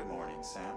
Good morning, Sam.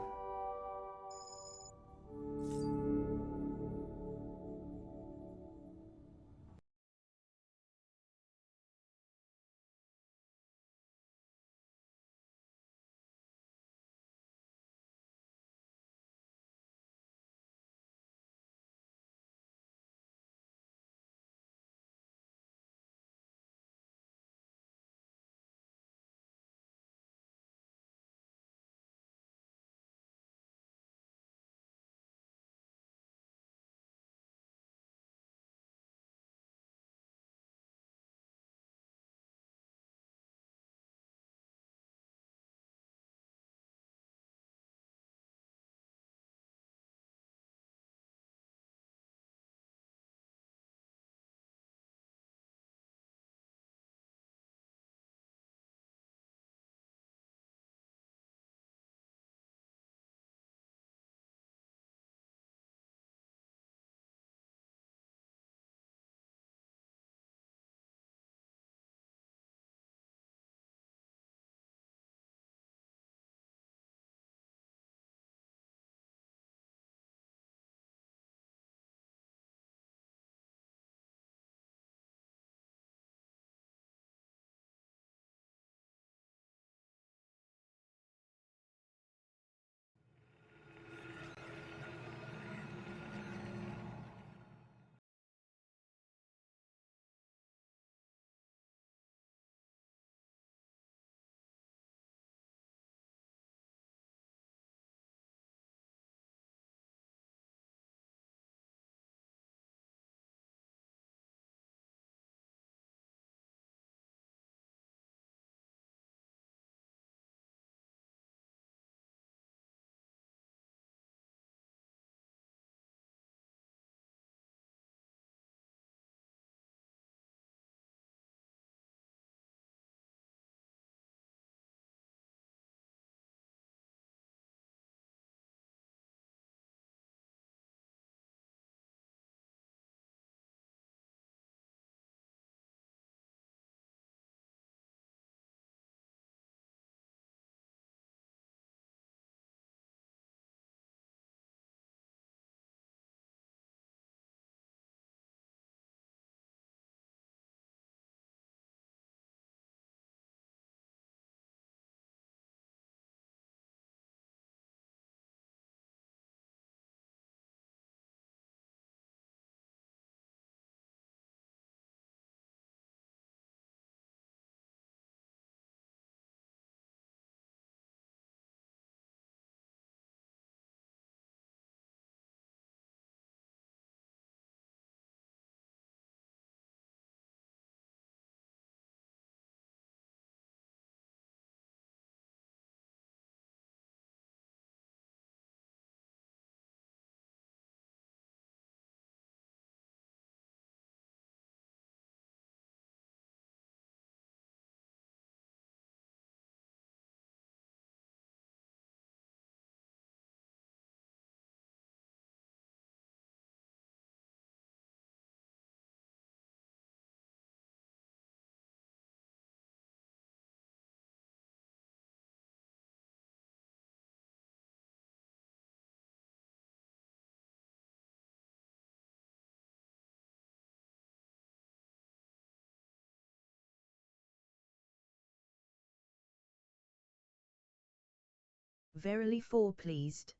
Verily fore pleased.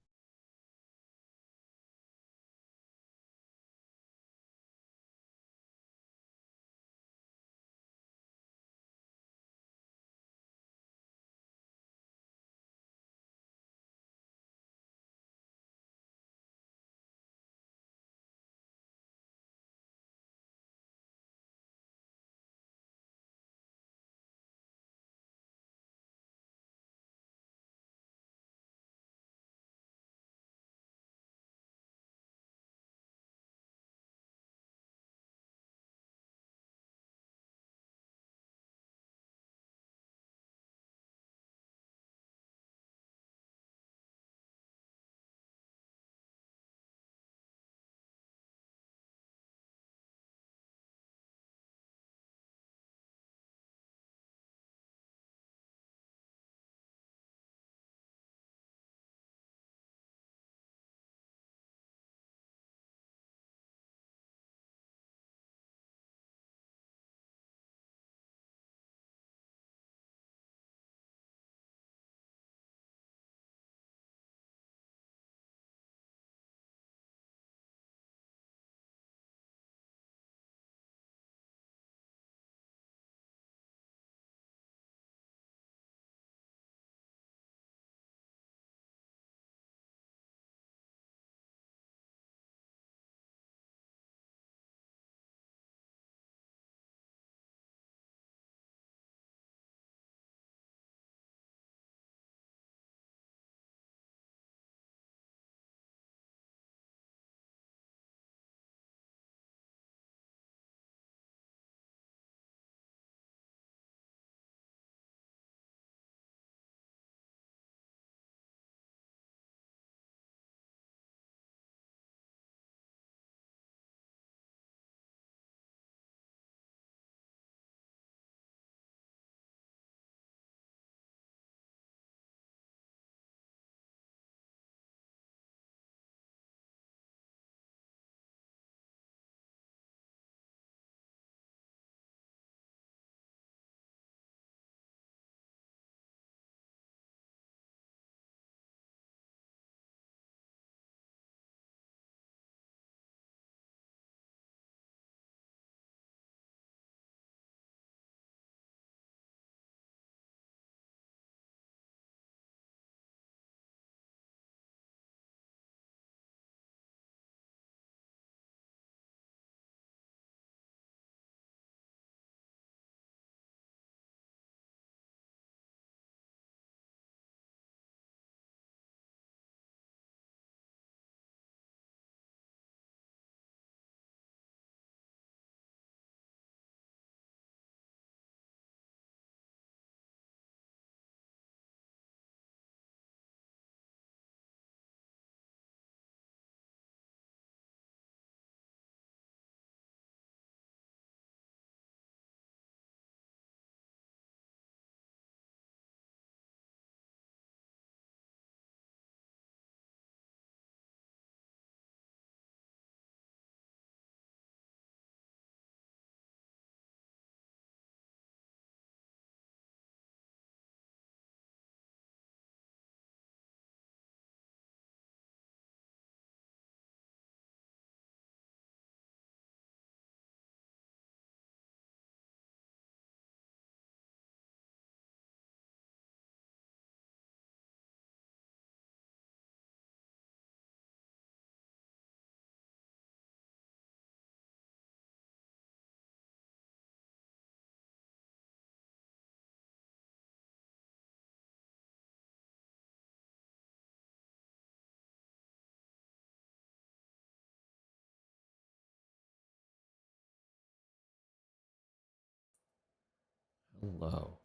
Hello.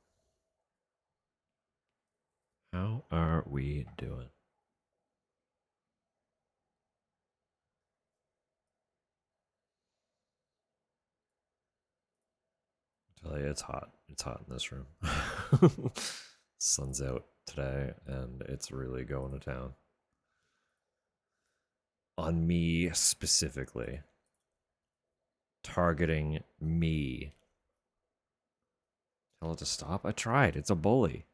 How are we doing? I tell you, it's hot. It's hot in this room. Sun's out today, and it's really going to town. On me specifically. Targeting me. Tell it to stop? I tried. It's a bully.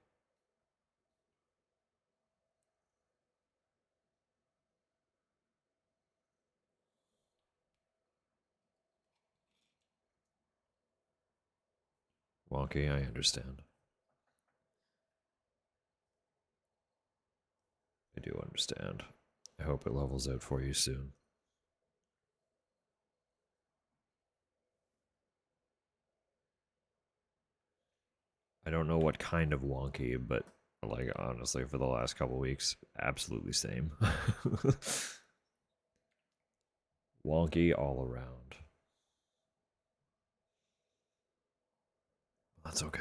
Wonky, I understand. I do understand. I hope it levels out for you soon. I don't know what kind of wonky, but like honestly, for the last couple weeks, absolutely same. Wonky all around. That's okay.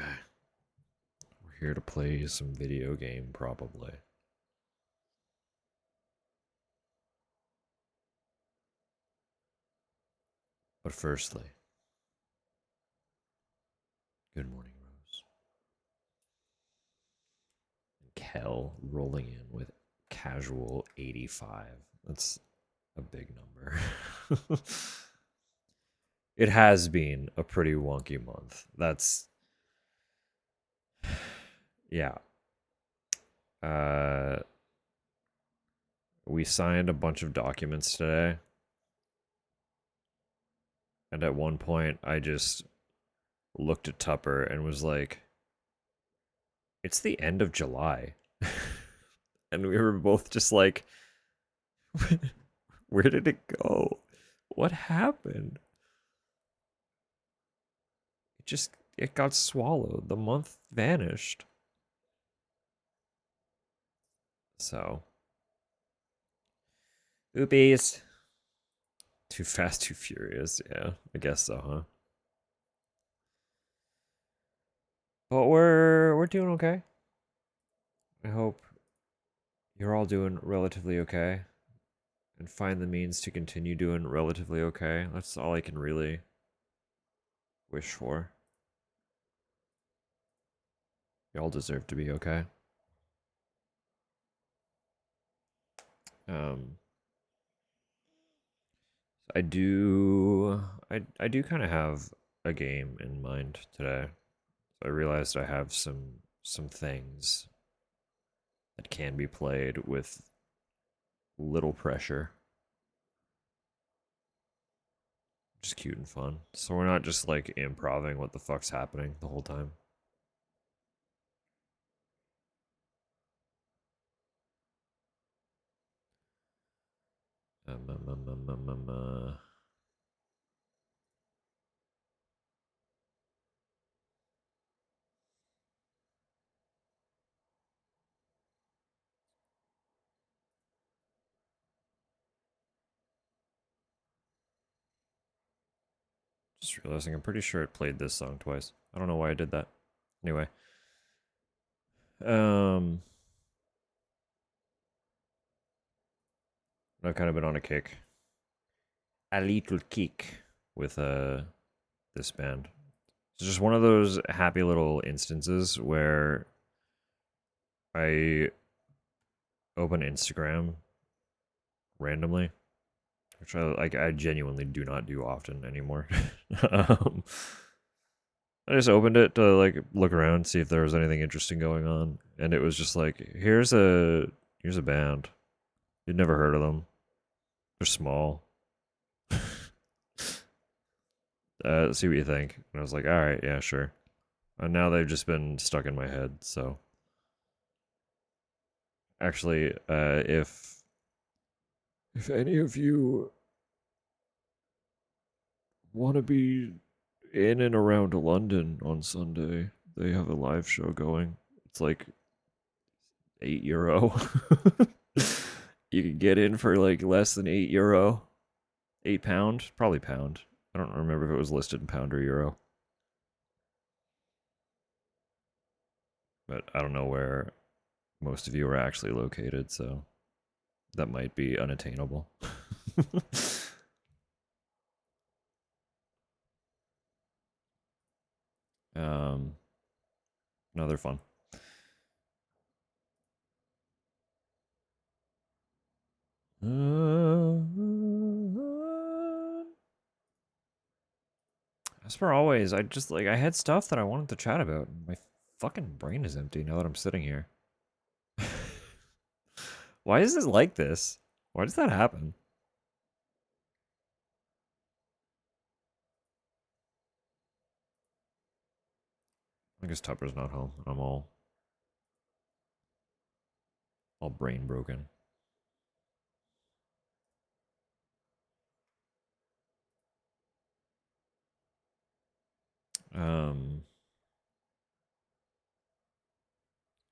We're here to play some video game, probably. But firstly, good morning, Rose. And Kel rolling in with casual 85. That's a big number. It has been a pretty wonky month. That's, yeah. Uh, we signed a bunch of documents today. And at one point, I just looked at Tupper and was like, it's the end of July. And we were both just like, where did it go? What happened? It got swallowed. The month vanished. So, oopies. Too fast, too furious. Yeah, I guess so, huh? But we're doing okay. I hope you're all doing relatively okay and find the means to continue doing relatively okay. That's all I can really wish for. Y'all deserve to be okay. Um, I do kind of have a game in mind today. So I realized I have some things that can be played with little pressure, which is cute and fun. So we're not just like improving what the fuck's happening the whole time. Um, um, um, um, um, um, uh, just realizing I'm pretty sure it played this song twice. I don't know why I did that. Anyway, um, I've kind of been on a kick, a little kick with this band. It's just one of those happy little instances where I open Instagram randomly, which I genuinely do not do often anymore. um, I just opened it to like look around, see if there was anything interesting going on, and it was just like, here's a band. You'd never heard of them. They're small. See what you think. And I was like, all right, yeah, sure. And now they've just been stuck in my head. So actually, if any of you want to be in and around London on Sunday, they have a live show going. It's like €8. You can get in for like less than €8. £8, probably pound. I don't remember if it was listed in pound or euro. but I don't know where most of you are actually located, so that might be unattainable. um, no, they're fun. As for always, I just like I had stuff that I wanted to chat about. My fucking brain is empty now that I'm sitting here. Why is this like this? Why does that happen? I guess Tupper's not home. I'm all brain broken. Um,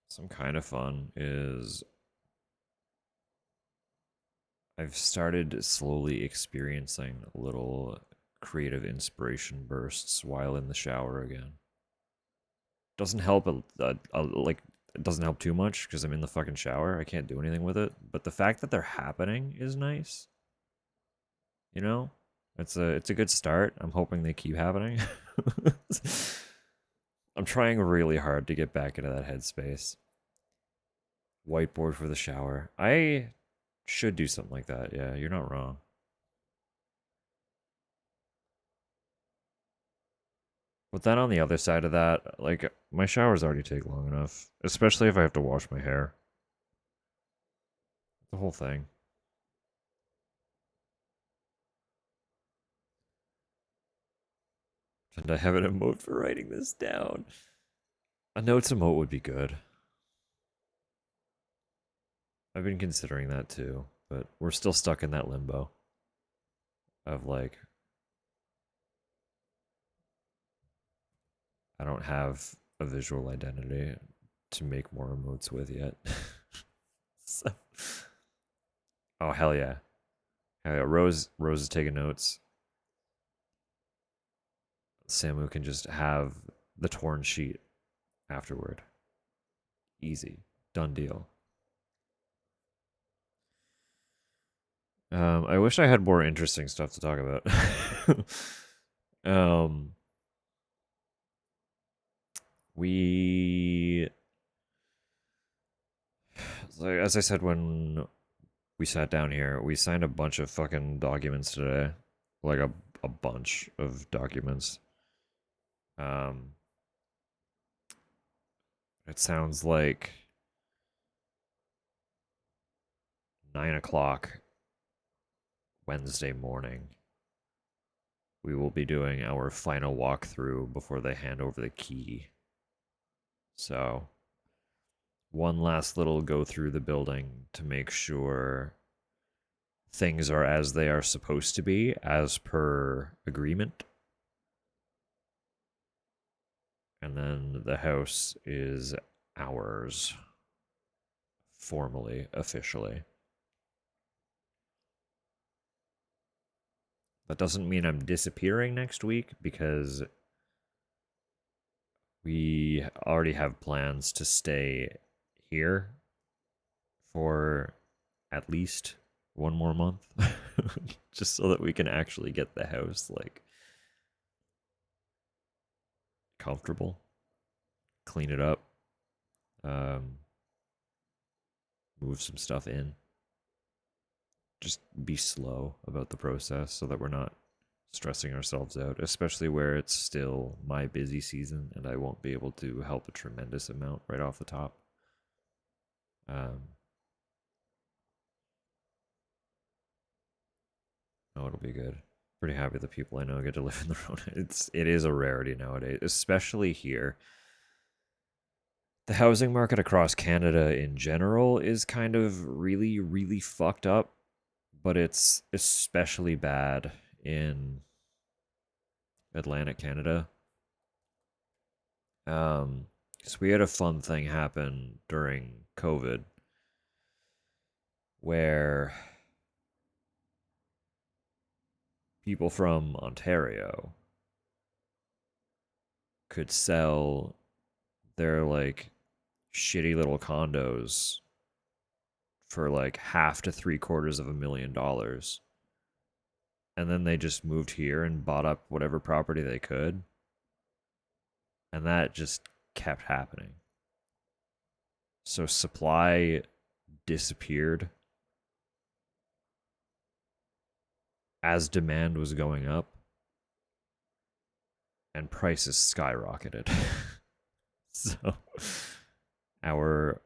some kind of fun is I've started slowly experiencing little creative inspiration bursts while in the shower again. Doesn't help like it doesn't help too much because I'm in the fucking shower. I can't do anything with it. But the fact that they're happening is nice. You know, it's a good start. I'm hoping they keep happening. I'm trying really hard to get back into that headspace. Whiteboard for the shower. I should do something like that. Yeah, you're not wrong. But then on the other side of that, like my showers already take long enough, especially if I have to wash my hair. The whole thing. And I have an emote for writing this down. A notes emote would be good. I've been considering that too, but we're still stuck in that limbo of like I don't have a visual identity to make more emotes with yet. So, oh hell yeah. Hell yeah. Rose is taking notes. Samu can just have the torn sheet afterward. Easy. Done deal. I wish I had more interesting stuff to talk about. um, we, like, as I said when we sat down here, we signed a bunch of fucking documents today, like a bunch of documents. Um, it sounds like 9 o'clock Wednesday morning. We will be doing our final walkthrough before they hand over the key. So one last little go through the building to make sure things are as they are supposed to be as per agreement. And then the house is ours, formally, officially. That doesn't mean I'm disappearing next week because we already have plans to stay here for at least one more month just so that we can actually get the house like comfortable, clean it up, um, move some stuff in, just be slow about the process so that we're not stressing ourselves out, especially where it's still my busy season and I won't be able to help a tremendous amount right off the top. Um, oh, it'll be good. Pretty happy the people I know get to live in their own. It is a rarity nowadays, especially here. The housing market across Canada in general is kind of really, really fucked up, but it's especially bad in Atlantic Canada. So we had a fun thing happen during COVID where people from Ontario could sell their like shitty little condos for like half to $750,000. And then they just moved here and bought up whatever property they could. And that just kept happening. So supply disappeared as demand was going up, and prices skyrocketed. So our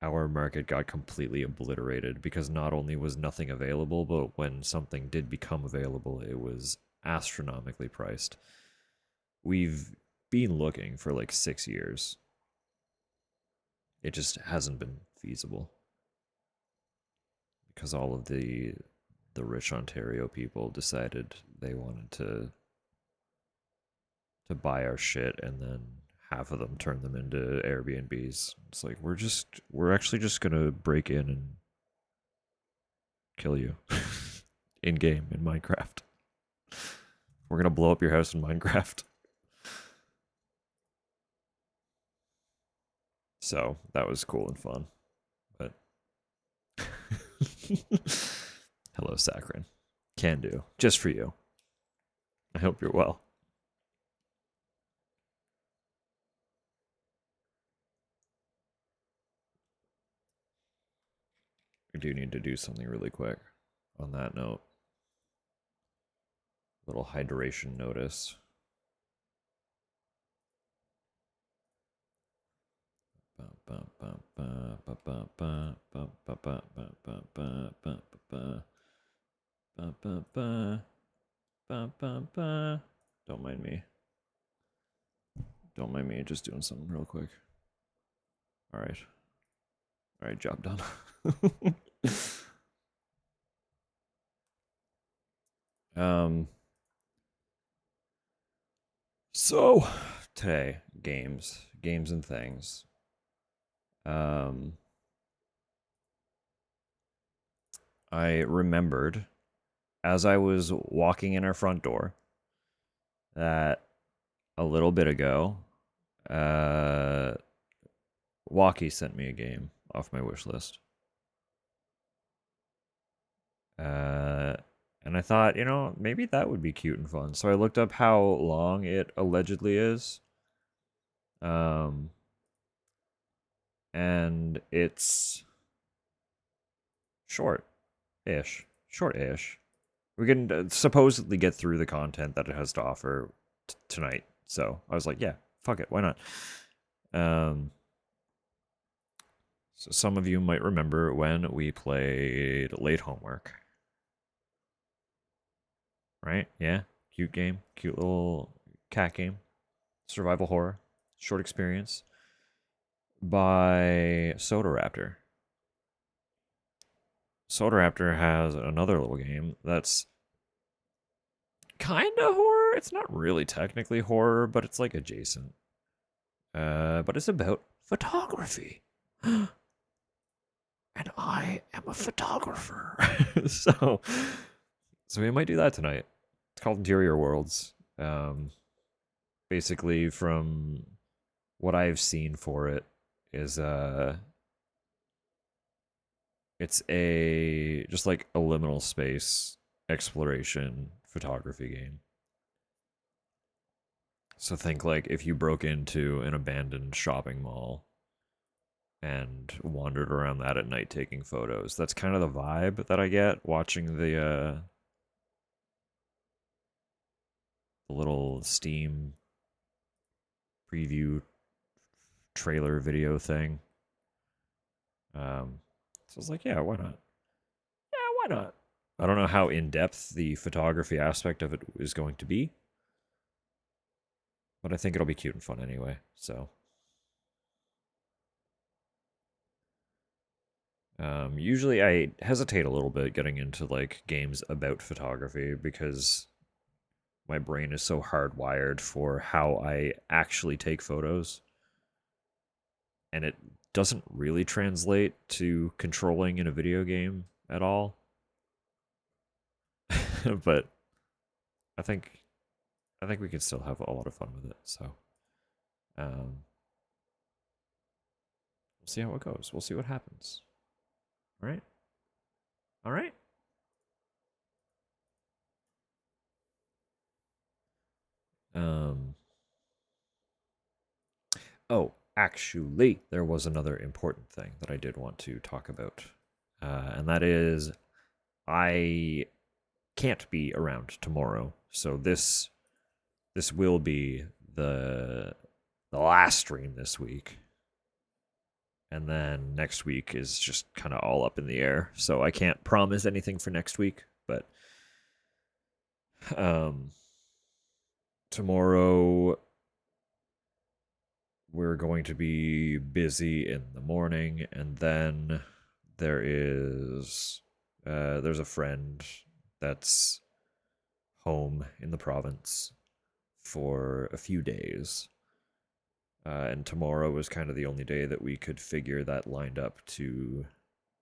our market got completely obliterated because not only was nothing available, but when something did become available, it was astronomically priced. We've been looking for like 6 years. It just hasn't been feasible because all of the rich Ontario people decided they wanted to buy our shit, and then half of them turn them into Airbnbs. It's like we're actually just gonna break in and kill you in game in Minecraft. We're gonna blow up your house in Minecraft. So that was cool and fun. But hello, Saccharin. Can do. Just for you. I hope you're well. We do need to do something really quick on that note. Little hydration notice. Don't mind me. Don't mind me just doing something real quick. All right. All right, job done. um so today, games and things. Um I remembered as I was walking in our front door that a little bit ago, uh, Walkie sent me a game off my wish list. Uh, and I thought, maybe that would be cute and fun. So I looked up how long it allegedly is. Um, and it's short-ish. Short-ish. We can supposedly get through the content that it has to offer tonight. So I was like, yeah, fuck it, why not? Um, so some of you might remember when we played Late Homework, right? Yeah, cute game, cute little cat game, survival horror, short experience by Soda Raptor. Soda Raptor has another little game that's kind of horror. It's not really technically horror, but it's like adjacent. But it's about photography. And I am a photographer. so so we might do that tonight. It's called Interior Worlds. Basically from what I've seen for it is it's a just like a liminal space exploration photography game. So think like if you broke into an abandoned shopping mall and wandered around that at night taking photos. That's kind of the vibe that I get watching the little Steam preview trailer video thing. So I was like, yeah, why not? Yeah, why not? I don't know how in depth the photography aspect of it is going to be, but I think it'll be cute and fun anyway. So, usually I hesitate a little bit getting into like games about photography because my brain is so hardwired for how I actually take photos, and it doesn't really translate to controlling in a video game at all. But I think I think we can still have a lot of fun with it. So, um, see how it goes. We'll see what happens. All right. All right. Um. Oh, actually, there was another important thing that I did want to talk about, and that is I can't be around tomorrow, so this will be the last stream this week, and then next week is just kind of all up in the air. So I can't promise anything for next week, but um, tomorrow we're going to be busy in the morning, and then there's a friend that's home in the province for a few days. And tomorrow was kind of the only day that we could figure that lined up to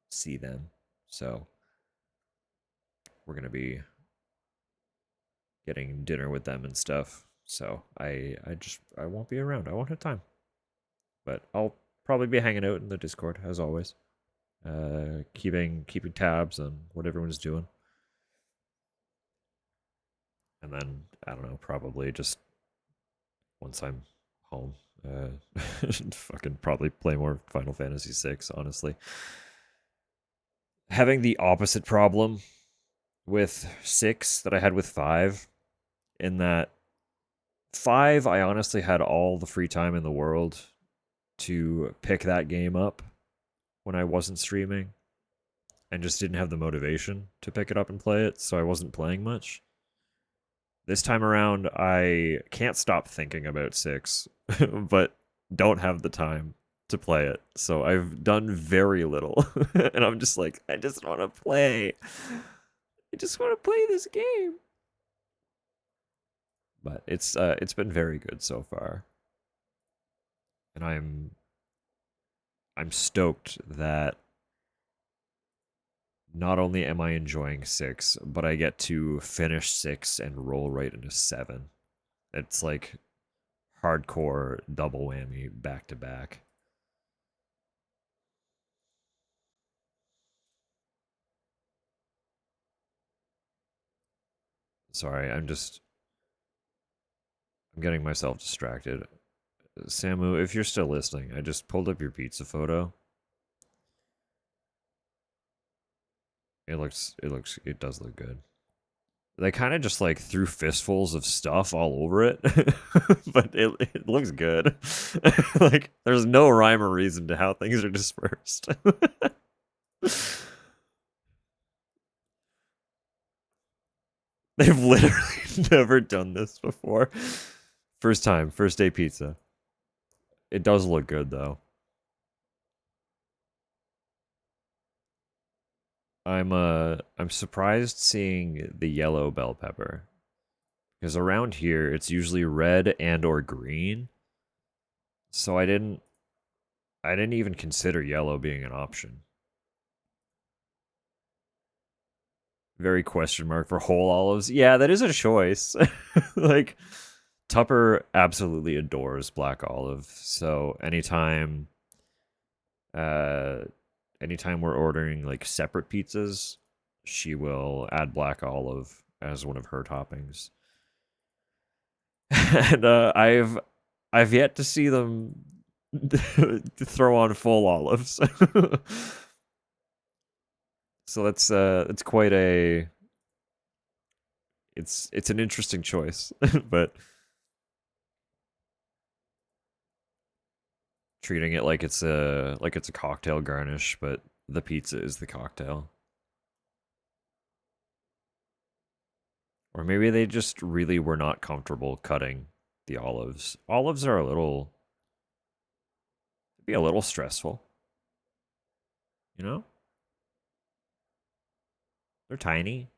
see them. So we're gonna be getting dinner with them and stuff. So I won't be around. I won't have time. But I'll probably be hanging out in the Discord as always. Keeping tabs on what everyone's doing. And then I don't know, probably just once I'm home, fucking probably play more Final Fantasy VI, honestly. Having the opposite problem with 6 that I had with 5, in that 5 I honestly had all the free time in the world to pick that game up when I wasn't streaming, and just didn't have the motivation to pick it up and play it, so I wasn't playing much. This time around, I can't stop thinking about 6, but don't have the time to play it. So I've done very little. And I'm just like, I just want to play. I just want to play this game. But it's been very good so far. And I'm stoked that not only am I enjoying 6, but I get to finish 6 and roll right into 7. It's like hardcore double whammy back to back. Sorry, I'm getting myself distracted. Samu, if you're still listening, I just pulled up your pizza photo. It does look good. They kind of just like threw fistfuls of stuff all over it, but it looks good. Like there's no rhyme or reason to how things are dispersed. They've literally never done this before. First time, first day pizza. It does look good though. I'm surprised seeing the yellow bell pepper, because around here it's usually red and or green. So I didn't even consider yellow being an option. Very question mark for whole olives. Yeah, that is a choice. Like Tupper absolutely adores black olive. So uh anytime we're ordering like separate pizzas, she will add black olive as one of her toppings. And I've yet to see them throw on full olives. So that's quite a it's an interesting choice. But treating it like it's a cocktail garnish, but the pizza is the cocktail. Or maybe they just really were not comfortable cutting the olives. Olives are be a little stressful, you know? They're tiny.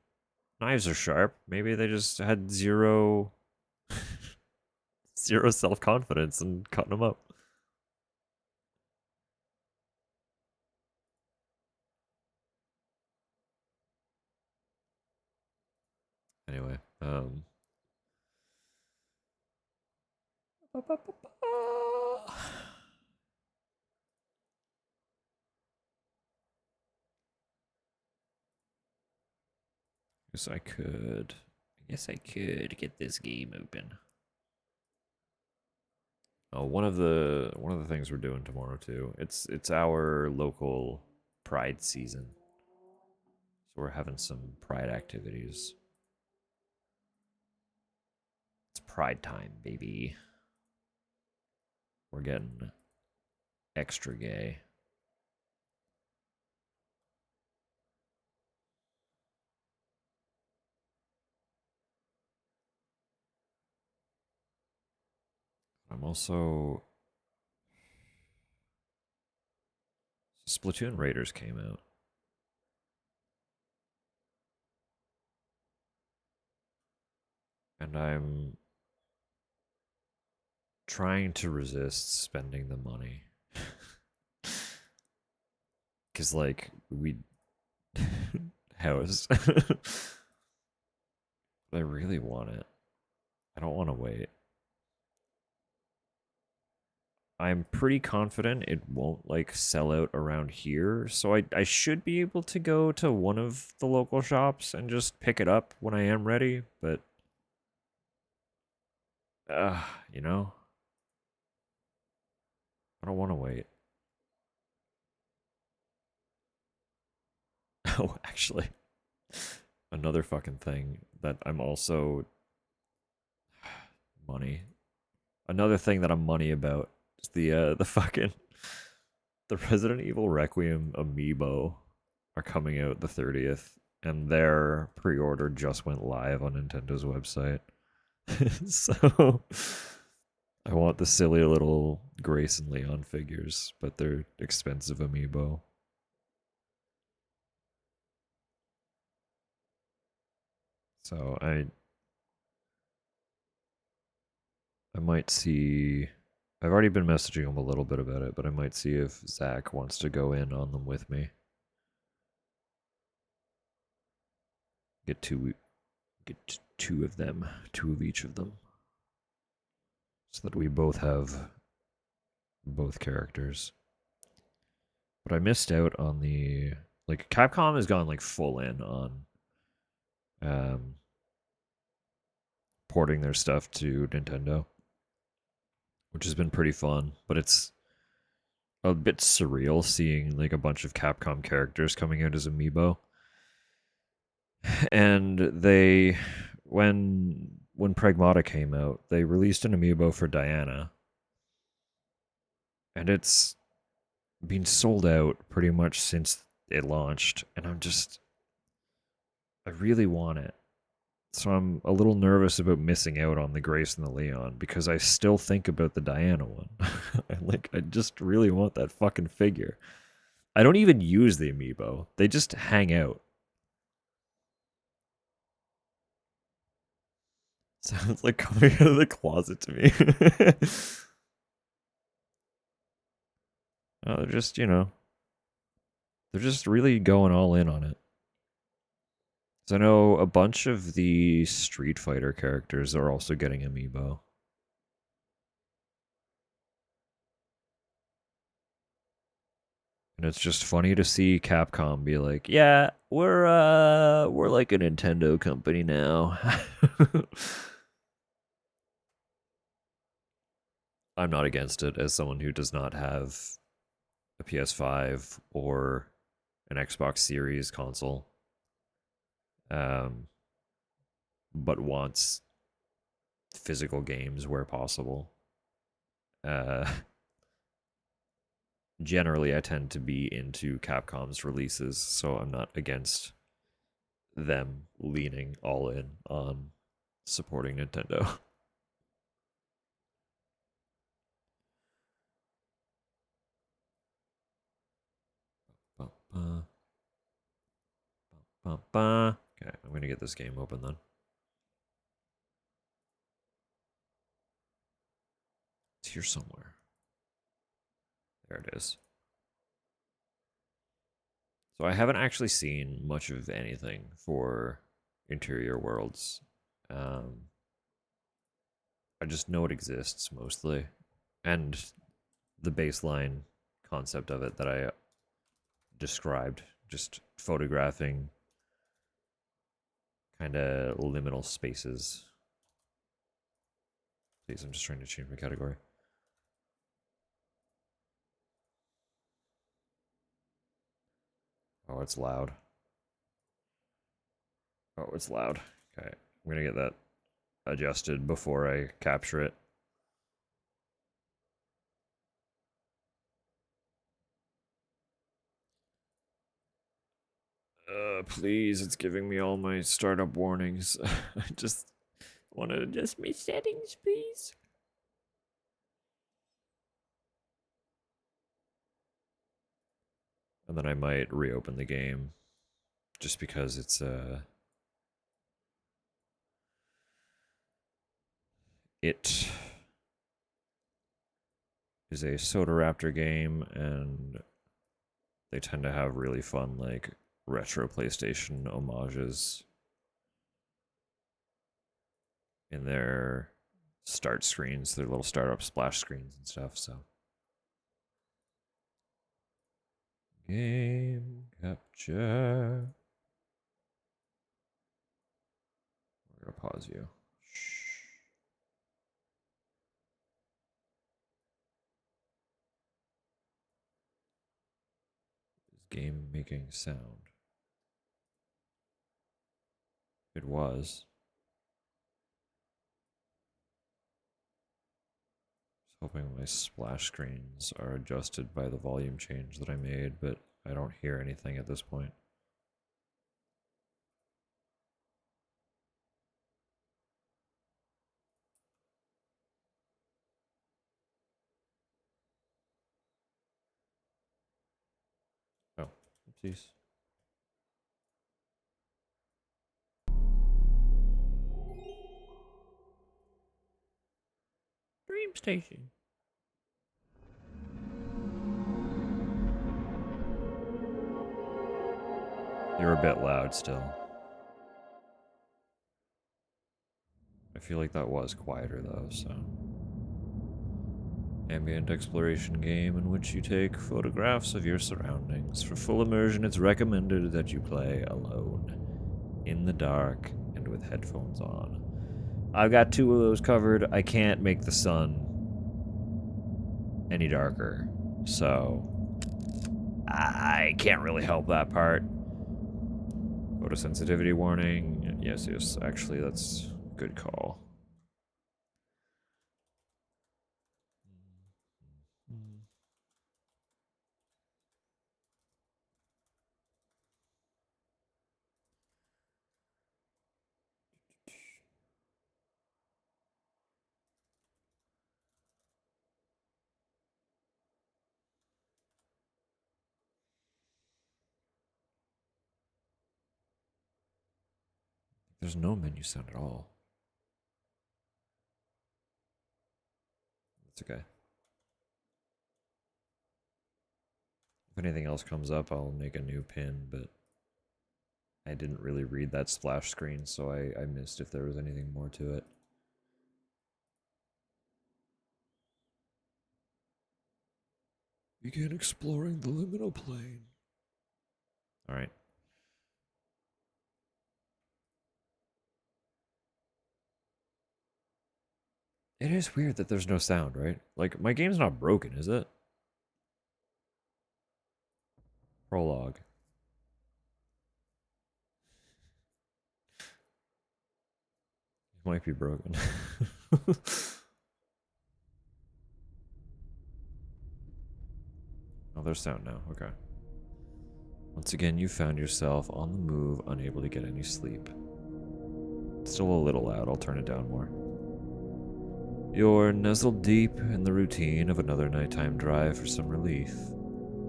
Knives are sharp. Maybe they just had zero self-confidence in cutting them up. Anyway, Guess I could. I guess I could get this game open. Oh, one of the things we're doing tomorrow too. It's our local Pride season, so we're having some Pride activities. It's Pride time, baby. We're getting extra gay. I'm also Splatoon Raiders came out, and I'm trying to resist spending the money. Cause like we house. I really want it. I don't want to wait. I'm pretty confident it won't like sell out around here, so I should be able to go to one of the local shops and just pick it up when I am ready, but uh, you know, I don't want to wait. Oh, actually, another fucking thing that I'm also money. Another thing that I'm money about is the fucking the Resident Evil Requiem amiibo are coming out the 30th, and their pre-order just went live on Nintendo's website. So I want the silly little Grace and Leon figures, but they're expensive amiibo. So I might see. I've already been messaging him a little bit about it, but I might see if Zach wants to go in on them with me. Get two of them, two of each of them, so that we both have both characters. But I missed out on the like Capcom has gone like full in on um porting their stuff to Nintendo, which has been pretty fun, but it's a bit surreal seeing like a bunch of Capcom characters coming out as amiibo. And they when Pragmata came out, they released an amiibo for Diana, and it's been sold out pretty much since it launched, and I really want it. So I'm a little nervous about missing out on the Grace and the Leon because I still think about the Diana one. I just really want that fucking figure. I don't even use the amiibo. They just hang out. Sounds like coming out of the closet to me. They're just, they're just really going all in on it. So I know a bunch of the Street Fighter characters are also getting amiibo. And it's just funny to see Capcom be like, "Yeah, we're like a Nintendo company now." I'm not against it as someone who does not have a PS5 or an Xbox Series console, um, but wants physical games where possible. Uh, Generally, I tend to be into Capcom's releases, so I'm not against them leaning all in on supporting Nintendo. Okay, I'm gonna get this game open then. It's here somewhere. There it is. So I haven't actually seen much of anything for Interior Worlds. Um, I just know it exists mostly, and the baseline concept of it that I described, just photographing kind of liminal spaces. Please, I'm just trying to change my category. Oh, it's loud. Oh, it's loud. Okay, I'm gonna get that adjusted before I capture it. Please, it's giving me all my startup warnings. I just want to adjust my settings, please. And then I might reopen the game just because it is a Soda Raptor game, and they tend to have really fun, like, retro PlayStation homages in their start screens, their little startup splash screens and stuff, so. Game capture. We're gonna pause you. Shh. Is game making sound? It was. Hoping my splash screens are adjusted by the volume change that I made, but I don't hear anything at this point. Oh, oopsies. Dream Station. You're a bit loud still. I feel like that was quieter though, so. Ambient exploration game in which you take photographs of your surroundings. For full immersion, it's recommended that you play alone, in the dark, and with headphones on. I've got 2 of those covered. I can't make the sun any darker, so I can't really help that part. Photosensitivity warning. Yes, actually, that's a good call. There's no menu sound at all. That's okay. If anything else comes up, I'll make a new pin, but I didn't really read that splash screen, so I missed if there was anything more to it. Begin exploring the liminal plane. Alright. It is weird that there's no sound, right? Like, my game's not broken, is it? Prologue. It might be broken. Oh, there's sound now. Okay. Once again, you found yourself on the move, unable to get any sleep. It's still a little loud. I'll turn it down more. You're nestled deep in the routine of another nighttime drive for some relief.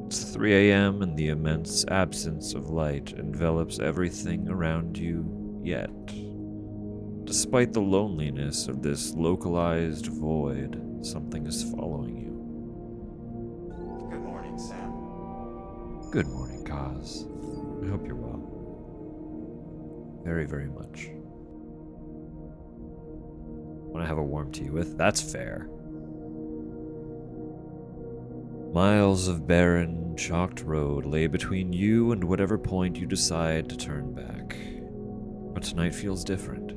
It's 3 a.m. and the immense absence of light envelops everything around you yet. Despite the loneliness of this localized void, something is following you. Good morning, Sam. Good morning, Kaz. I hope you're well. Very, very much. Want to have a warm tea with? That's fair. Miles of barren, chalked road lay between you and whatever point you decide to turn back. But tonight feels different.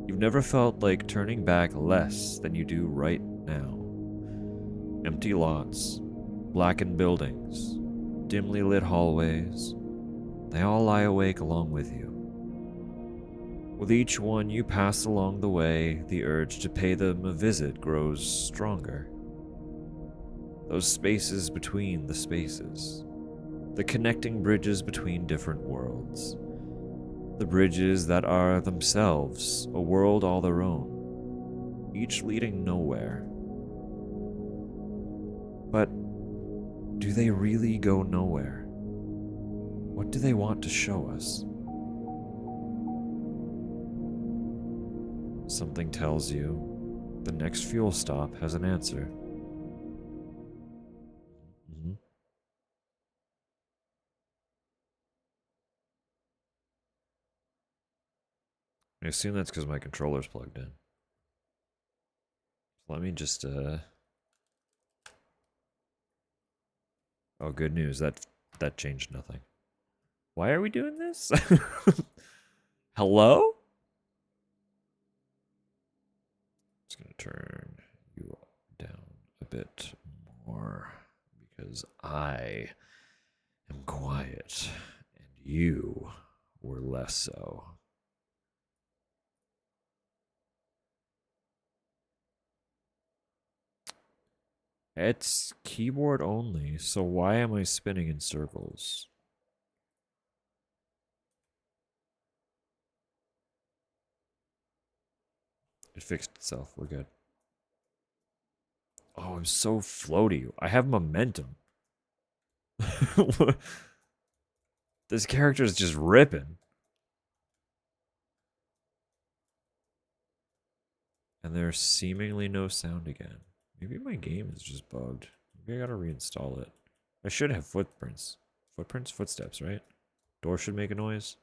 You've never felt like turning back less than you do right now. Empty lots, blackened buildings, dimly lit hallways, they all lie awake along with you. With each one you pass along the way, the urge to pay them a visit grows stronger. Those spaces between the spaces, the connecting bridges between different worlds, the bridges that are themselves a world all their own, each leading nowhere. But do they really go nowhere? What do they want to show us? Something tells you the next fuel stop has an answer. Mhm. I assume that's because my controller's plugged in. Let me just, Oh, good news. That changed nothing. Why are we doing this? Hello? Just gonna turn you down a bit more because I am quiet and you were less so. It's keyboard only, so why am I spinning in circles? It fixed itself. We're good. Oh, I'm so floaty. I have momentum. This character is just ripping. And there's seemingly no sound again. Maybe my game is just bugged. Maybe I gotta reinstall it. I should have footprints. Footprints? Footsteps, right? Door should make a noise.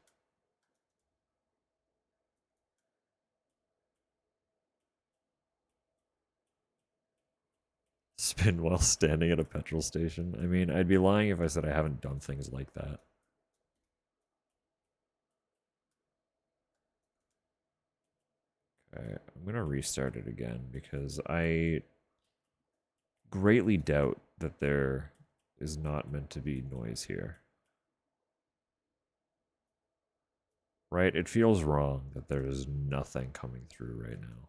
Spin while standing at a petrol station. I mean, I'd be lying if I said I haven't done things like that. Okay, I'm gonna restart it again because I greatly doubt that there is not meant to be noise here. Right? It feels wrong that there is nothing coming through right now.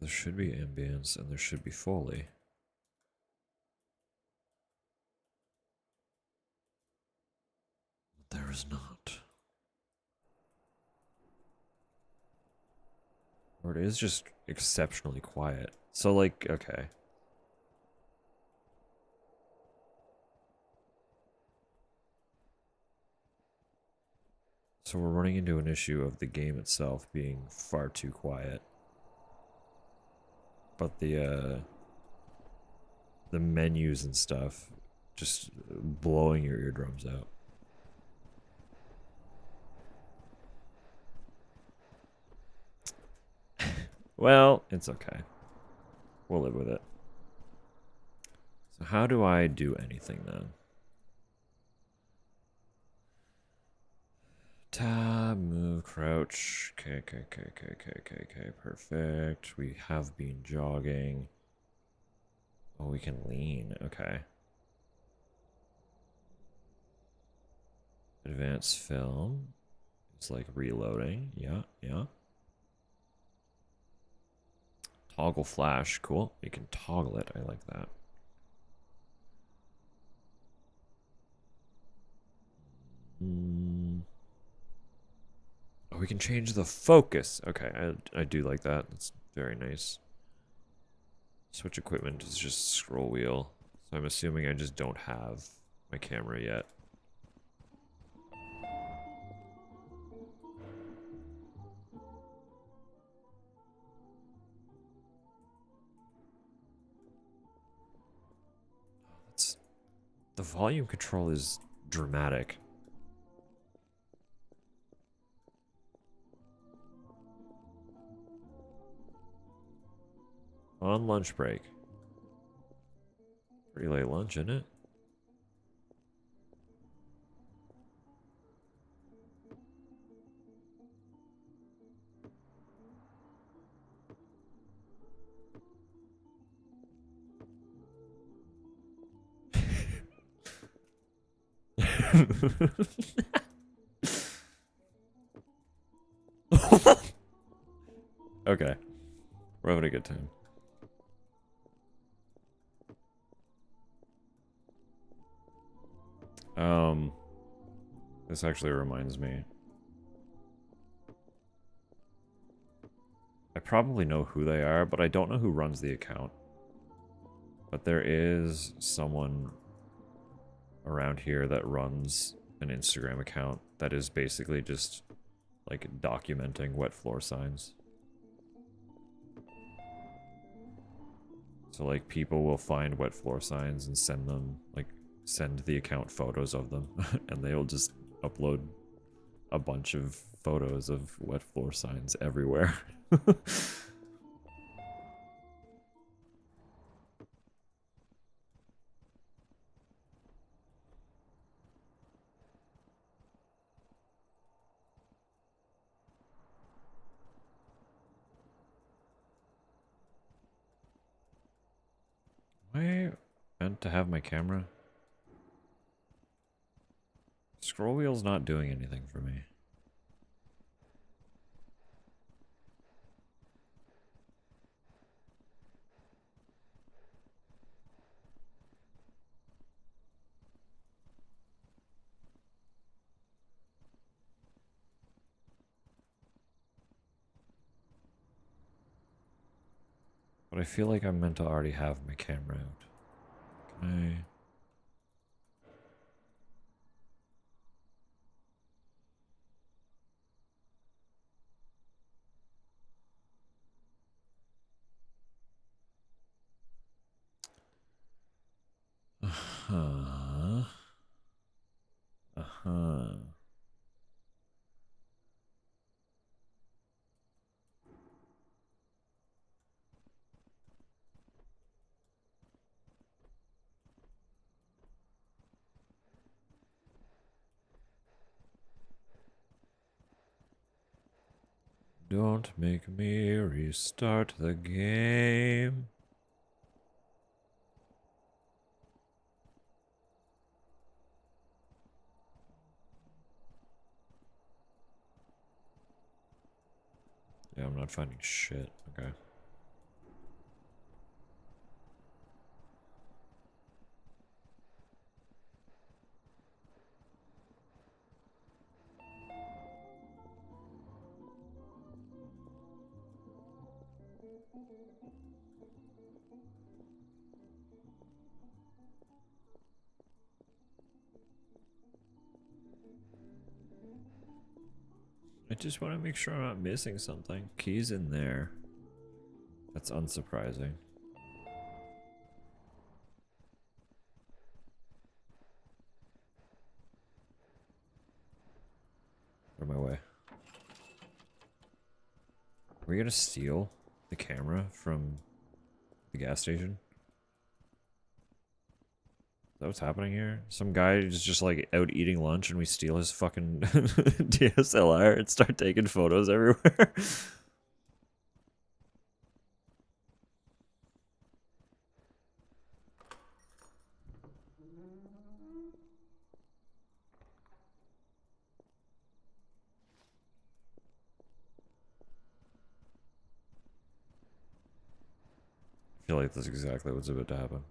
There should be ambience and there should be Foley. There is not. Or it is just exceptionally quiet. So, like, okay. So we're running into an issue of the game itself being far too quiet. But the menus and stuff just blowing your eardrums out. Well, it's okay. We'll live with it. So how do I do anything then? Tab, move, crouch. Okay, perfect. We have been jogging. Oh, we can lean. Okay. Advanced film. It's like reloading. Yeah. Toggle flash. Cool. You can toggle it. I like that. Oh, we can change the focus. Okay, I do like that. That's very nice. Switch equipment is just scroll wheel. So I'm assuming I just don't have my camera yet. The volume control is dramatic. On lunch break. Pretty late lunch, isn't it? Okay. We're having a good time. This actually reminds me. I probably know who they are, but I don't know who runs the account. But there is someone around here that runs an Instagram account that is basically just like documenting wet floor signs. So like people will find wet floor signs and send them, like send the account photos of them and they'll just upload a bunch of photos of wet floor signs everywhere. Am I meant to have my camera? Scroll wheel's not doing anything for me. But I feel like I'm meant to already have my camera out. Can I? Uh-huh. Uh-huh. Don't make me restart the game. Yeah, I'm not finding shit. Okay. I just want to make sure I'm not missing something. Keys in there. That's unsurprising. Out of my way. Are we gonna steal the camera from the gas station? Is that what's happening here? Some guy is just like out eating lunch and we steal his fucking DSLR and start taking photos everywhere. I feel like that's exactly what's about to happen.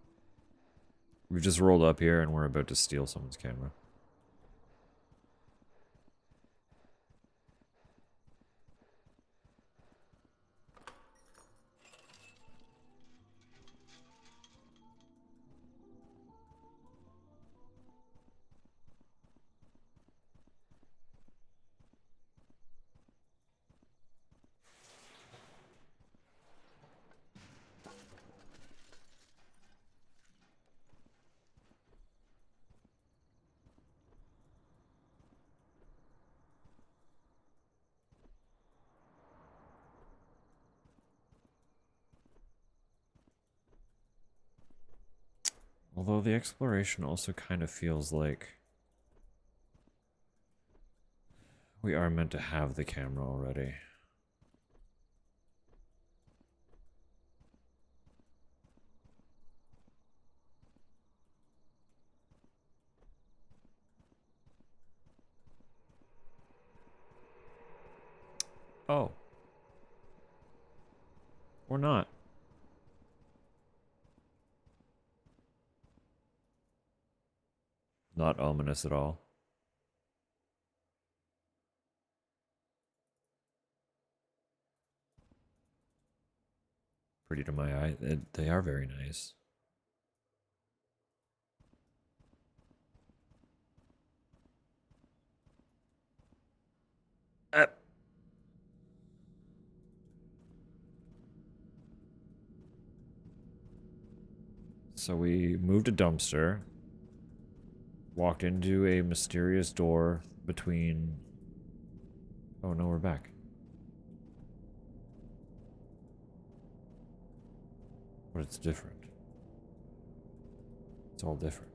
We've just rolled up here and we're about to steal someone's camera. Although the exploration also kind of feels like we are meant to have the camera already. Oh. Or not. Not ominous at all. Pretty to my eye. They are very nice. Uh. So we moved a dumpster, walked into a mysterious door between... Oh no, we're back. But it's different. It's all different.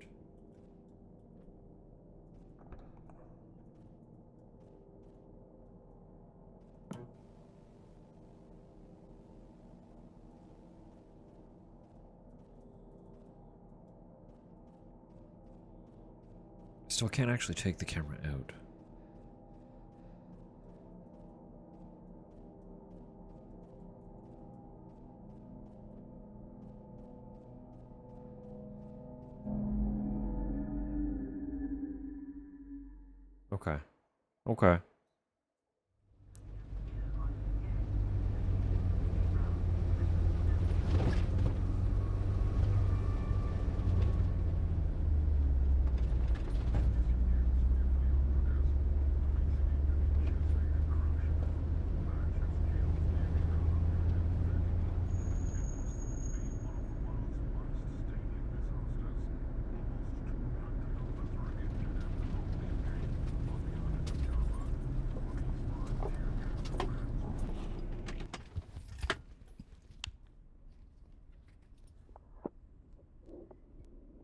Still can't actually take the camera out. Okay. Okay.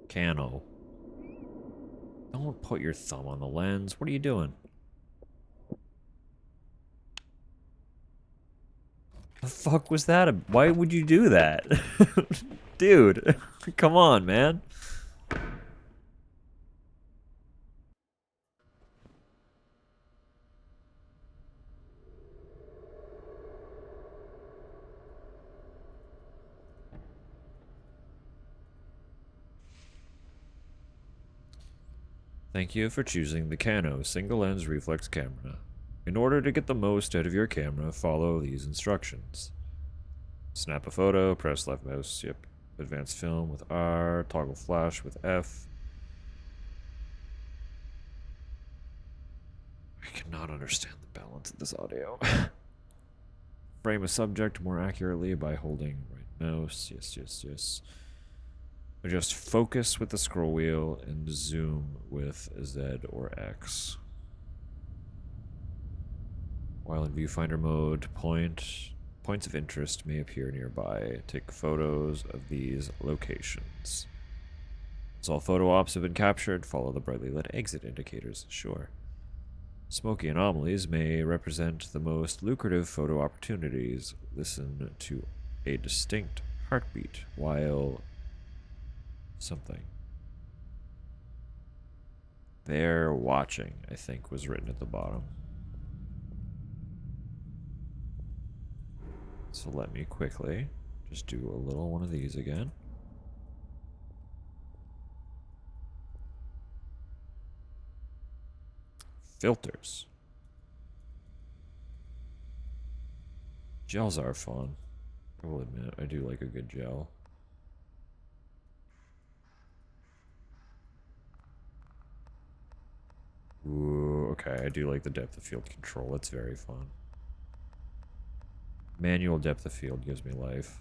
Cano. Don't put your thumb on the lens. What are you doing? The fuck was that? Why would you do that? Dude, come on, man. Thank you for choosing the Cano single lens reflex camera. In order to get the most out of your camera, follow these instructions. Snap a photo, press left mouse, yep. Advance film with R, toggle flash with F. I cannot understand the balance of this audio. Frame a subject more accurately by holding right mouse, yes. Adjust focus with the scroll wheel and zoom with Z or X. While in viewfinder mode, points of interest may appear nearby. Take photos of these locations. Once all photo ops have been captured, follow the brightly lit exit indicators. Sure. Smoky anomalies may represent the most lucrative photo opportunities. Listen to a distinct heartbeat while something. They're watching, I think, was written at the bottom. So let me quickly just do a little one of these again. Filters. Gels are fun. I will admit, I do like a good gel. Ooh, okay, I do like the depth of field control. It's very fun. Manual depth of field gives me life.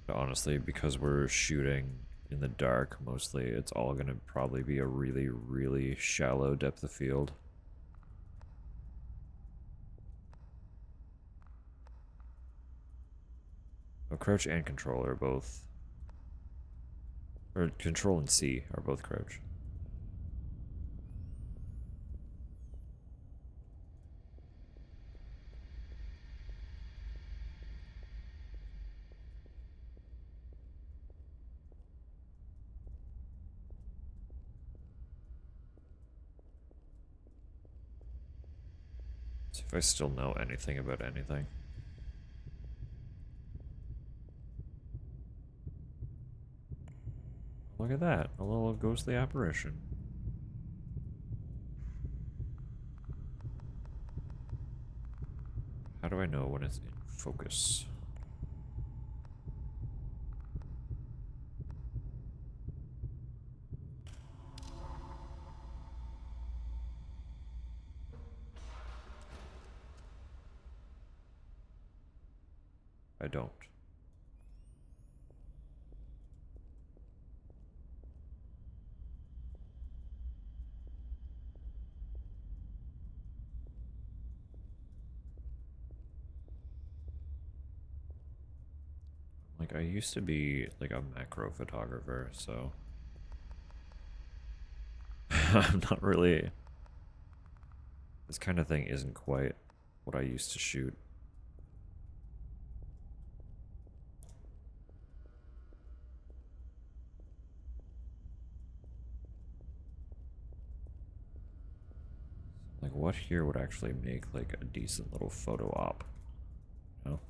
Honestly, because we're shooting in the dark mostly, it's all going to probably be a really, really shallow depth of field. Well, crouch and control are both. Or control and C are both crouch. See if I still know anything about anything. Look at that, a little ghostly apparition. How do I know when it's in focus? I don't. Like, I used to be like a macro photographer, so I'm not really. This kind of thing isn't quite what I used to shoot. Like, what here would actually make like a decent little photo op? You know?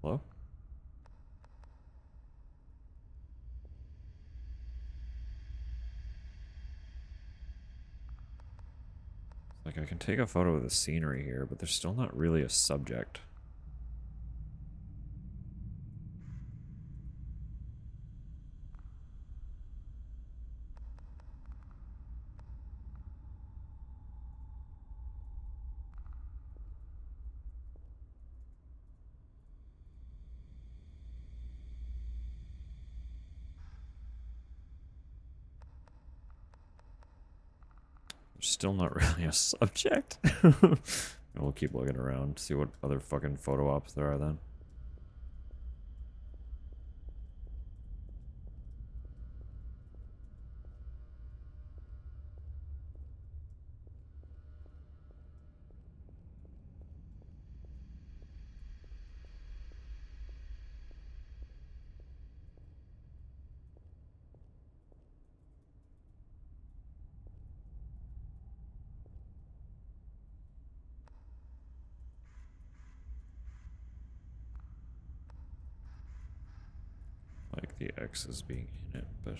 Hello? Like, I can take a photo of the scenery here, but there's still not really a subject. There's still not really a subject. And we'll keep looking around, see what other fucking photo ops there are then. Like the X is being in it, but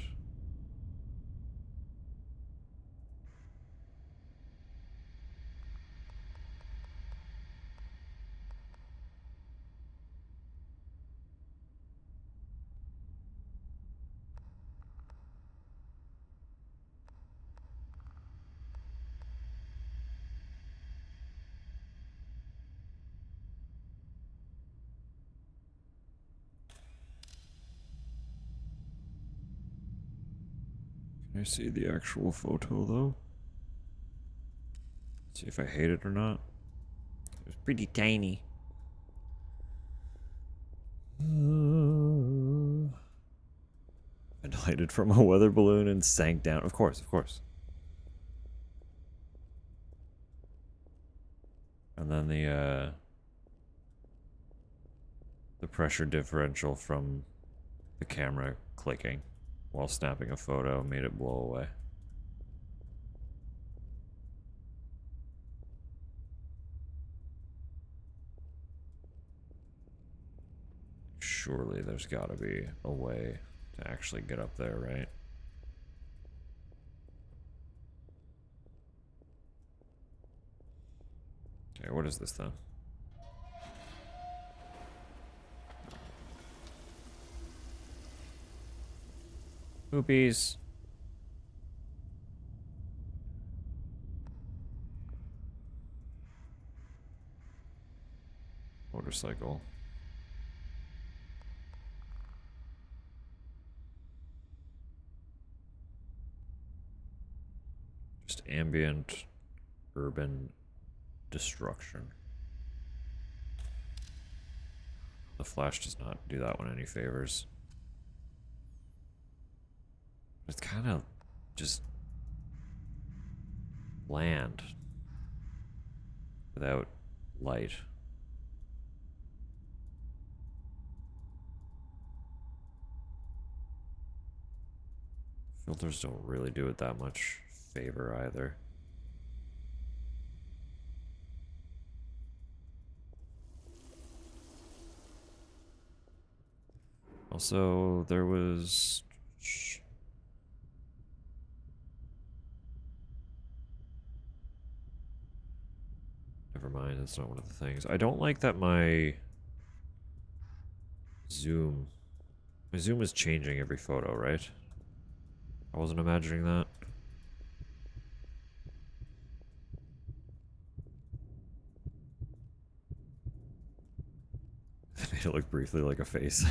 can I see the actual photo though? See if I hate it or not. It was pretty tiny. Ventilated from a weather balloon and sank down. Of course, of course. And then the pressure differential from the camera clicking while snapping a photo made it blow away. Surely there's gotta be a way to actually get up there, right? Okay, what is this then? Poopies. Motorcycle. Just ambient urban destruction. The flash does not do that one any favors. It's kind of just bland without light. Filters don't really do it that much favor either. Also, there was... Never mind, that's not one of the things. I don't like that my zoom... My zoom is changing every photo, right? I wasn't imagining that. It made it look briefly like a face.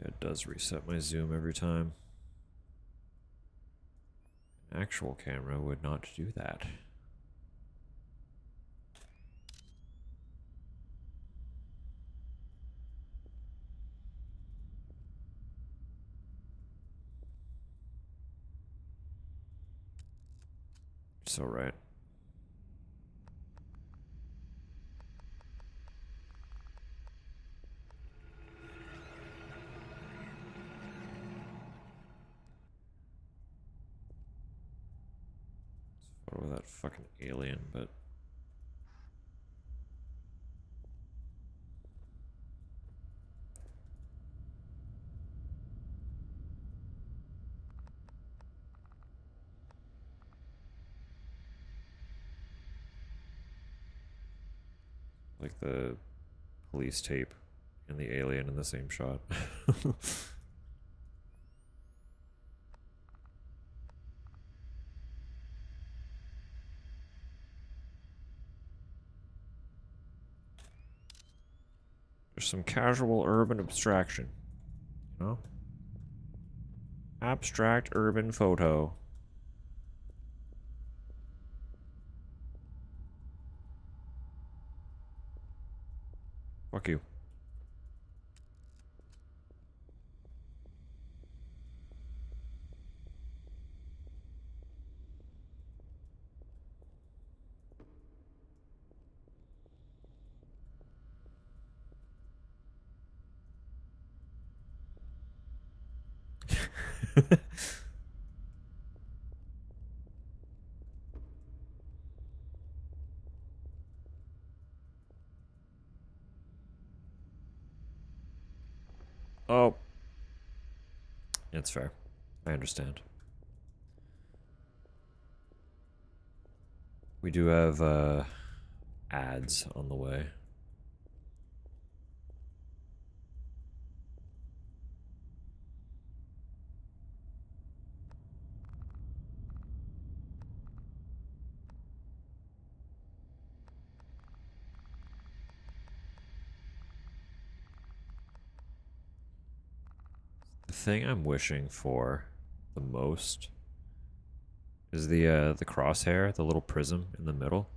It does reset my zoom every time. An actual camera would not do that. So right. Photo of that fucking alien, but like the police tape and the alien in the same shot. There's some casual urban abstraction, you know? Abstract urban photo. Fuck you. Oh. It's fair. I understand. We do have ads on the way. The thing I'm wishing for the most is the crosshair, the little prism in the middle.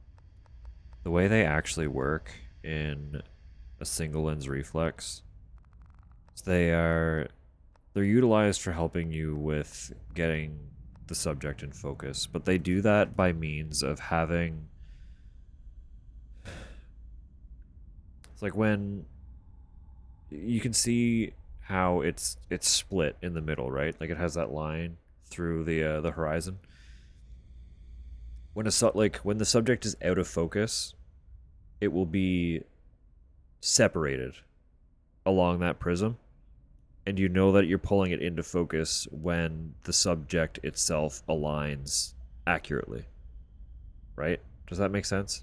The way they actually work in a single lens reflex, is they're utilized for helping you with getting the subject in focus, but they do that by means of having It's like when you can see how it's split in the middle, right? Like it has that line through the horizon. When when the subject is out of focus, it will be separated along that prism, and you know that you're pulling it into focus when the subject itself aligns accurately, right? Does that make sense?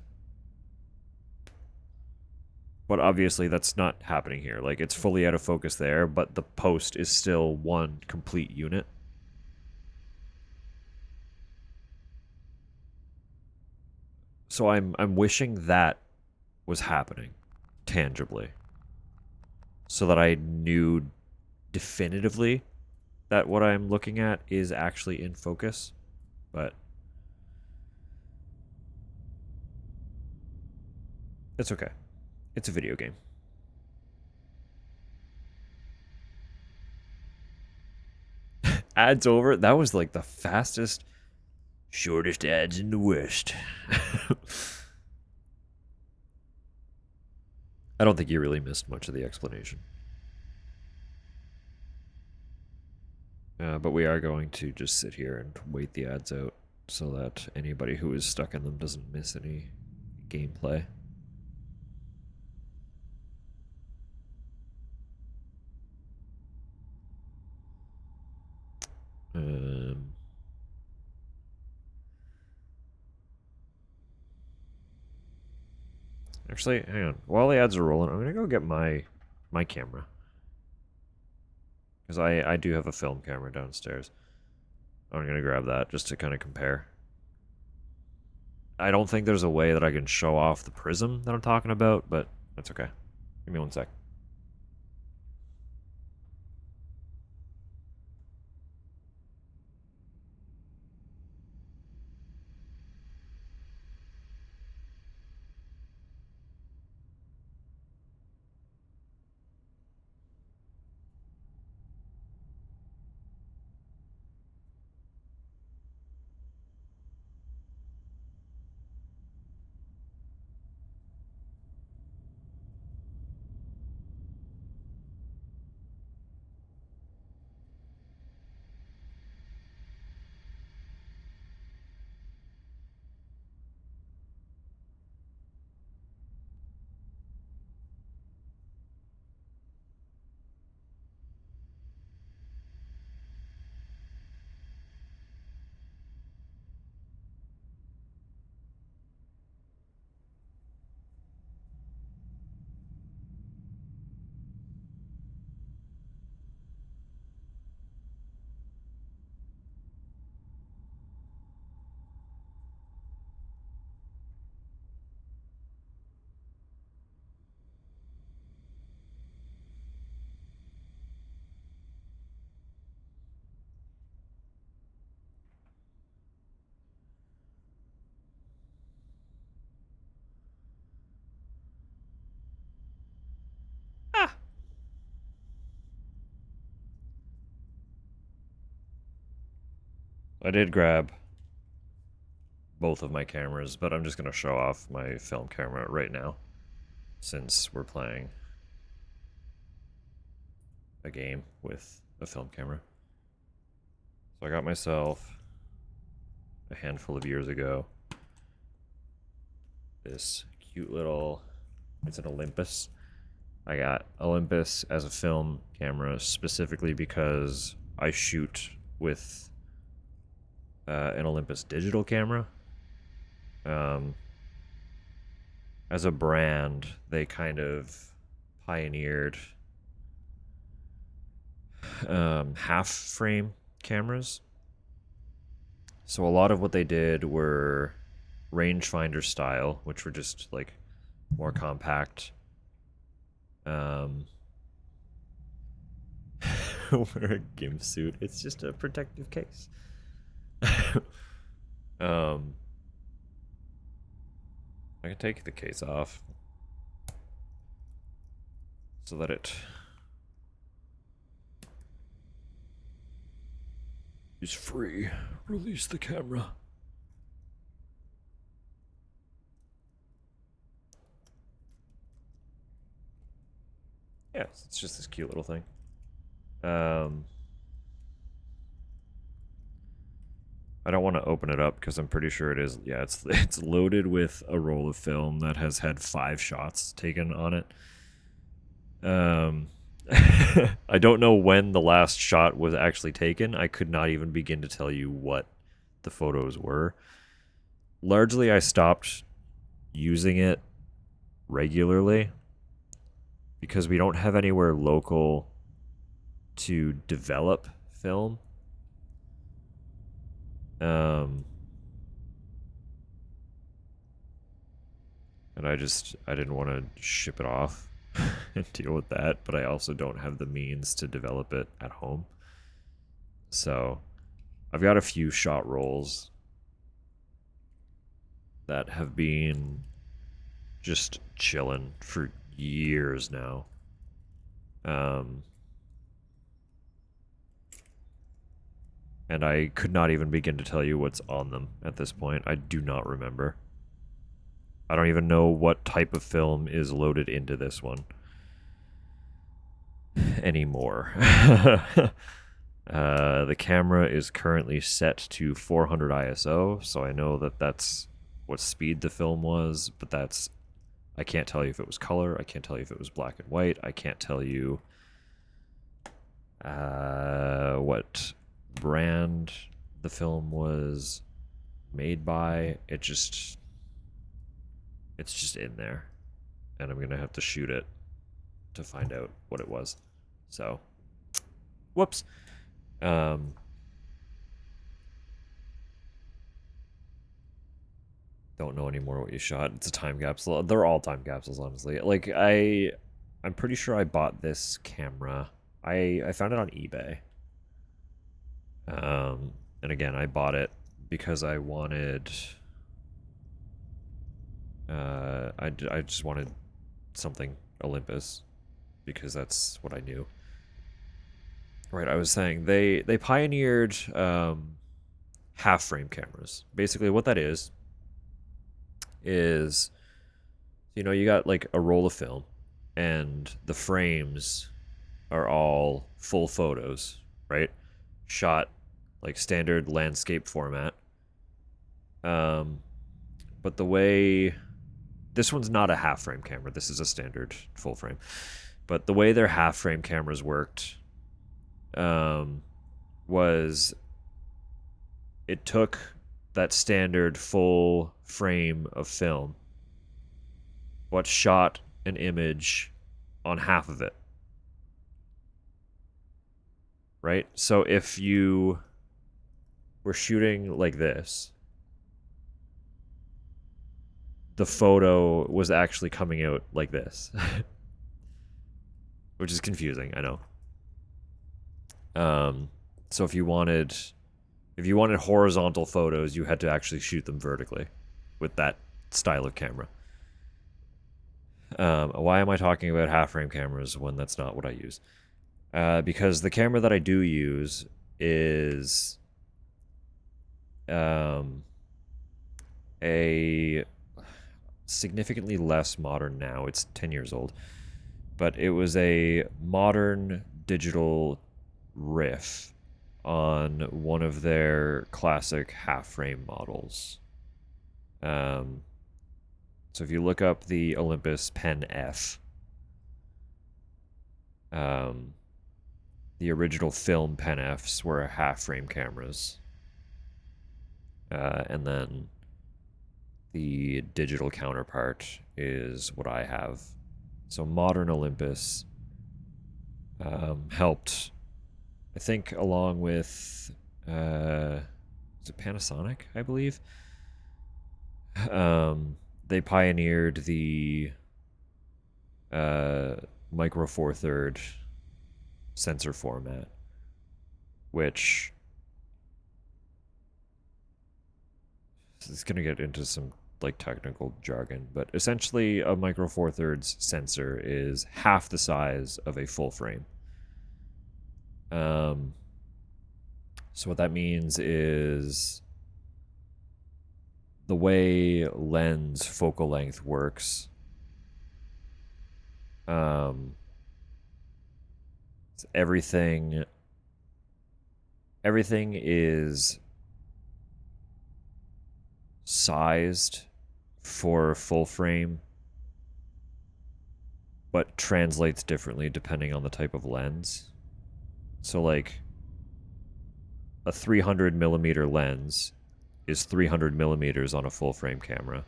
But obviously that's not happening here. Like it's fully out of focus there, but the post is still one complete unit. So I'm wishing that was happening tangibly so that I knew definitively that what I'm looking at is actually in focus. But it's okay. It's a video game. Ads over. That was like the fastest, shortest ads in the West. I don't think you really missed much of the explanation. But we are going to just sit here and wait the ads out so that anybody who is stuck in them doesn't miss any gameplay. Um, Actually, hang on. While the ads are rolling, I'm gonna go get my camera because I do have a film camera downstairs. I'm gonna grab that just to kind of compare. I don't think there's a way that I can show off the prism that I'm talking about, but that's okay. Give me one sec. Ah! I did grab both of my cameras, but I'm just gonna show off my film camera right now since we're playing a game with a film camera. So I got myself a handful of years ago this cute little, it's an Olympus. I got Olympus as a film camera specifically because I shoot with an Olympus digital camera. As a brand, they kind of pioneered half frame cameras. So a lot of what they did were rangefinder style, which were just like more compact. Wear a gimp suit. It's just a protective case. um, I can take the case off so that it is free. Release the camera. It's just this cute little thing. I don't want to open it up because I'm pretty sure it is. Yeah, it's loaded with a roll of film that has had 5 shots taken on it. I don't know when the last shot was actually taken. I could not even begin to tell you what the photos were. Largely, I stopped using it regularly because we don't have anywhere local to develop film. And I didn't want to ship it off and deal with that, but I also don't have the means to develop it at home. So I've got a few shot rolls that have been just chilling for years now. And I could not even begin to tell you what's on them at this point. I do not remember. I don't even know what type of film is loaded into this one anymore. The camera is currently set to 400 ISO, so I know that that's what speed the film was, but I can't tell you if it was color, I can't tell you if it was black and white, I can't tell you what brand the film was made by. It's just in there, and I'm gonna have to shoot it to find out what it was. So, whoops. Don't know anymore what you shot. It's a time capsule. They're all time capsules, honestly. Like I'm pretty sure I bought this camera. I found it on eBay. And again, I bought it because I wanted. I just wanted something Olympus because that's what I knew. Right, I was saying they pioneered half frame cameras. Basically, what that is you got like a roll of film, and the frames are all full photos, right? Shot like standard landscape format. But the way this one's not a half frame camera, this is a standard full frame. But the way their half frame cameras worked was it took that standard full frame of film, but shot an image on half of it. Right? So if you were shooting like this, the photo was actually coming out like this. Which is confusing, I know. So if you wanted horizontal photos, you had to actually shoot them vertically with that style of camera. Why am I talking about half frame cameras when that's not what I use? Because the camera that I do use is a significantly less modern now. It's 10 years old. But it was a modern digital riff on one of their classic half frame models. So if you look up the Olympus Pen F, the original film Pen Fs were half frame cameras. And then the digital counterpart is what I have. So modern Olympus helped, I think, along with is it Panasonic, I believe. They pioneered the micro four third sensor format, which is going to get into some like technical jargon, but essentially a micro four thirds sensor is half the size of a full frame. So what that means is the way lens focal length works. everything is sized for full frame, but translates differently depending on the type of lens. So like a 300 millimeter lens is 300 millimeters on a full frame camera.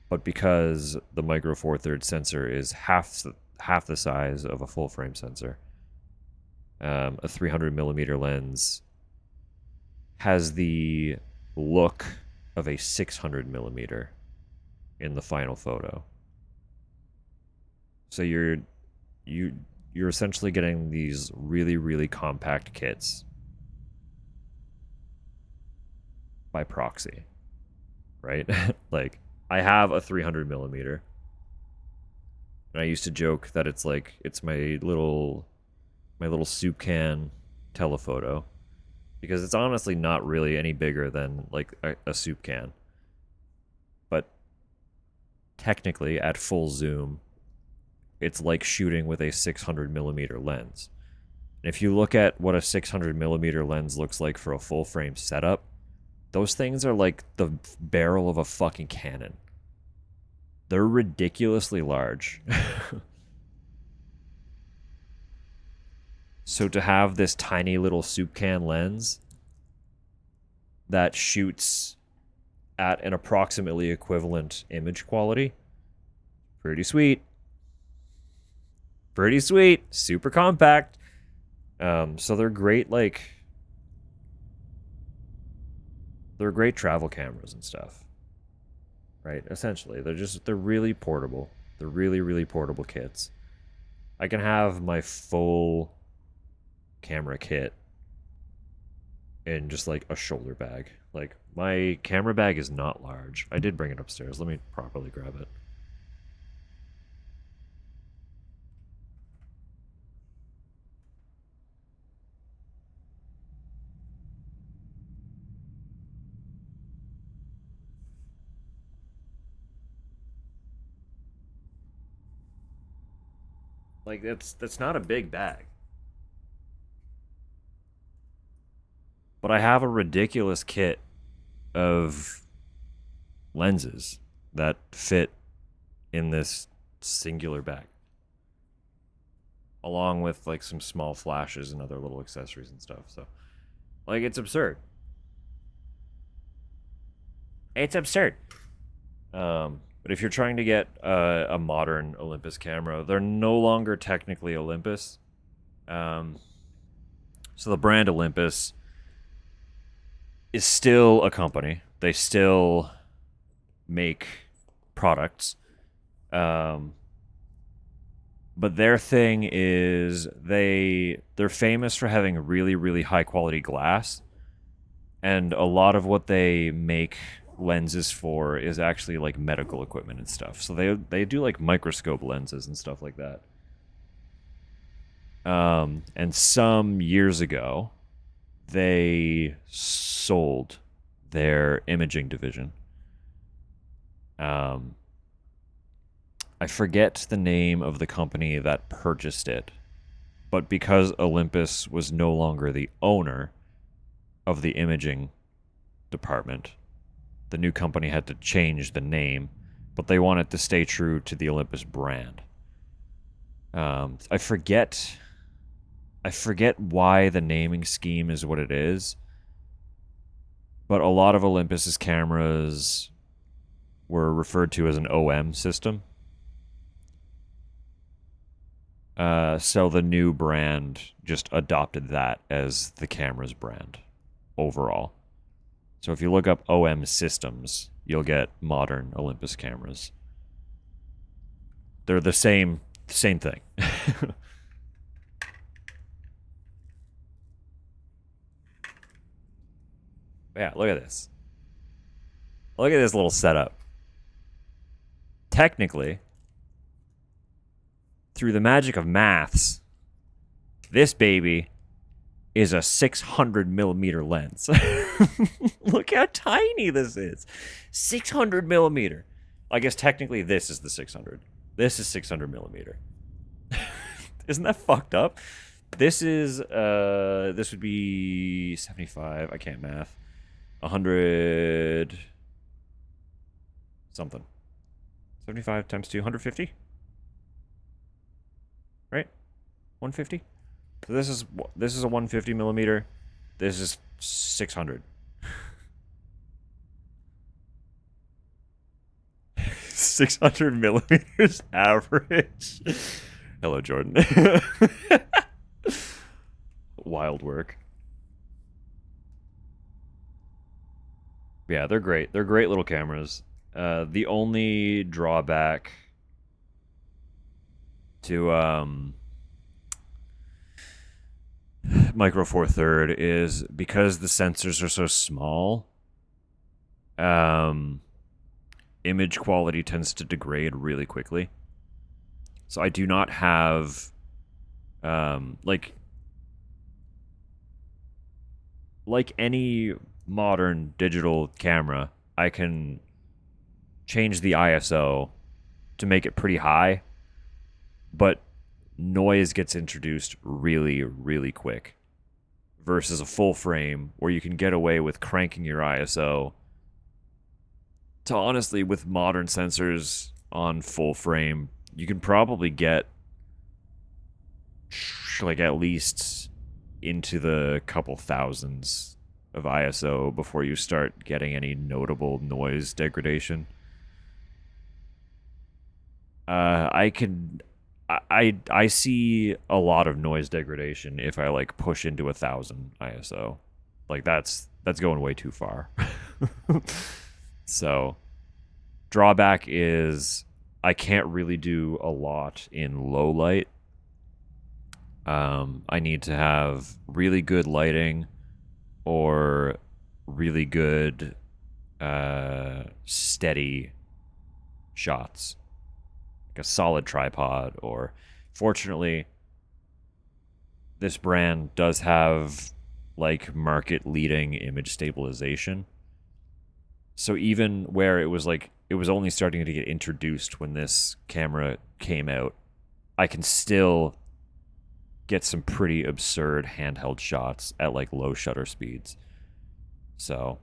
But because the Micro Four Thirds sensor is half the size of a full frame sensor, a 300 millimeter lens has the look of a 600 millimeter in the final photo. So you're essentially getting these really compact kits by proxy, right? Like I have a 300 millimeter, and I used to joke that it's my little soup can telephoto, because it's honestly not really any bigger than like a soup can. But technically, at full zoom, it's like shooting with a 600 millimeter lens. And if you look at what a 600 millimeter lens looks like for a full frame setup, those things are like the barrel of a fucking cannon. They're ridiculously large. So to have this tiny little soup can lens that shoots at an approximately equivalent image quality, pretty sweet. Pretty sweet. Super compact. So they're great, they're great travel cameras and stuff. Right? Essentially, they're really portable. They're really portable kits. I can have my full camera kit in just like a shoulder bag. Like my camera bag is not large. I did bring it upstairs. Let me properly grab it. Like that's not a big bag. But I have a ridiculous kit of lenses that fit in this singular bag, along with like some small flashes and other little accessories and stuff. So like it's absurd. It's absurd. But if you're trying to get a modern Olympus camera, they're no longer technically Olympus. So the brand Olympus is still a company. They still make products. But their thing is they're famous for having really high quality glass, and a lot of what they make lenses for is actually like medical equipment and stuff. So they do like microscope lenses and stuff like that. And some years ago, they sold their imaging division. I forget the name of the company that purchased it, but because Olympus was no longer the owner of the imaging department, the new company had to change the name, but they wanted to stay true to the Olympus brand. I forget why the naming scheme is what it is, but a lot of Olympus's cameras were referred to as an OM system. So the new brand just adopted that as the camera's brand overall. So if you look up OM systems, you'll get modern Olympus cameras. They're the same thing. Yeah, look at this. Look at this little setup. Technically, through the magic of maths, this baby is a 600 millimeter lens. Look how tiny this is. 600 millimeter. I guess technically this is the 600. This is 600 millimeter. Isn't that fucked up? This is this would be 75. I can't math. 100 something. 75 times 2, 150? Right? 150? So this is a 150 millimeter. This is 600. 600 millimeters average. Hello, Jordan. Wild work. Yeah, they're great. They're great little cameras. The only drawback to Micro Four Third is because the sensors are so small. Image quality tends to degrade really quickly. So I do not have like any modern digital camera, I can change the ISO to make it pretty high, but noise gets introduced really, really quick versus a full frame where you can get away with cranking your ISO to, honestly, with modern sensors on full frame, you can probably get like at least into the couple thousands of ISO before you start getting any notable noise degradation. I see a lot of noise degradation if I like push into 1,000 ISO. Like that's going way too far. So drawback is I can't really do a lot in low light. I need to have really good lighting or really good steady shots, like a solid tripod. Or fortunately, this brand does have like market leading image stabilization. So even where it was like it was only starting to get introduced when this camera came out, I can still get some pretty absurd handheld shots at like low shutter speeds. So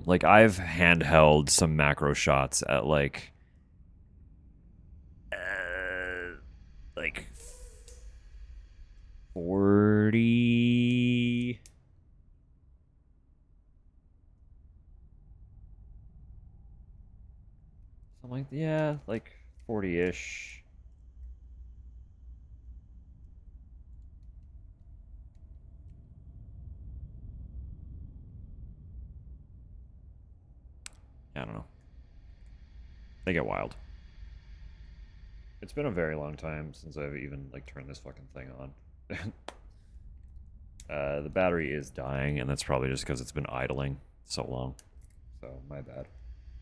like I've handheld some macro shots at like 40, something like, yeah, like 40-ish. I don't know. They get wild. It's been a very long time since I've even like turned this fucking thing on. The battery is dying, and that's probably just because it's been idling so long. So my bad.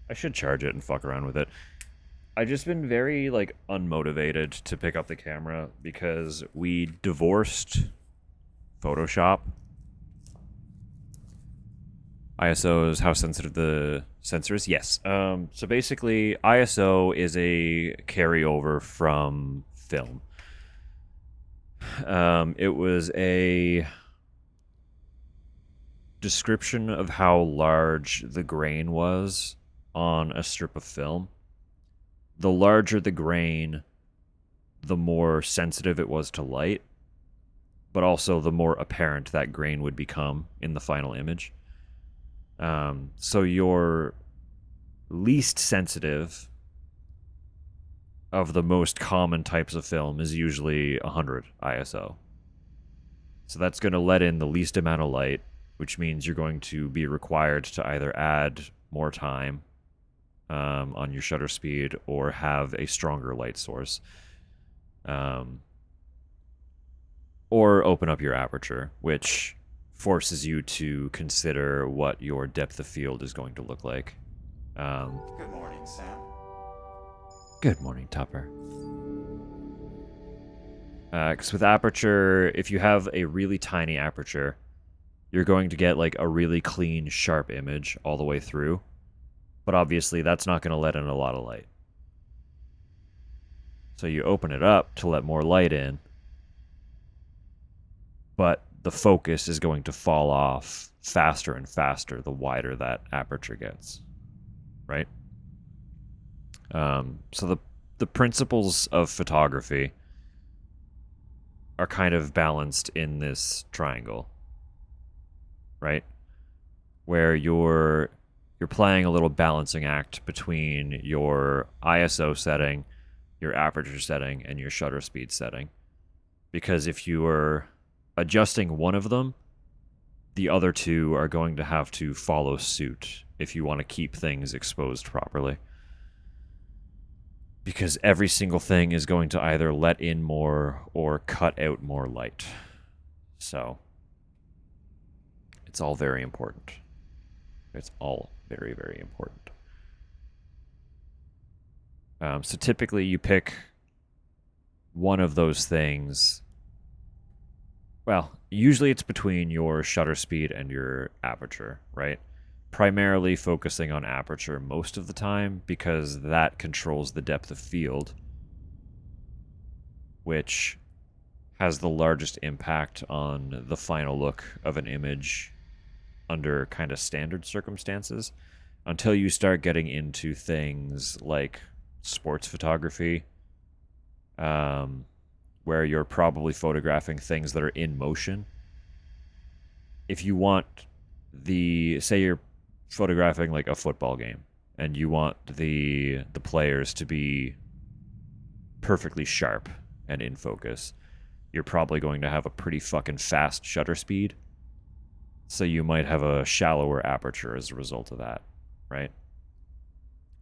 I should charge it and fuck around with it. I've just been very like unmotivated to pick up the camera because we divorced Photoshop. ISO is how sensitive the sensor is. Yes. So basically, ISO is a carryover from film. It was a description of how large the grain was on a strip of film. The larger the grain, the more sensitive it was to light, but also the more apparent that grain would become in the final image. So your least sensitive of the most common types of film is usually 100 ISO. So that's going to let in the least amount of light, which means you're going to be required to either add more time on your shutter speed or have a stronger light source. Or open up your aperture, which forces you to consider what your depth of field is going to look like. Good morning, Sam. Good morning, Topper. Because with aperture, if you have a really tiny aperture, you're going to get like a really clean, sharp image all the way through. But obviously, that's not going to let in a lot of light. So you open it up to let more light in, but the focus is going to fall off faster and faster the wider that aperture gets, right? So the principles of photography are kind of balanced in this triangle, right? Where you're playing a little balancing act between your ISO setting, your aperture setting, and your shutter speed setting. Because if you are adjusting one of them, the other two are going to have to follow suit if you want to keep things exposed properly. Because every single thing is going to either let in more or cut out more light. So it's all very important. It's all very, very important. So typically you pick one of those things. Well, usually it's between your shutter speed and your aperture, right? Primarily focusing on aperture most of the time because that controls the depth of field, which has the largest impact on the final look of an image under kind of standard circumstances until you start getting into things like sports photography, where you're probably photographing things that are in motion. If you want say you're photographing like a football game and you want the players to be perfectly sharp and in focus, you're probably going to have a pretty fucking fast shutter speed. So you might have a shallower aperture as a result of that, right?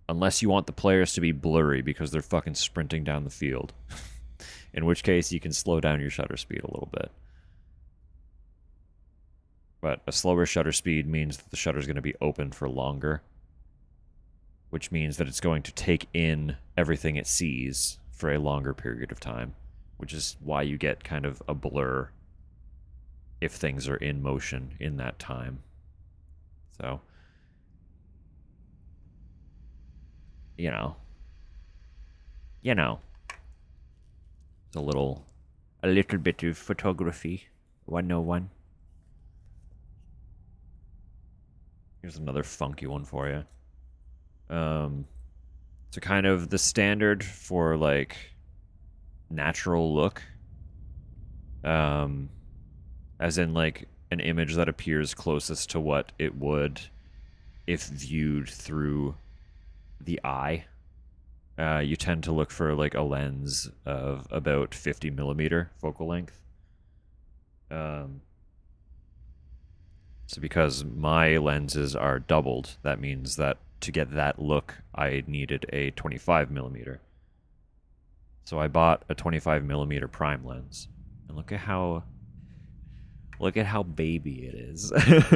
Unless you want the players to be blurry because they're fucking sprinting down the field. In which case you can slow down your shutter speed a little bit. But a slower shutter speed means that the shutter is going to be open for longer, which means that it's going to take in everything it sees for a longer period of time, which is why you get kind of a blur if things are in motion in that time. So, you know, it's a little bit of photography 101. Here's another funky one for you. So kind of the standard for like natural look, as in like an image that appears closest to what it would if viewed through the eye. You tend to look for like a lens of about 50 millimeter focal length. So because my lenses are doubled, that means that to get that look, I needed a 25 millimeter. So I bought a 25 millimeter prime lens, and look at how baby it is.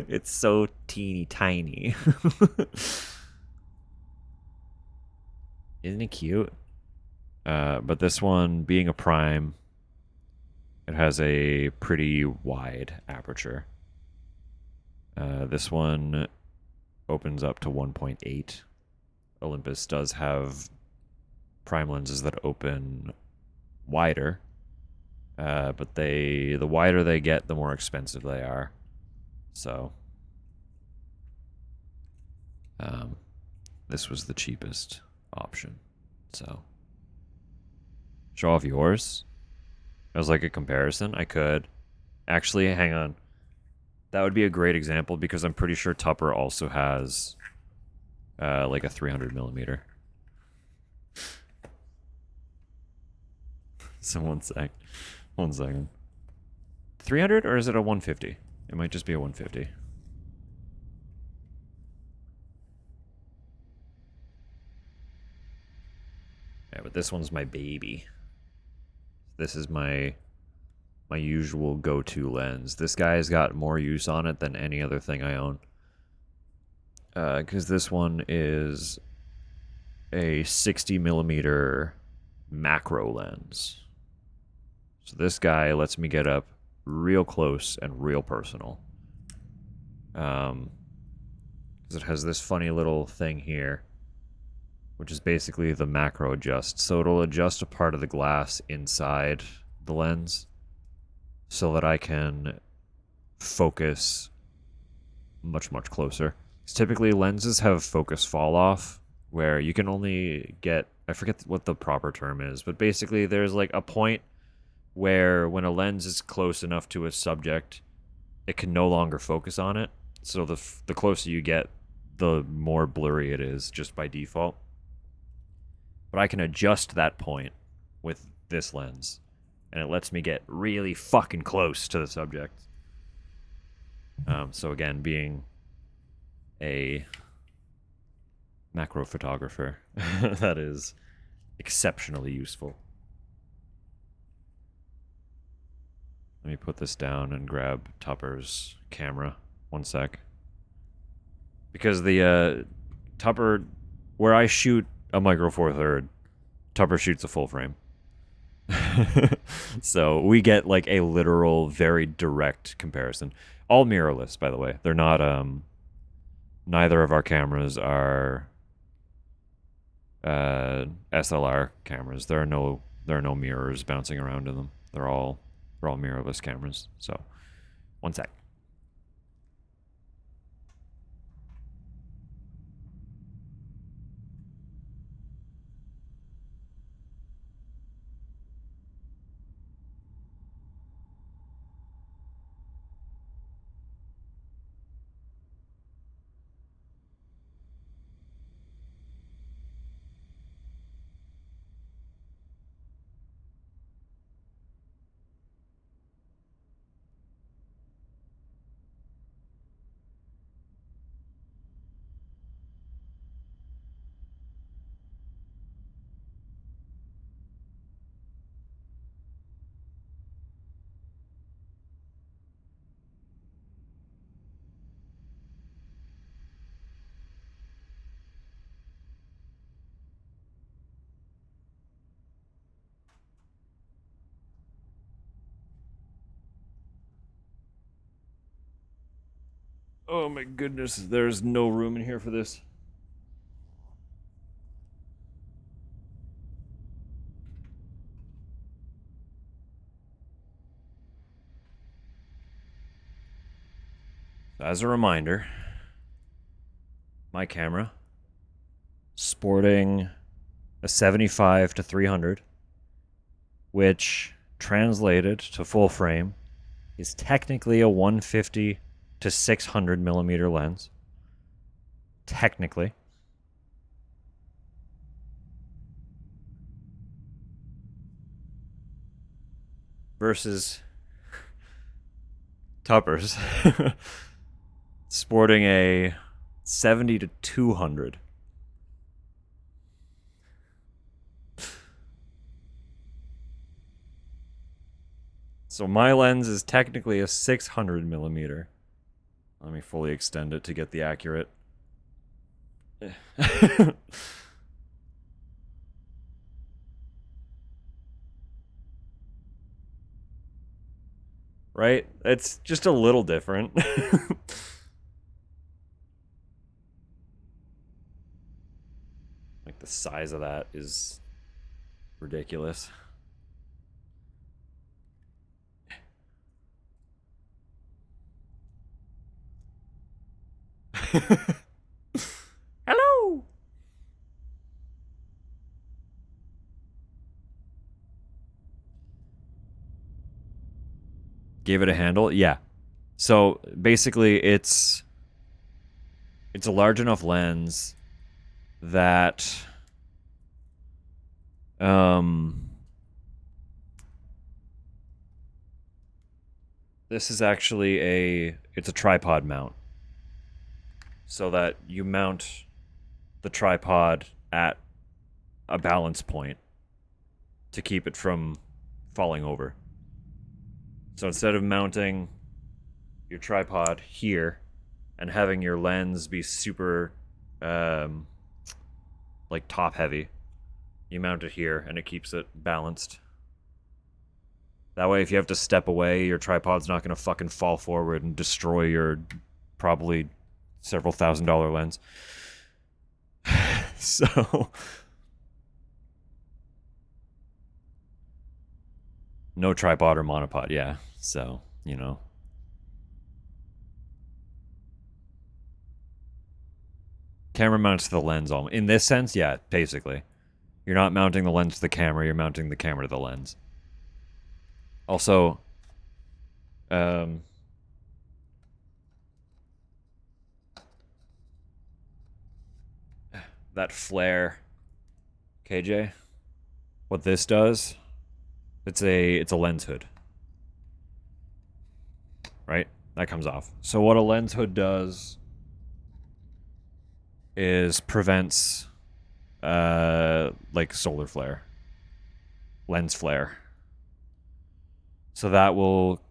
It's so teeny tiny. Isn't it cute? But this one, being a prime, it has a pretty wide aperture. This one opens up to 1.8. Olympus does have prime lenses that open wider, but the wider they get, the more expensive they are. So, this was the cheapest option. So, show off yours. As like a comparison, I could actually hang on. That would be a great example because I'm pretty sure Tupper also has like a 300 millimeter. So one second. 300 or is it a 150? It might just be a 150. Yeah, but this one's my baby. This is my usual go-to lens. This guy's got more use on it than any other thing I own. Because this one is a 60 millimeter macro lens. So this guy lets me get up real close and real personal. Because it has this funny little thing here which is basically the macro adjust. So it'll adjust a part of the glass inside the lens so that I can focus much, much closer. Because typically lenses have focus fall off where you can only get, I forget what the proper term is, but basically there's like a point where when a lens is close enough to a subject, it can no longer focus on it. So the closer you get, the more blurry it is just by default. But I can adjust that point with this lens, and it lets me get really fucking close to the subject. So again, being a macro photographer, that is exceptionally useful. Let me put this down and grab Tupper's camera. One sec. Because the Tupper, where I shoot a Micro Four Third, Tupper shoots a full frame. So we get like a literal, very direct comparison. All mirrorless, by the way. They're not. Neither of our cameras are SLR cameras. There are no mirrors bouncing around in them. They're all mirrorless cameras. So, one sec. Oh my goodness, there's no room in here for this. As a reminder, my camera, sporting a 75 to 300, which translated to full frame is technically a 150 to 600 millimeter lens. Technically. Versus Tupper's sporting a 70 to 200. So my lens is technically a 600 millimeter. Let me fully extend it to get the accurate. Right? It's just a little different. Like the size of that is ridiculous. Hello. Gave it a handle? Yeah. So basically it's a large enough lens that this is actually it's a tripod mount. So that you mount the tripod at a balance point to keep it from falling over. So instead of mounting your tripod here and having your lens be super like top heavy, you mount it here and it keeps it balanced. That way if you have to step away, your tripod's not going to fucking fall forward and destroy your probably several $1,000 lens. So no tripod or monopod, yeah. So, you know. Camera mounts to the lens. In this sense, yeah, basically. You're not mounting the lens to the camera, you're mounting the camera to the lens. Also, that flare, KJ, what this does, it's a lens hood. Right? That comes off. So what a lens hood does is prevents like solar flare, lens flare. So that will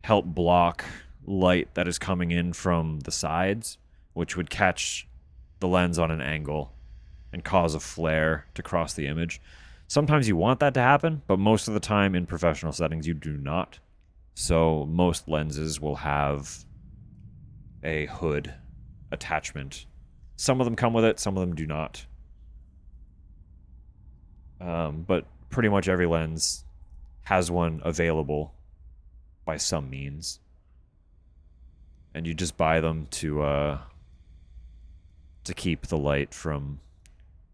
help block light that is coming in from the sides, which would catch the lens on an angle and cause a flare to cross the image. Sometimes you want that to happen, but most of the time in professional settings you do not. So most lenses will have a hood attachment. Some of them come with it, some of them do not. But pretty much every lens has one available by some means. And you just buy them to keep the light from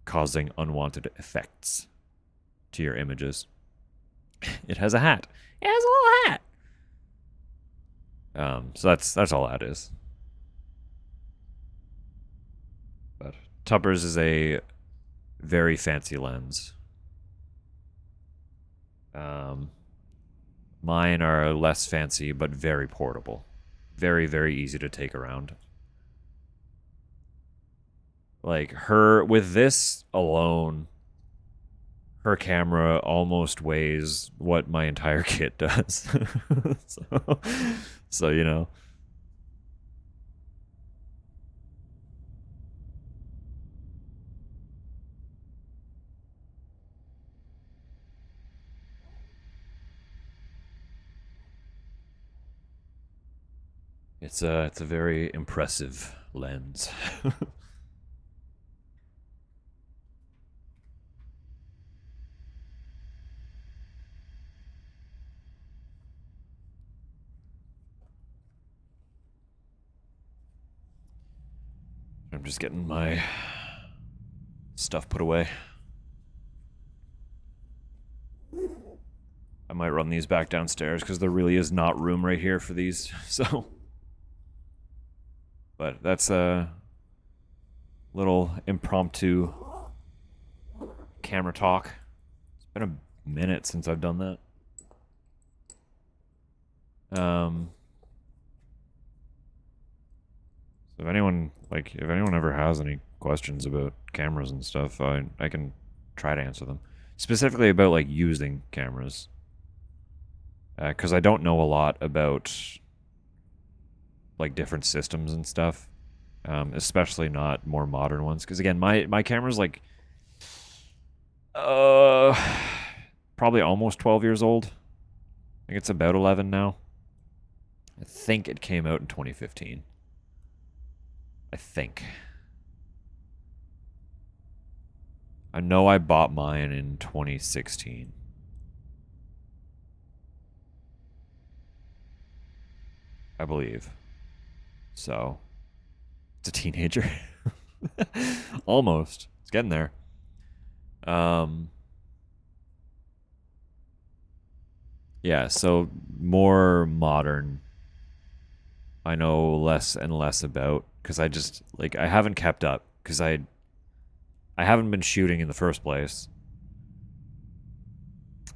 causing unwanted effects to your images. It has a hat. It has a little hat. So that's all that is. But Tupper's is a very fancy lens. Mine are less fancy, but very portable. Very, very easy to take around. Like, with this alone, her camera almost weighs what my entire kit does. so, you know. It's a very impressive lens. I'm just getting my stuff put away. I might run these back downstairs because there really is not room right here for these. So, but that's a little impromptu camera talk. It's been a minute since I've done that. So if anyone ever has any questions about cameras and stuff, I can try to answer them. Specifically about like using cameras, because I don't know a lot about like different systems and stuff, especially not more modern ones. Because again, my camera's like probably almost 12 years old. I think it's about 11 now. I think it came out in 2015. I think. I know I bought mine in 2016. I believe. So, it's a teenager. Almost. It's getting there. Yeah, so more modern. I know less and less about because I just like I haven't kept up because I haven't been shooting in the first place.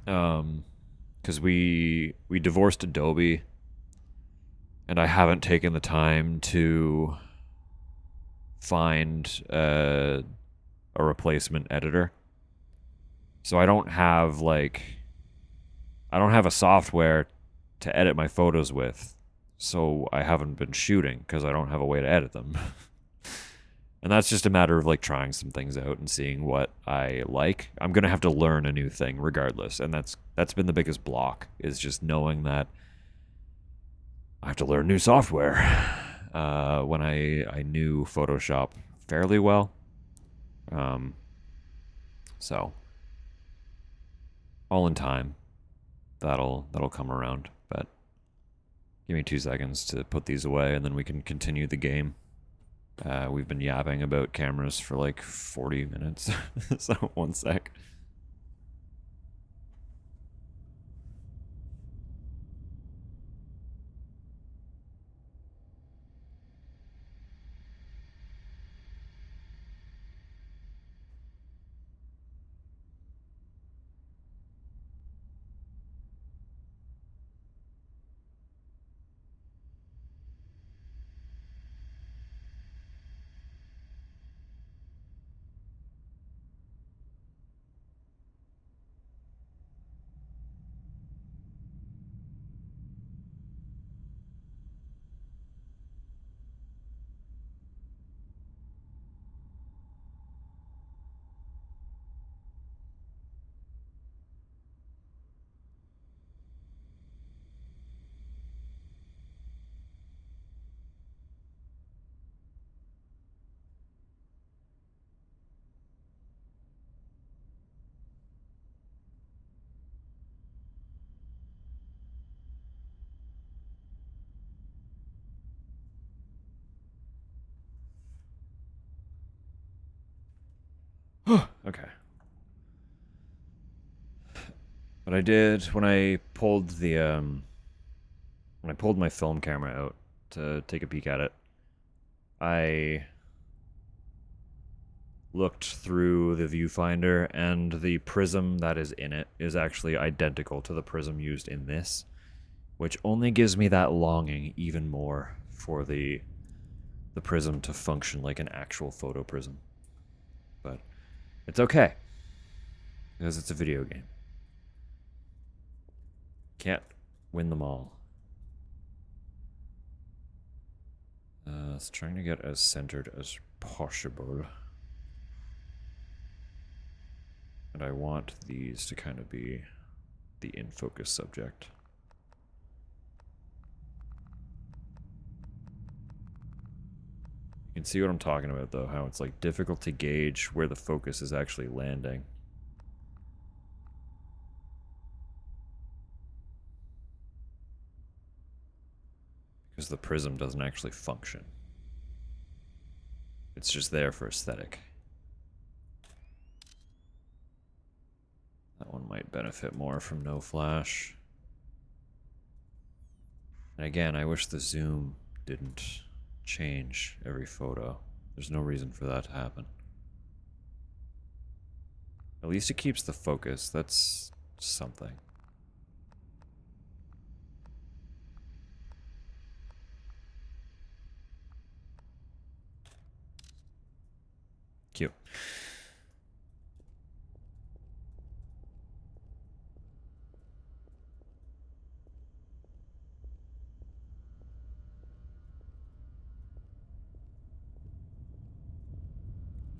Because we divorced Adobe, and I haven't taken the time to find a replacement editor. So I don't have a software to edit my photos with. So I haven't been shooting because I don't have a way to edit them. And that's just a matter of like trying some things out and seeing what I like. I'm going to have to learn a new thing regardless, and that's been the biggest block, is just knowing that I have to learn new software. When I knew Photoshop fairly well, So all in time, that'll come around. But give me 2 seconds to put these away, and then we can continue the game. We've been yapping about cameras for like 40 minutes, so 1 sec. Okay. What I did when I pulled my film camera out to take a peek at it, I looked through the viewfinder, and the prism that is in it is actually identical to the prism used in this, which only gives me that longing even more for the prism to function like an actual photo prism. But it's okay, because it's a video game. Can't win them all. It's trying to get as centered as possible. And I want these to kind of be the in focus subject. You can see what I'm talking about, though, how it's like difficult to gauge where the focus is actually landing. Because the prism doesn't actually function. It's just there for aesthetic. That one might benefit more from no flash. And again, I wish the zoom didn't change every photo. There's no reason for that to happen. At least it keeps the focus. That's something. Cute.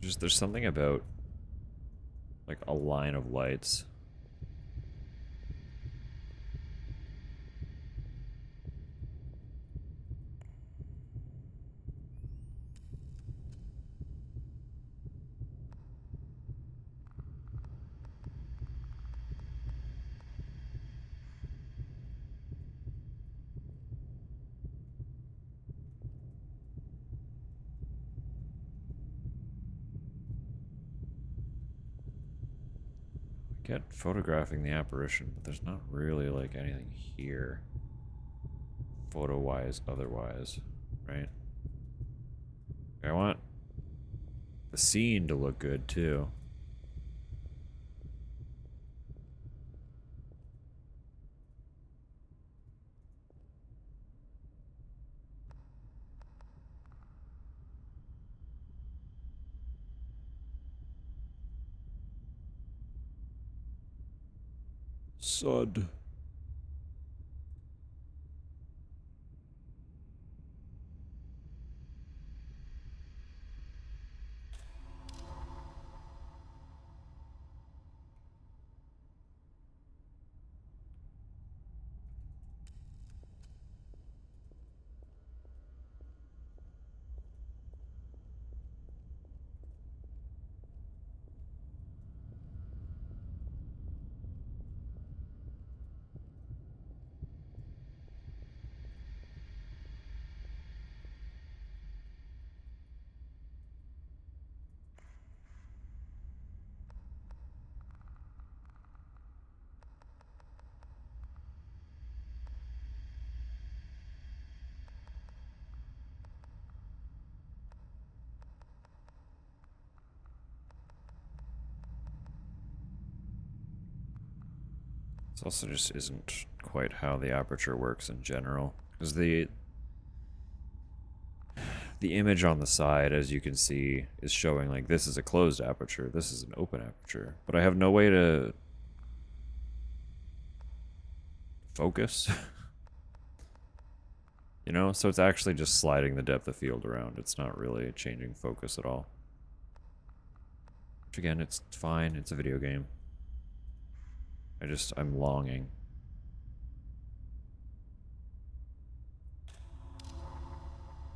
Just there's something about like a line of lights. I get photographing the apparition, but there's not really like anything here. Photo wise, otherwise, right? I want the scene to look good too. Sud. This also just isn't quite how the aperture works in general. Because the image on the side, as you can see, is showing like this is a closed aperture, this is an open aperture. But I have no way to focus. You know, so it's actually just sliding the depth of field around. It's not really changing focus at all. Which again, it's fine. It's a video game. I'm longing.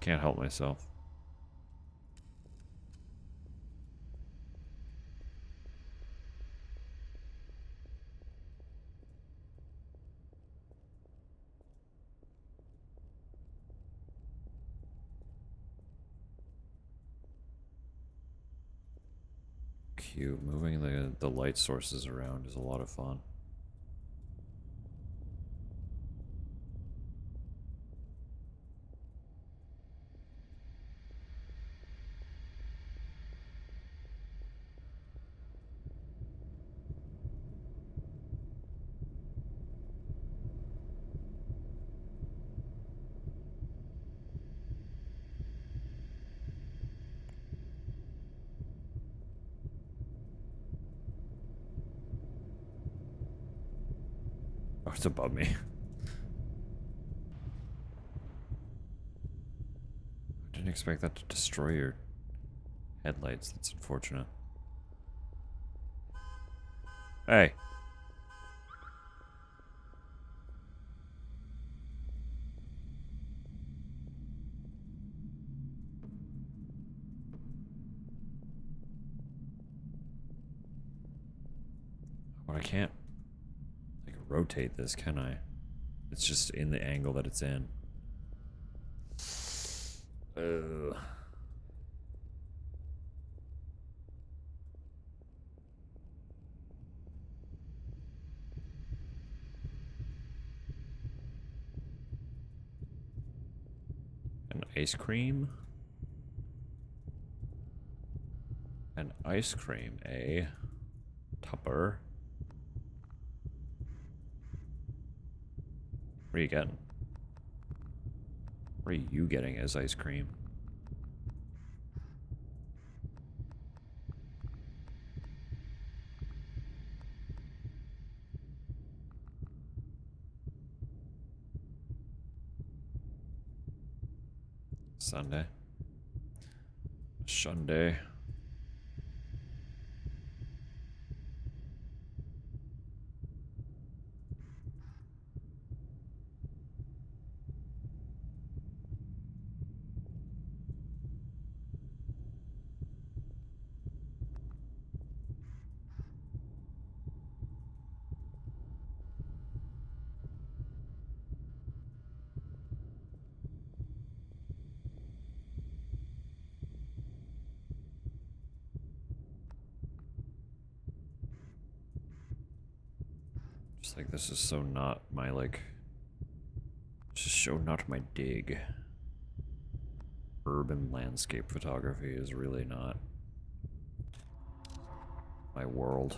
Can't help myself. Cute. Moving the light sources around is a lot of fun. Oh, it's above me. I didn't expect that to destroy your headlights. That's unfortunate. Hey. But I can't, like, rotate this, can I? It's just in the angle that it's in. Ugh. An ice cream? An ice cream, eh? Tupper. What are you getting? What are you getting as ice cream? Sunday. Sunday. Just like, this is so not my, like... Just so not my dig. Urban landscape photography is really not my world.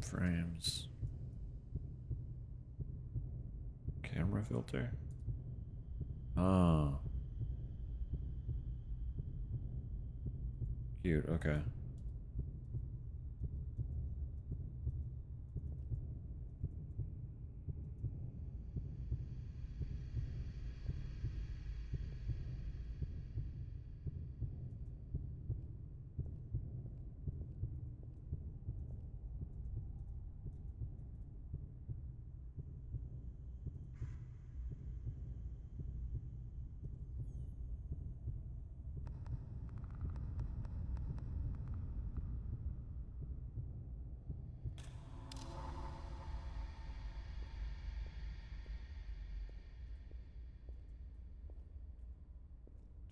frames. Camera filter. Oh. Cute, okay.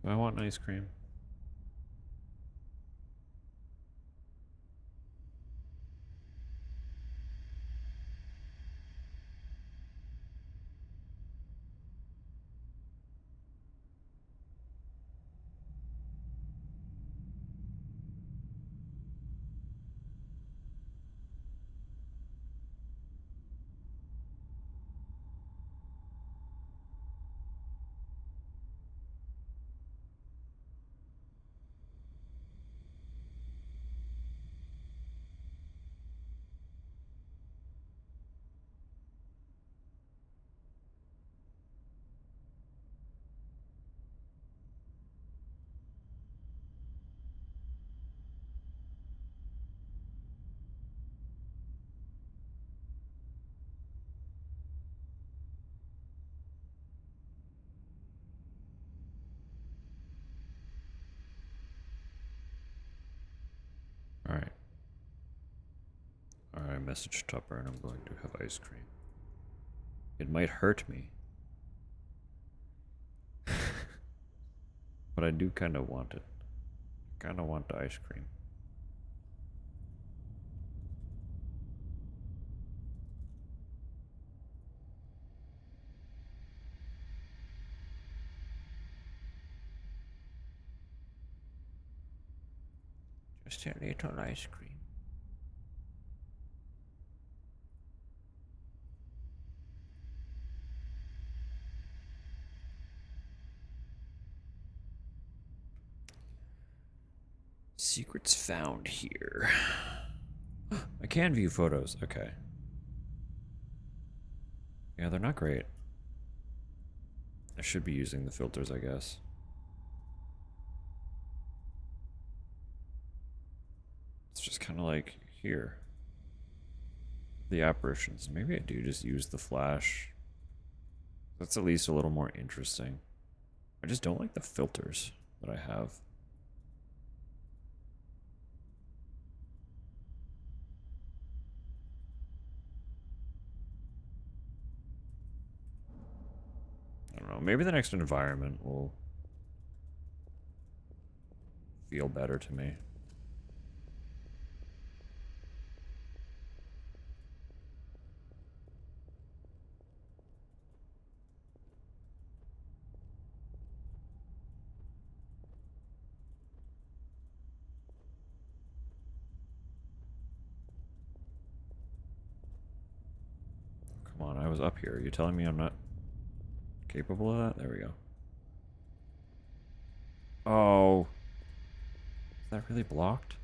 Do I want ice cream? Alright. Alright, I messaged Tupper and I'm going to have ice cream. It might hurt me. But I do kind of want it. I kind of want the ice cream. Just a little ice cream. Secrets found here. I can view photos. Okay. Yeah, they're not great. I should be using the filters, I guess. It's just kind of like here. The apparitions. Maybe I do just use the flash. That's at least a little more interesting. I just don't like the filters that I have. I don't know. Maybe the next environment will feel better to me. Come on, I was up here. Are you telling me I'm not capable of that? There we go. Oh. Is that really blocked?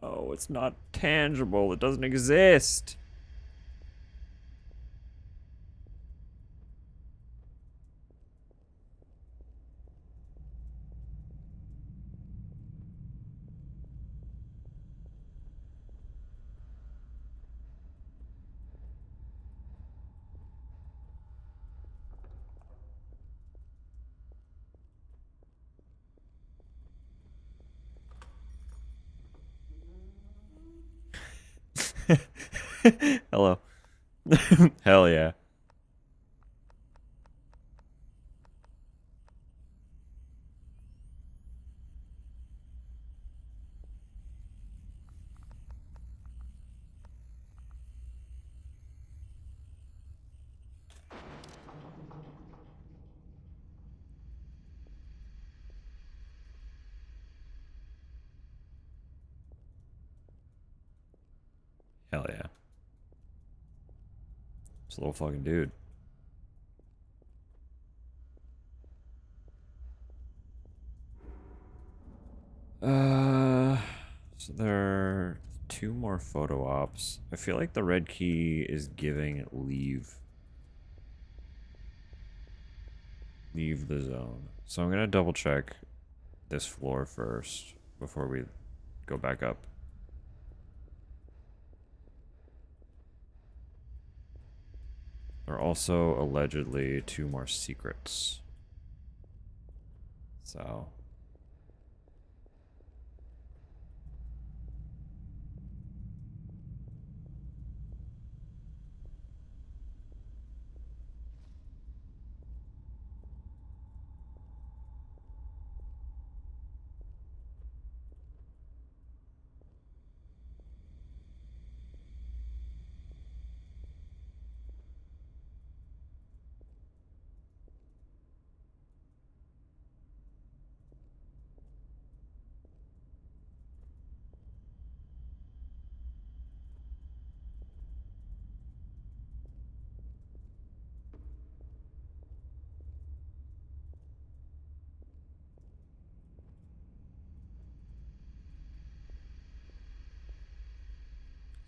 Oh, it's not tangible. It doesn't exist. Hello. Hell yeah. Hell yeah. It's a little fucking dude. So there are 2 more photo ops. I feel like the red key is giving leave. Leave the zone. So I'm gonna double check this floor first before we go back up. There are also allegedly 2 more secrets. So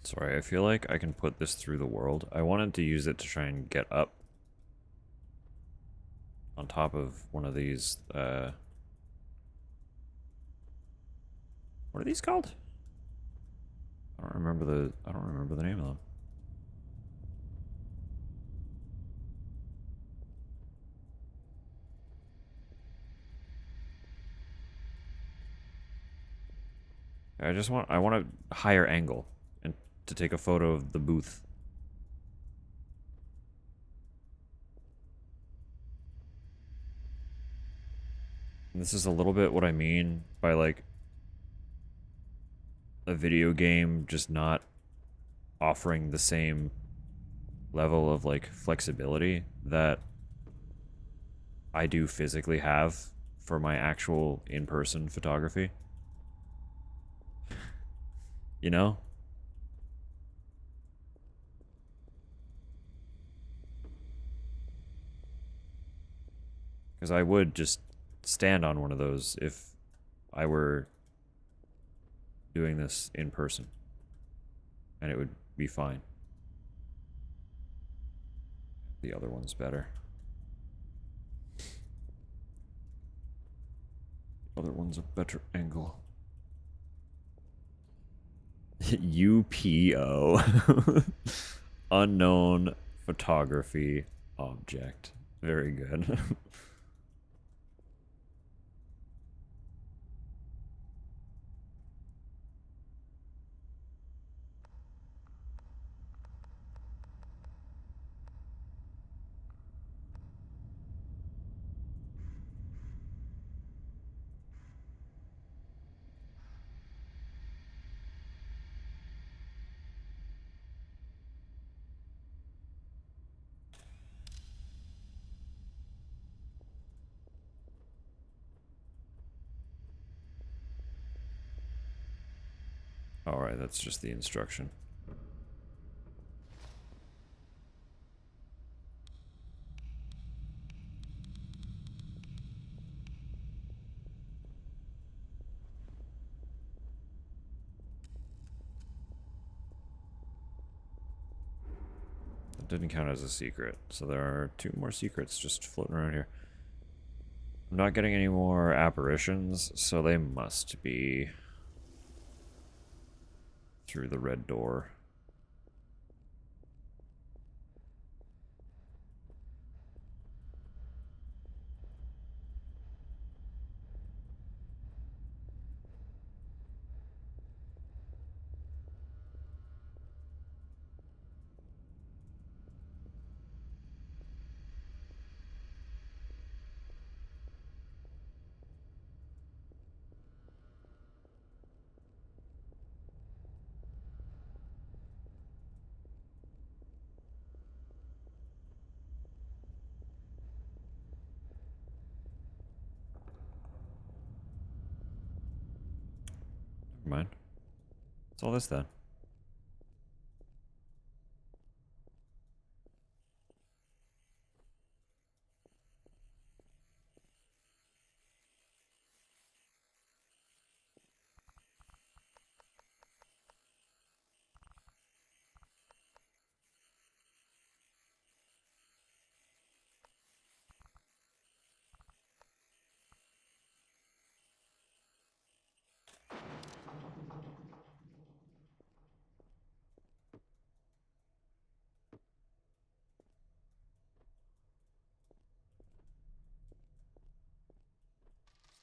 sorry, I feel like I can put this through the world. I wanted to use it to try and get up on top of one of these, what are these called? I don't remember the name of them. I want a higher angle and to take a photo of the booth. And this is a little bit what I mean by like a video game just not offering the same level of like flexibility that I do physically have for my actual in-person photography. You know? Because I would just stand on one of those if I were doing this in person. And it would be fine. The other one's better. The other one's a better angle. UPO. Unknown photography object. Very good. Alright, that's just the instruction. That didn't count as a secret, so there are 2 more secrets just floating around here. I'm not getting any more apparitions, so they must be through the red door. Never mind. What's all this then?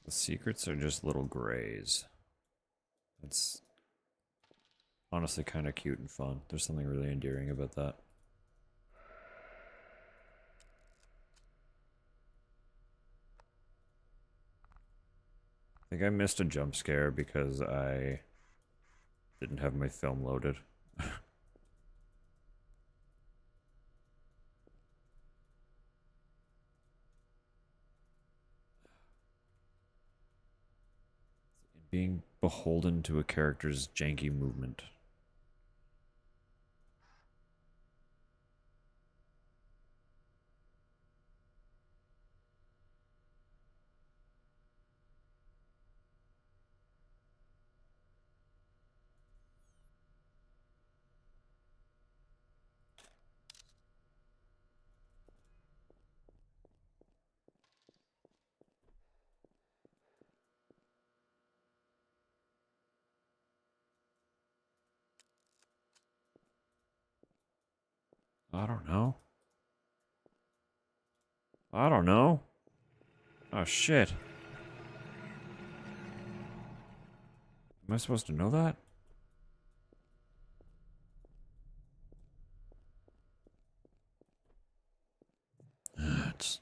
The secrets are just little grays. It's honestly kind of cute and fun. There's something really endearing about that. I think I missed a jump scare because I didn't have my film loaded. Being beholden to a character's janky movement. I don't know. I don't know. Oh shit. Am I supposed to know that? It's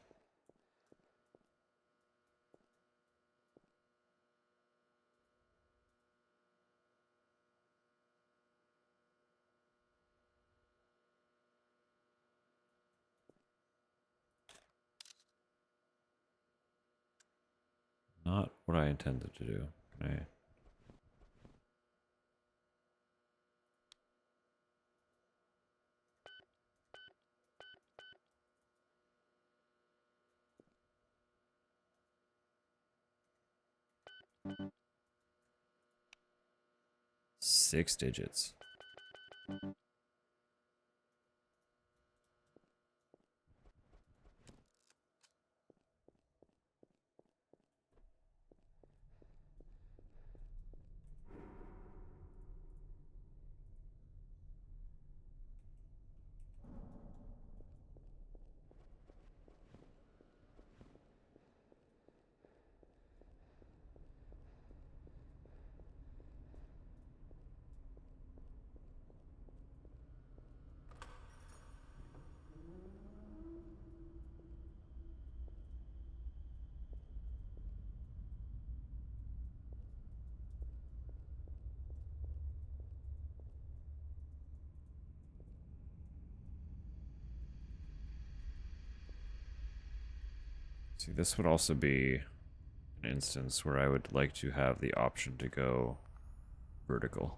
not what I intended to do. Can I? 6 digits. See, this would also be an instance where I would like to have the option to go vertical.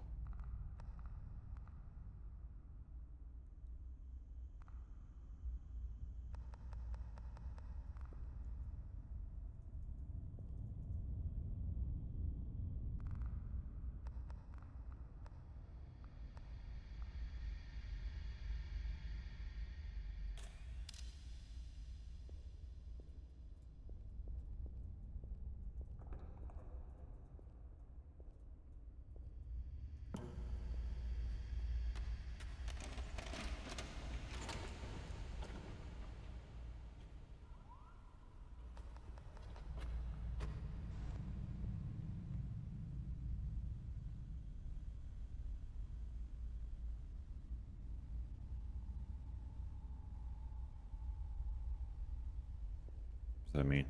What does that mean?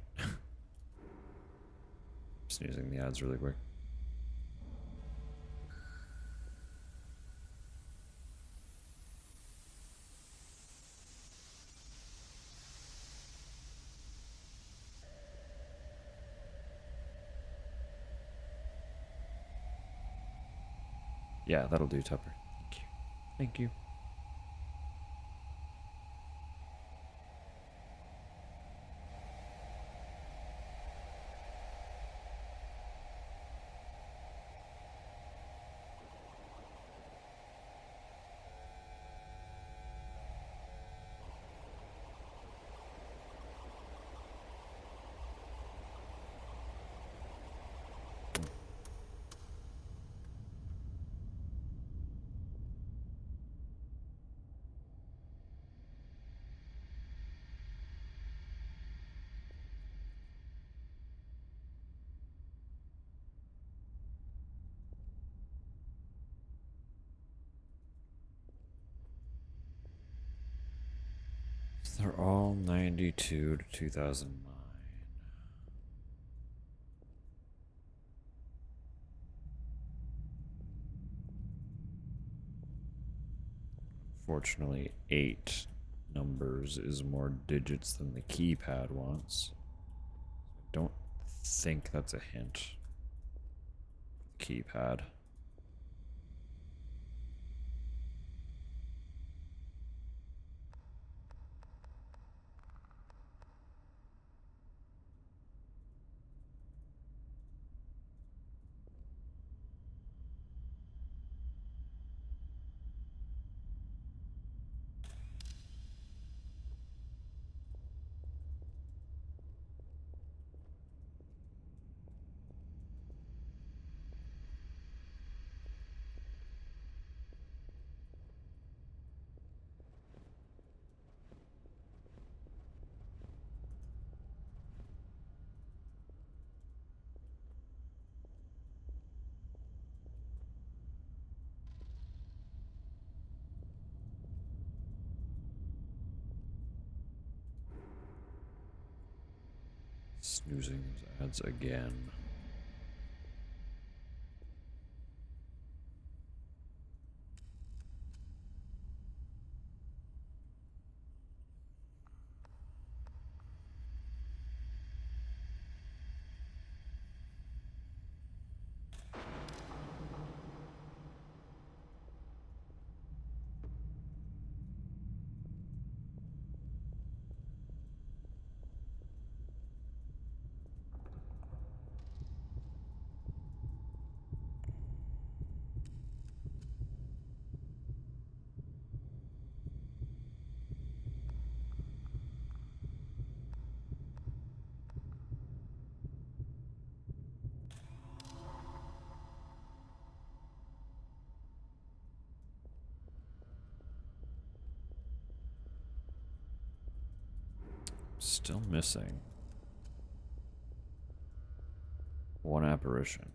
Sneezing the ads really quick. Yeah, that'll do, Tupper. Thank you. Thank you. They're all 92 to 2009. Fortunately, 8 numbers is more digits than the keypad wants. I don't think that's a hint. Keypad. Snoozing those ads again. Still missing one apparition.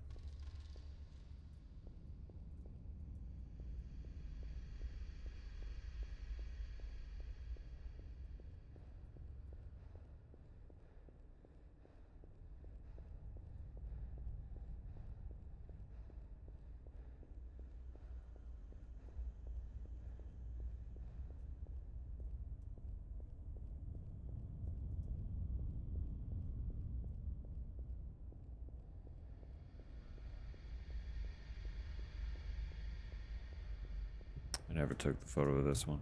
I never took the photo of this one.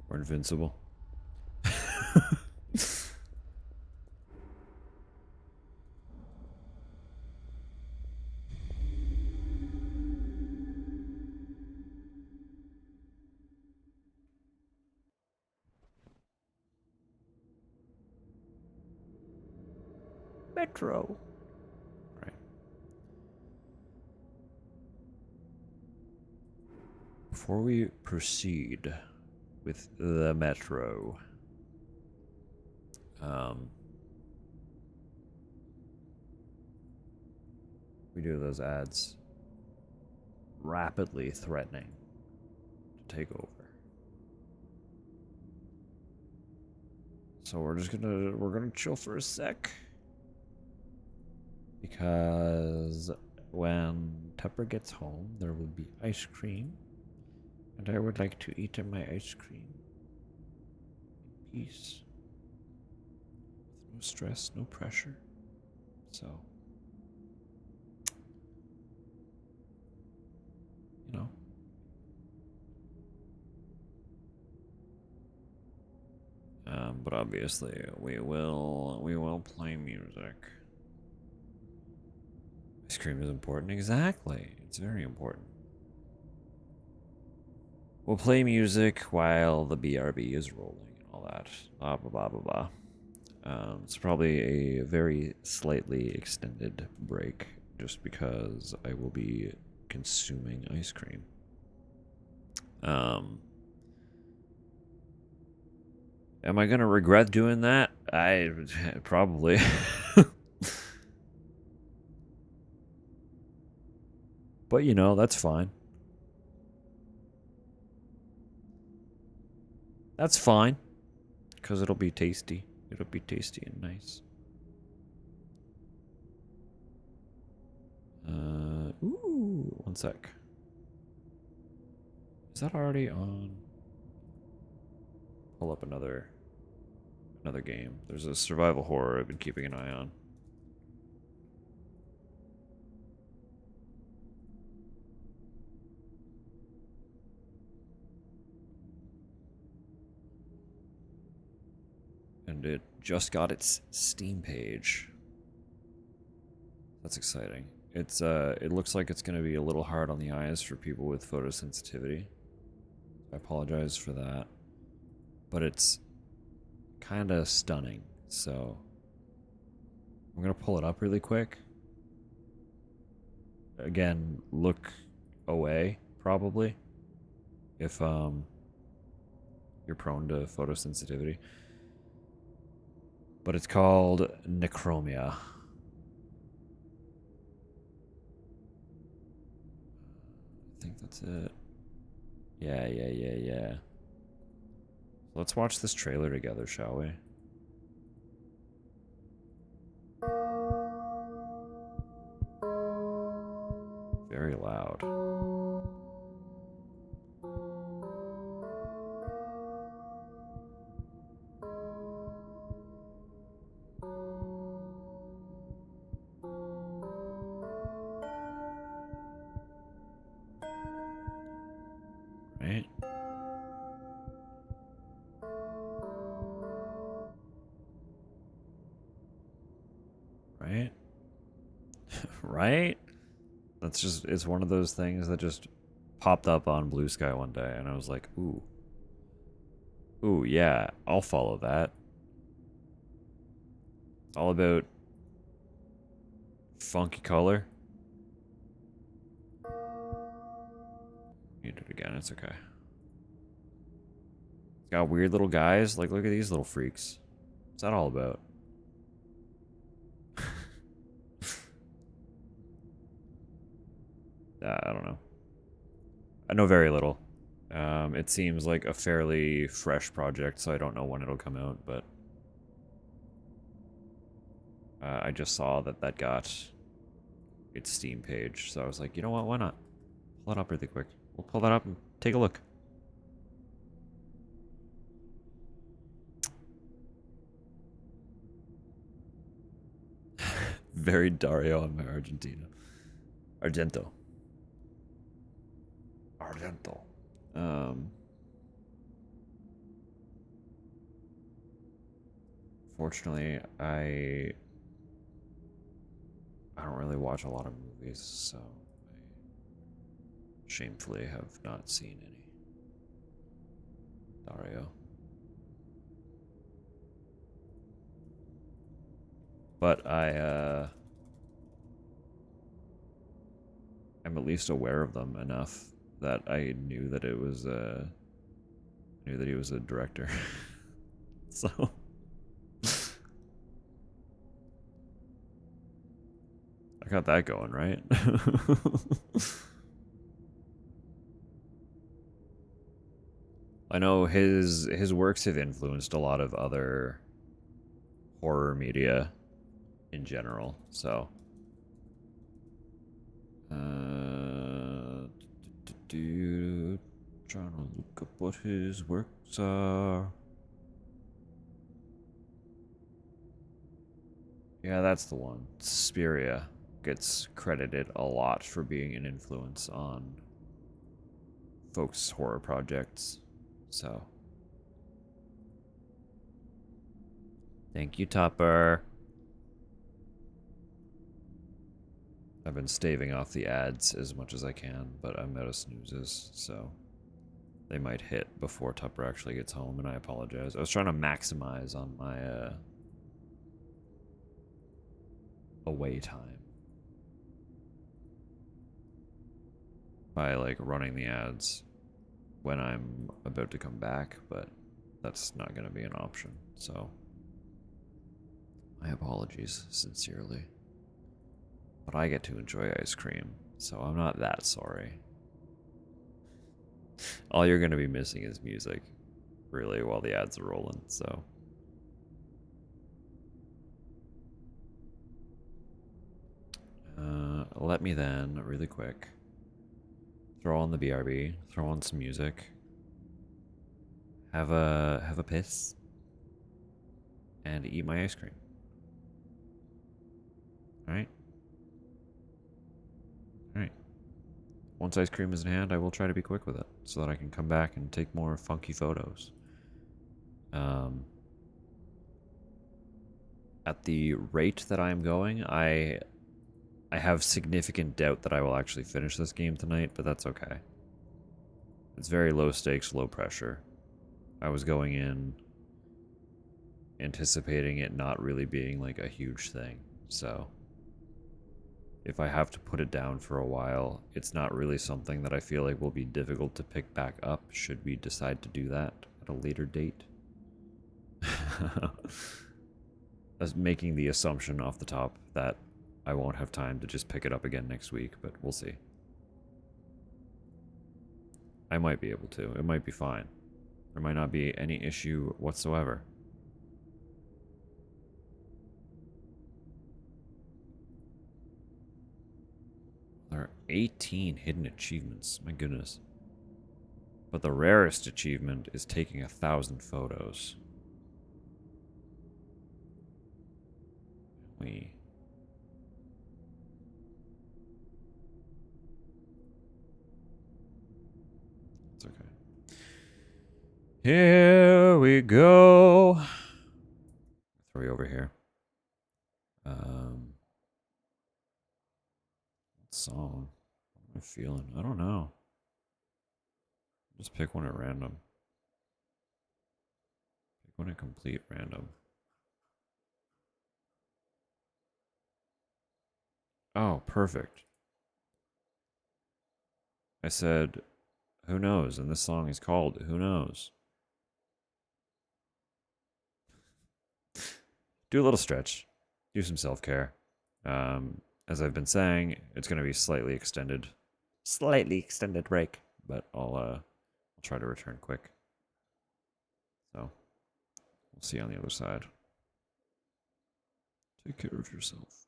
We're invincible. Metro. Right. Before we proceed with the metro, we do those ads rapidly threatening to take over. So we're gonna chill for a sec. Because when Tupper gets home, there will be ice cream. And I would like to eat my ice cream in peace. With no stress, no pressure. So, you know. But obviously we will play music. Ice cream is important. Exactly. It's very important. We'll play music while the BRB is rolling and all that. Blah blah blah blah blah. It's probably a very slightly extended break just because I will be consuming ice cream. Am I gonna regret doing that? I probably. But you know, that's fine. That's fine. Because it'll be tasty. It'll be tasty and nice. Ooh, one sec. Is that already on? Pull up another game. There's a survival horror I've been keeping an eye on. And it just got its Steam page. That's exciting. It looks like it's gonna be a little hard on the eyes for people with photosensitivity. I apologize for that. But it's kinda stunning, so I'm gonna pull it up really quick. Again, look away, probably. If you're prone to photosensitivity. But it's called Necromia. I think that's it. Yeah. Let's watch this trailer together, shall we? Very loud. Right? Right? Right? That's just, it's one of those things that just popped up on Blue Sky one day, and I was like, ooh. Ooh, yeah, I'll follow that. It's all about funky color. You do it again, it's okay. It's got weird little guys. Like, look at these little freaks. What's that all about? I don't know. I know very little. It seems like a fairly fresh project, so I don't know when it'll come out, but I just saw that got its Steam page, so I was like, you know what, why not? Pull it up really quick. We'll pull that up and take a look. Very Dario on my Argentina. Argento. Fortunately, I don't really watch a lot of movies, so I shamefully have not seen any Dario. But I'm at least aware of them enough that I knew that it was knew that he was a director. So I got that going, right? I know his works have influenced a lot of other horror media in general, so trying to look up what his works are. Yeah, that's the one. Suspiria gets credited a lot for being an influence on folks' horror projects. So, thank you, Topper. I've been staving off the ads as much as I can, but I'm out of snoozes, so they might hit before Tupper actually gets home, and I apologize. I was trying to maximize on my away time by like running the ads when I'm about to come back, but that's not going to be an option. So my apologies sincerely. But I get to enjoy ice cream, so I'm not that sorry. All you're going to be missing is music, really, while the ads are rolling, so. Let me then, really quick, throw on the BRB, throw on some music, have a piss, and eat my ice cream. Alright? Alright. Once ice cream is in hand, I will try to be quick with it, so that I can come back and take more funky photos. At the rate that I'm going, I have significant doubt that I will actually finish this game tonight, but that's okay. It's very low stakes, low pressure. I was going in anticipating it not really being like a huge thing, so if I have to put it down for a while, it's not really something that I feel like will be difficult to pick back up should we decide to do that at a later date. As making the assumption off the top that I won't have time to just pick it up again next week, but we'll see. I might be able to. It might be fine. There might not be any issue whatsoever. There are 18 hidden achievements. My goodness. But the rarest achievement is taking 1,000 photos. We. It's okay. Here we go. Throw you over here. What song? What am I feeling? I don't know. Just pick one at random. Pick one at complete random. Oh, perfect. I said, who knows? And this song is called Who Knows? Do a little stretch. Do some self-care. As I've been saying, it's going to be slightly extended break, but I'll try to return quick. So, we'll see you on the other side. Take care of yourself.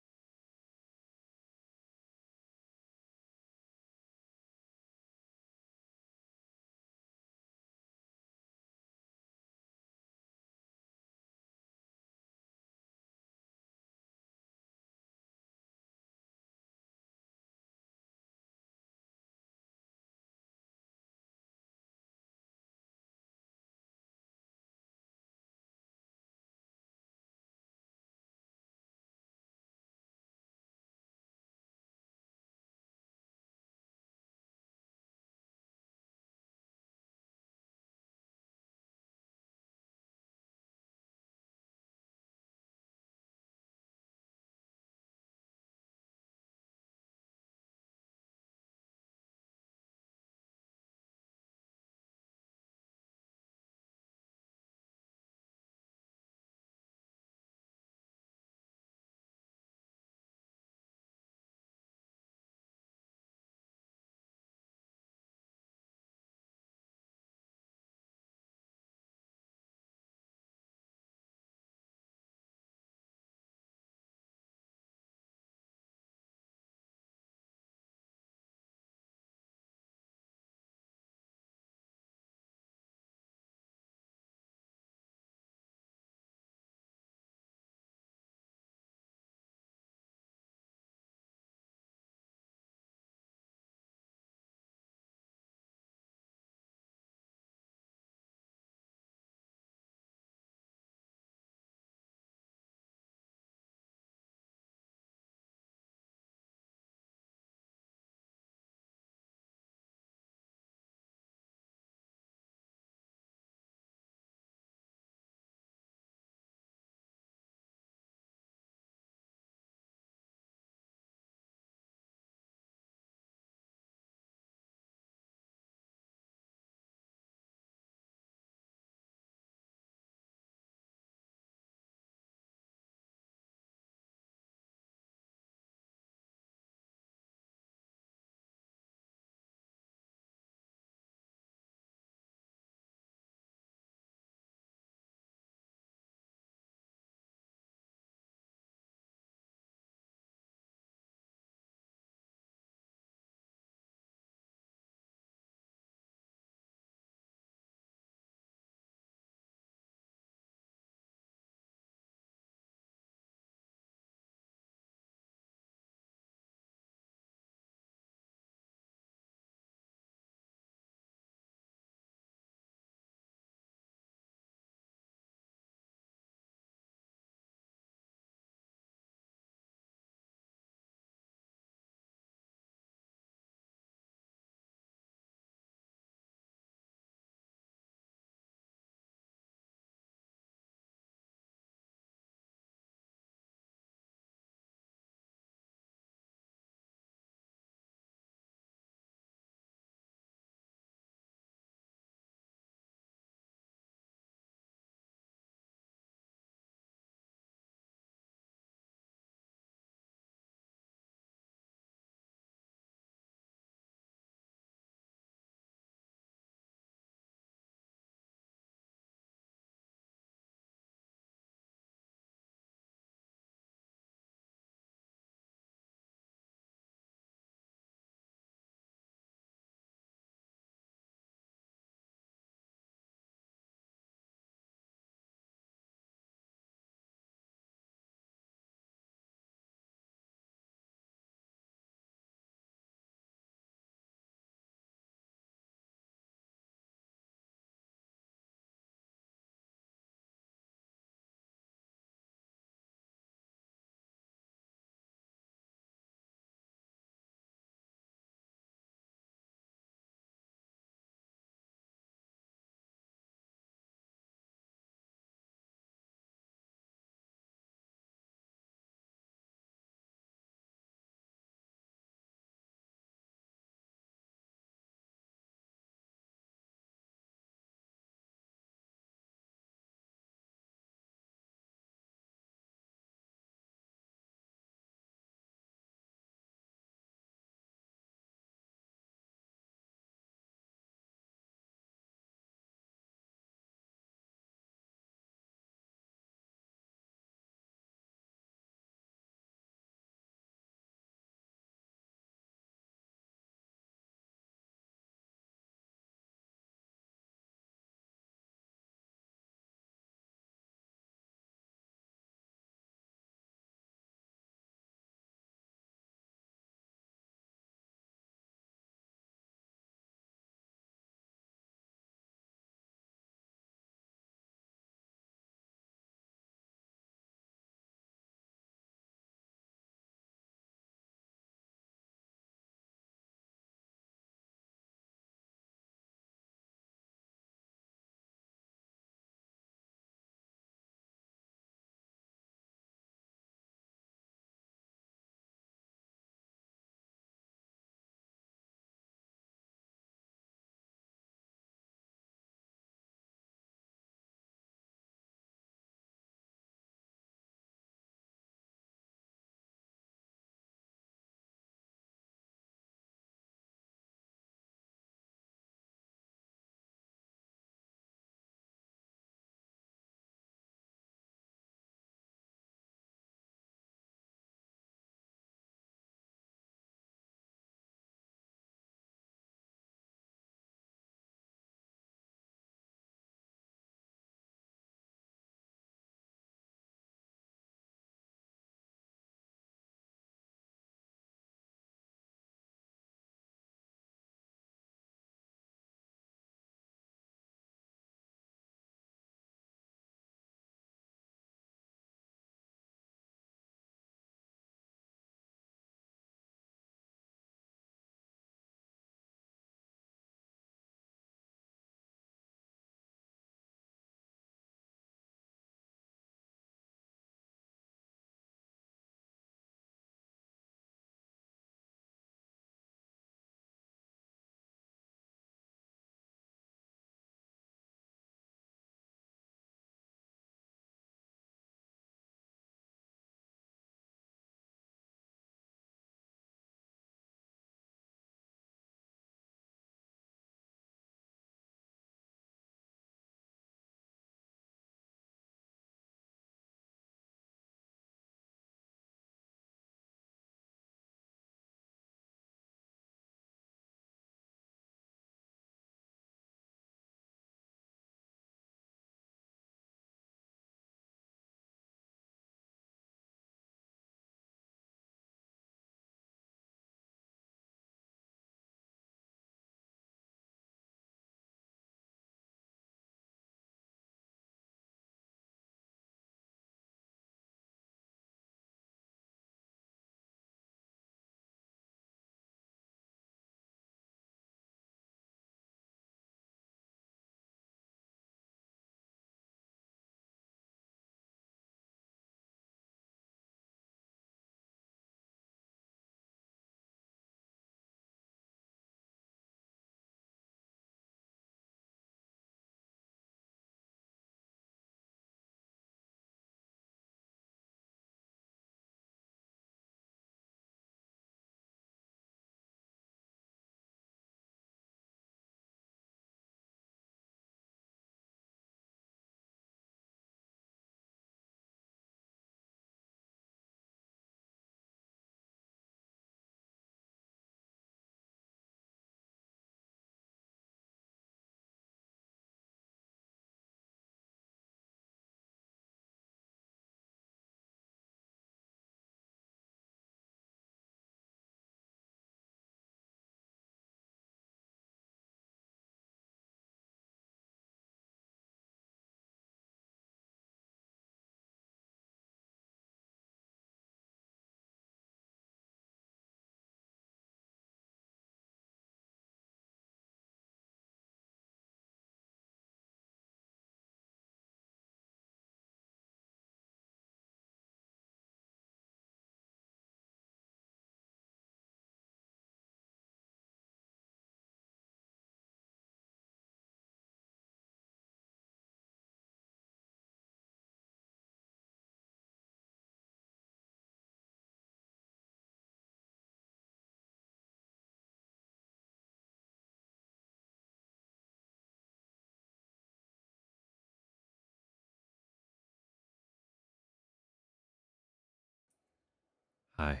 Hi. I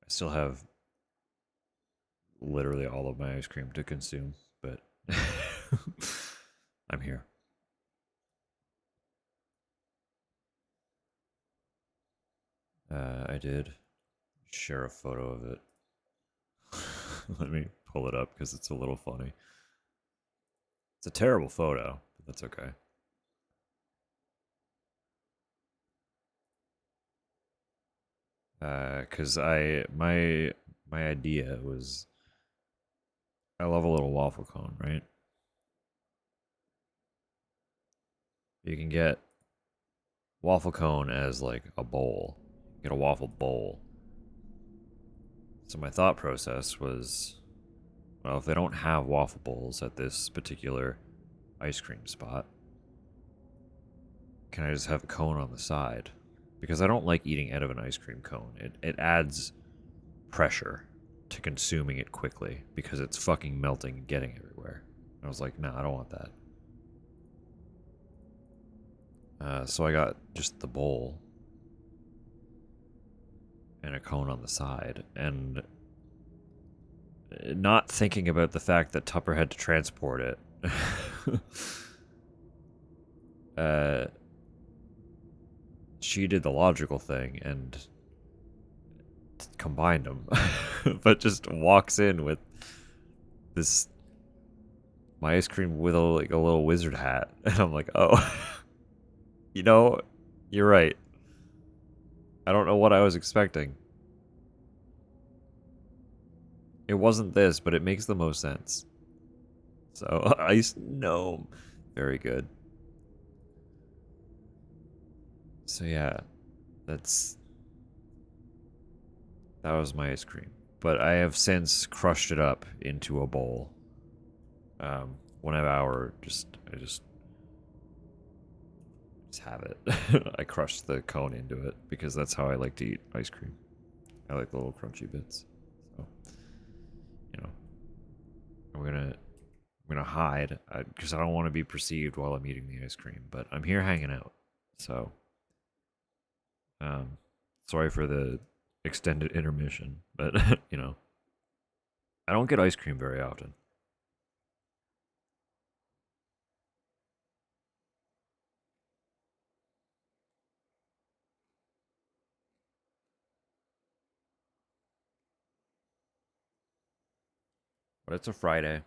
still have literally all of my ice cream to consume, but I'm here. I did share a photo of it. Let me pull it up because it's a little funny. It's a terrible photo, but that's okay. Because my idea was I love a little waffle cone, right? You can get waffle cone as like a bowl. Get a waffle bowl. So my thought process was, well, if they don't have waffle bowls at this particular ice cream spot, can I just have a cone on the side? Because I don't like eating out of an ice cream cone. It adds pressure to consuming it quickly because it's fucking melting and getting everywhere. I was like, no, I don't want that. So I got just the bowl and a cone on the side, and not thinking about the fact that Tupper had to transport it. uh, she did the logical thing and combined them, but just walks in with this my ice cream with a like a little wizard hat, and I'm like, oh, you know, you're right. I don't know what I was expecting. It wasn't this, but it makes the most sense. So ice gnome, very good. So yeah, that's that was my ice cream, but I have since crushed it up into a bowl. 1 hour, I just have it. I crushed the cone into it because that's how I like to eat ice cream. I like the little crunchy bits. So, you know, I'm gonna hide because I don't want to be perceived while I'm eating the ice cream. But I'm here hanging out, so um, sorry for the extended intermission. But you know, I don't get ice cream very often. But it's a Friday.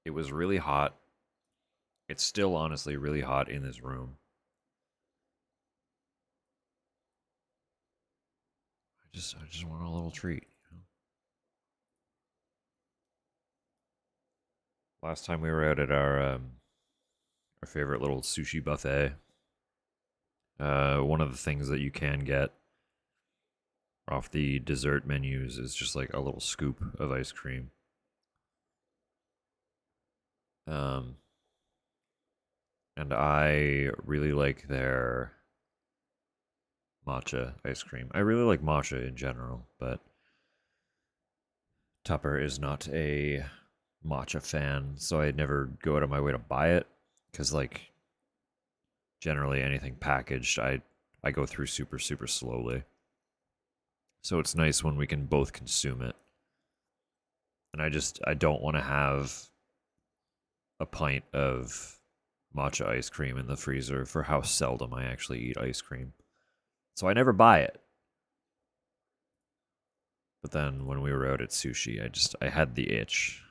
It was really hot. It's still honestly really hot in this room. I just want a little treat. You know? Last time we were out at our favorite little sushi buffet, one of the things that you can get off the dessert menus is just like a little scoop of ice cream. Um, and I really like their matcha ice cream. I really like matcha in general, but Tupper is not a matcha fan, so I never go out of my way to buy it because like generally anything packaged, I go through super slowly. So it's nice when we can both consume it. And I don't want to have a pint of matcha ice cream in the freezer for how seldom I actually eat ice cream. So I never buy it. But then when we were out at sushi, I had the itch.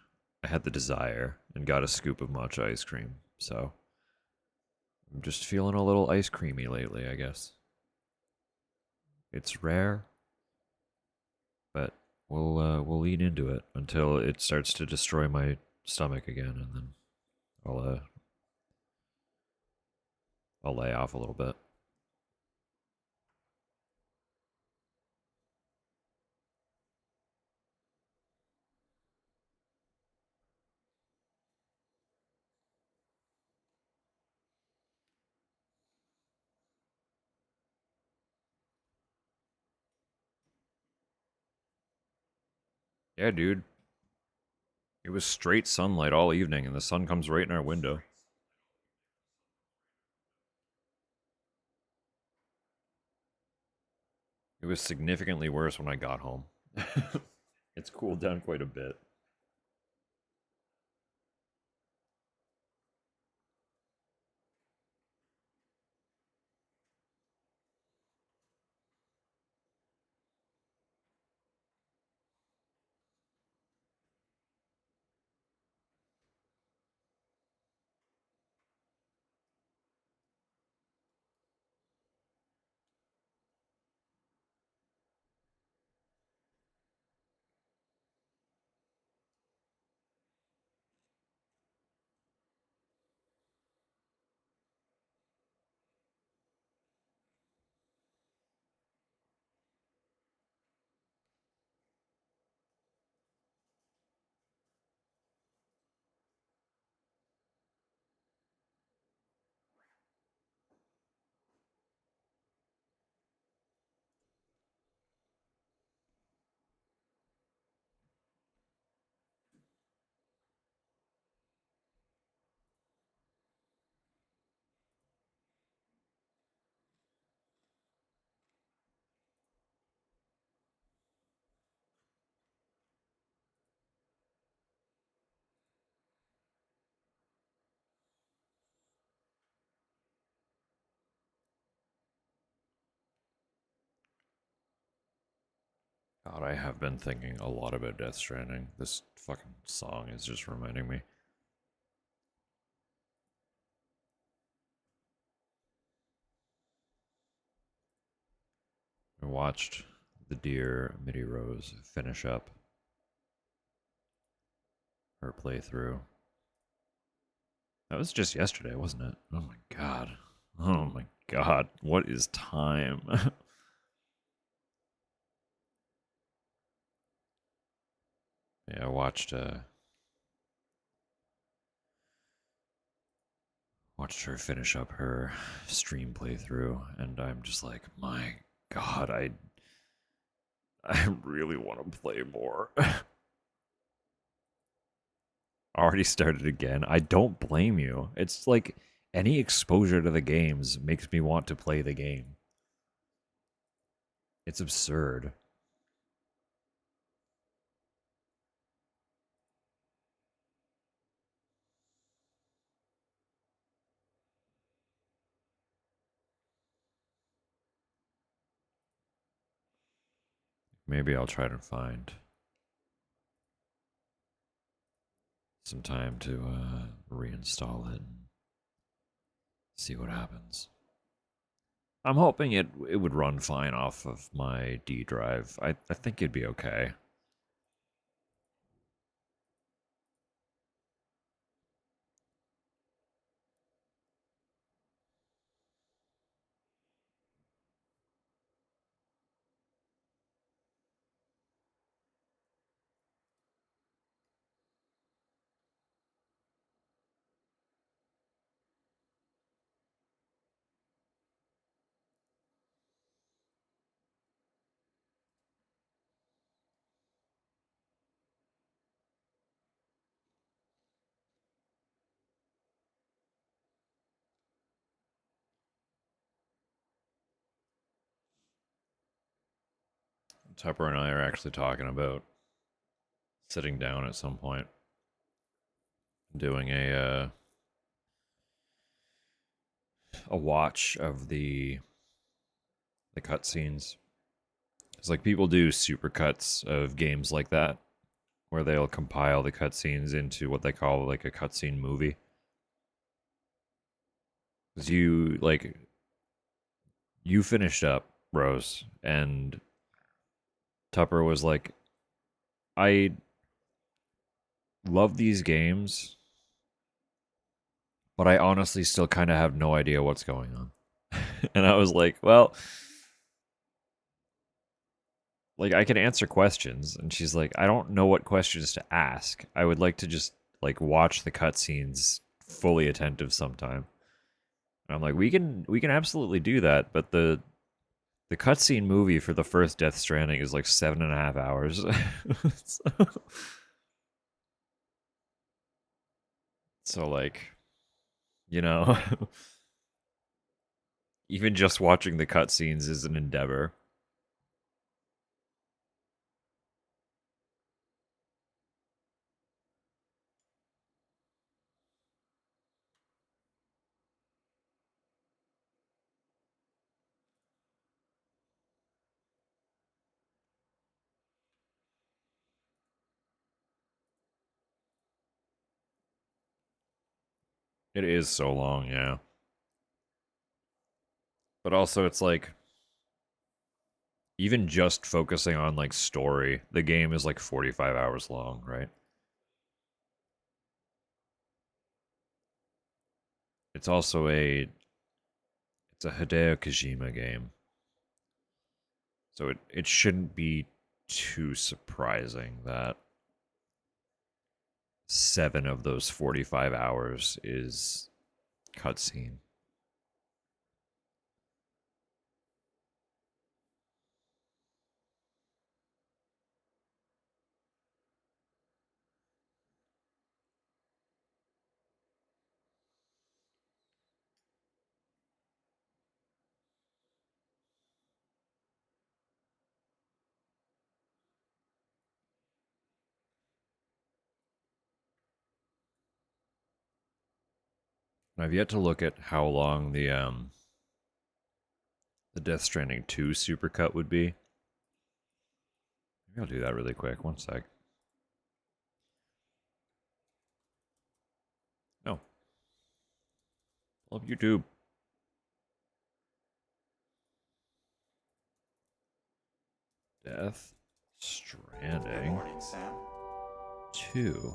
I had the desire and got a scoop of matcha ice cream. So I'm just feeling a little ice creamy lately, I guess. It's rare, but we'll lean into it until it starts to destroy my stomach again, and then I'll uh I'll lay off a little bit. Yeah, dude. It was straight sunlight all evening, and the sun comes right in our window. was significantly worse when I got home. It's cooled down quite a bit. God, I have been thinking a lot about Death Stranding. This fucking song is just reminding me. I watched the dear Mitty Rose finish up her playthrough. That was just yesterday, wasn't it? Oh my god. Oh my god. What is time? Yeah, I watched her finish up her stream playthrough, and I'm just like, my god, I really want to play more. Already started again. I don't blame you. It's like any exposure to the games makes me want to play the game. It's absurd. Maybe I'll try to find some time to reinstall it and see what happens. I'm hoping it would run fine off of my D drive. I think it'd be okay. Tupper and I are actually talking about sitting down at some point, doing a watch of the cutscenes. It's like people do super cuts of games like that, where they'll compile the cutscenes into what they call like a cutscene movie. Because you finished up Rose, and Tupper was like, I love these games, but I honestly still kind of have no idea what's going on. And I was like, well, like I can answer questions, and she's like, I don't know what questions to ask. I would like to just like watch the cutscenes fully attentive sometime. And I'm like, we can absolutely do that, but the cutscene movie for the first Death Stranding is like 7.5 hours. so, so like, you know, even just watching the cutscenes is an endeavor. It is so long, yeah. But also, it's like even just focusing on like story, the game is like 45 hours long, right? It's also it's a Hideo Kojima game. So it shouldn't be too surprising that 7 of those 45 hours is cutscene. I've yet to look at how long the Death Stranding 2 supercut would be. Maybe I'll do that really quick. One sec. No. Pull up YouTube. Death Good Stranding morning, Sam. 2.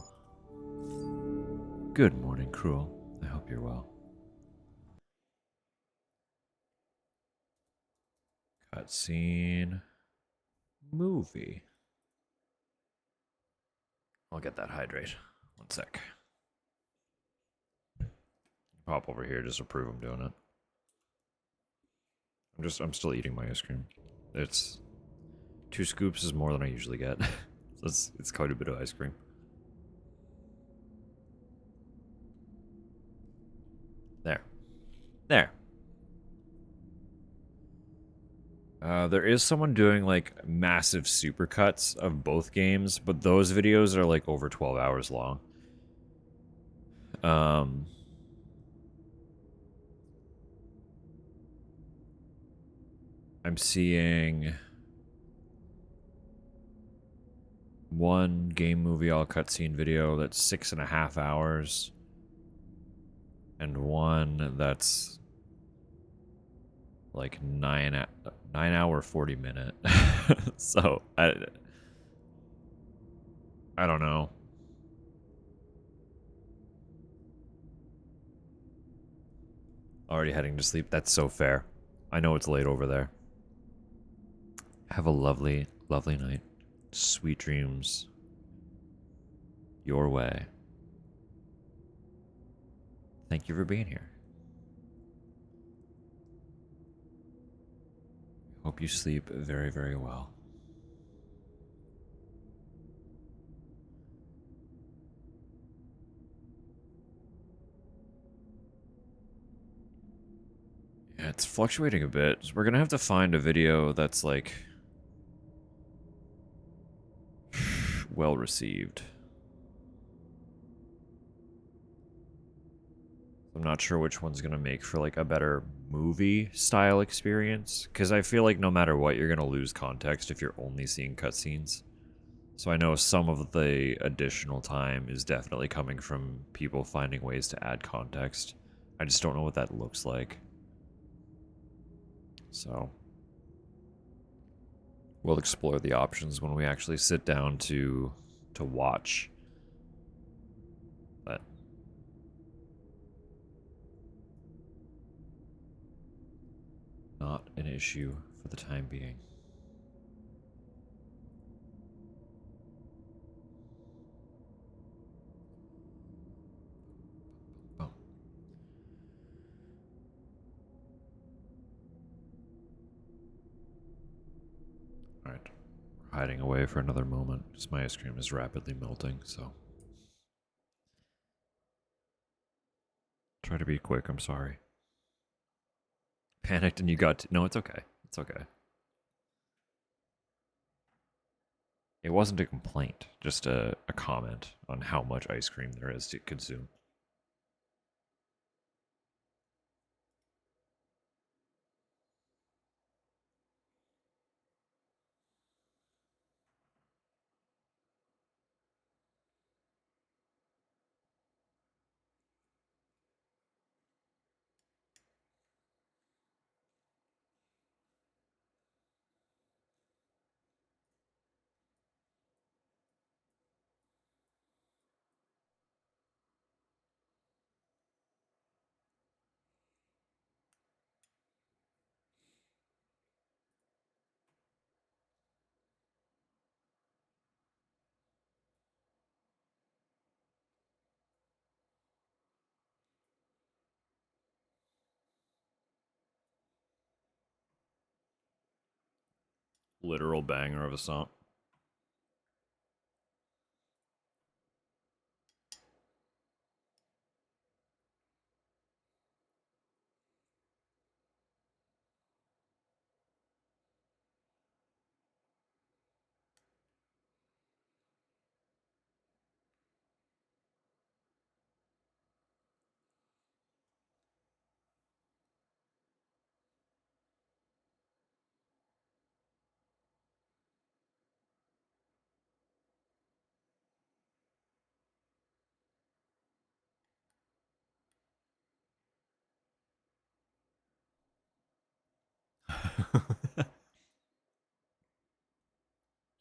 Good morning, Cruel. I hope you're well. Cutscene movie. I'll get that hydrate. One sec. Pop over here just to prove I'm doing it. I'm still eating my ice cream. It's 2 scoops is more than I usually get. So it's quite a bit of ice cream. There. There. There is someone doing like massive supercuts of both games, but those videos are like over 12 hours long. Um, I'm seeing one game movie all cutscene video that's 6.5 hours, and one that's like 9 hour 40 minute. So I don't know. Already heading to sleep. That's so fair. I know it's late over there. Have a lovely, lovely night. Sweet dreams your way. Thank you for being here. Hope you sleep very, very well. Yeah, it's fluctuating a bit. We're gonna have to find a video that's like well received. I'm not sure which one's gonna make for like a better movie style experience, because I feel like no matter what, you're gonna lose context if you're only seeing cutscenes. So I know some of the additional time is definitely coming from people finding ways to add context. I just don't know what that looks like. So we'll explore the options when we actually sit down to watch. But not an issue for the time being. Oh, all right. We're hiding away for another moment because my ice cream is rapidly melting. So try to be quick. I'm sorry. Panicked and you got to, no. It's okay. It's okay. It wasn't a complaint, just a comment on how much ice cream there is to consume. literal banger of a song.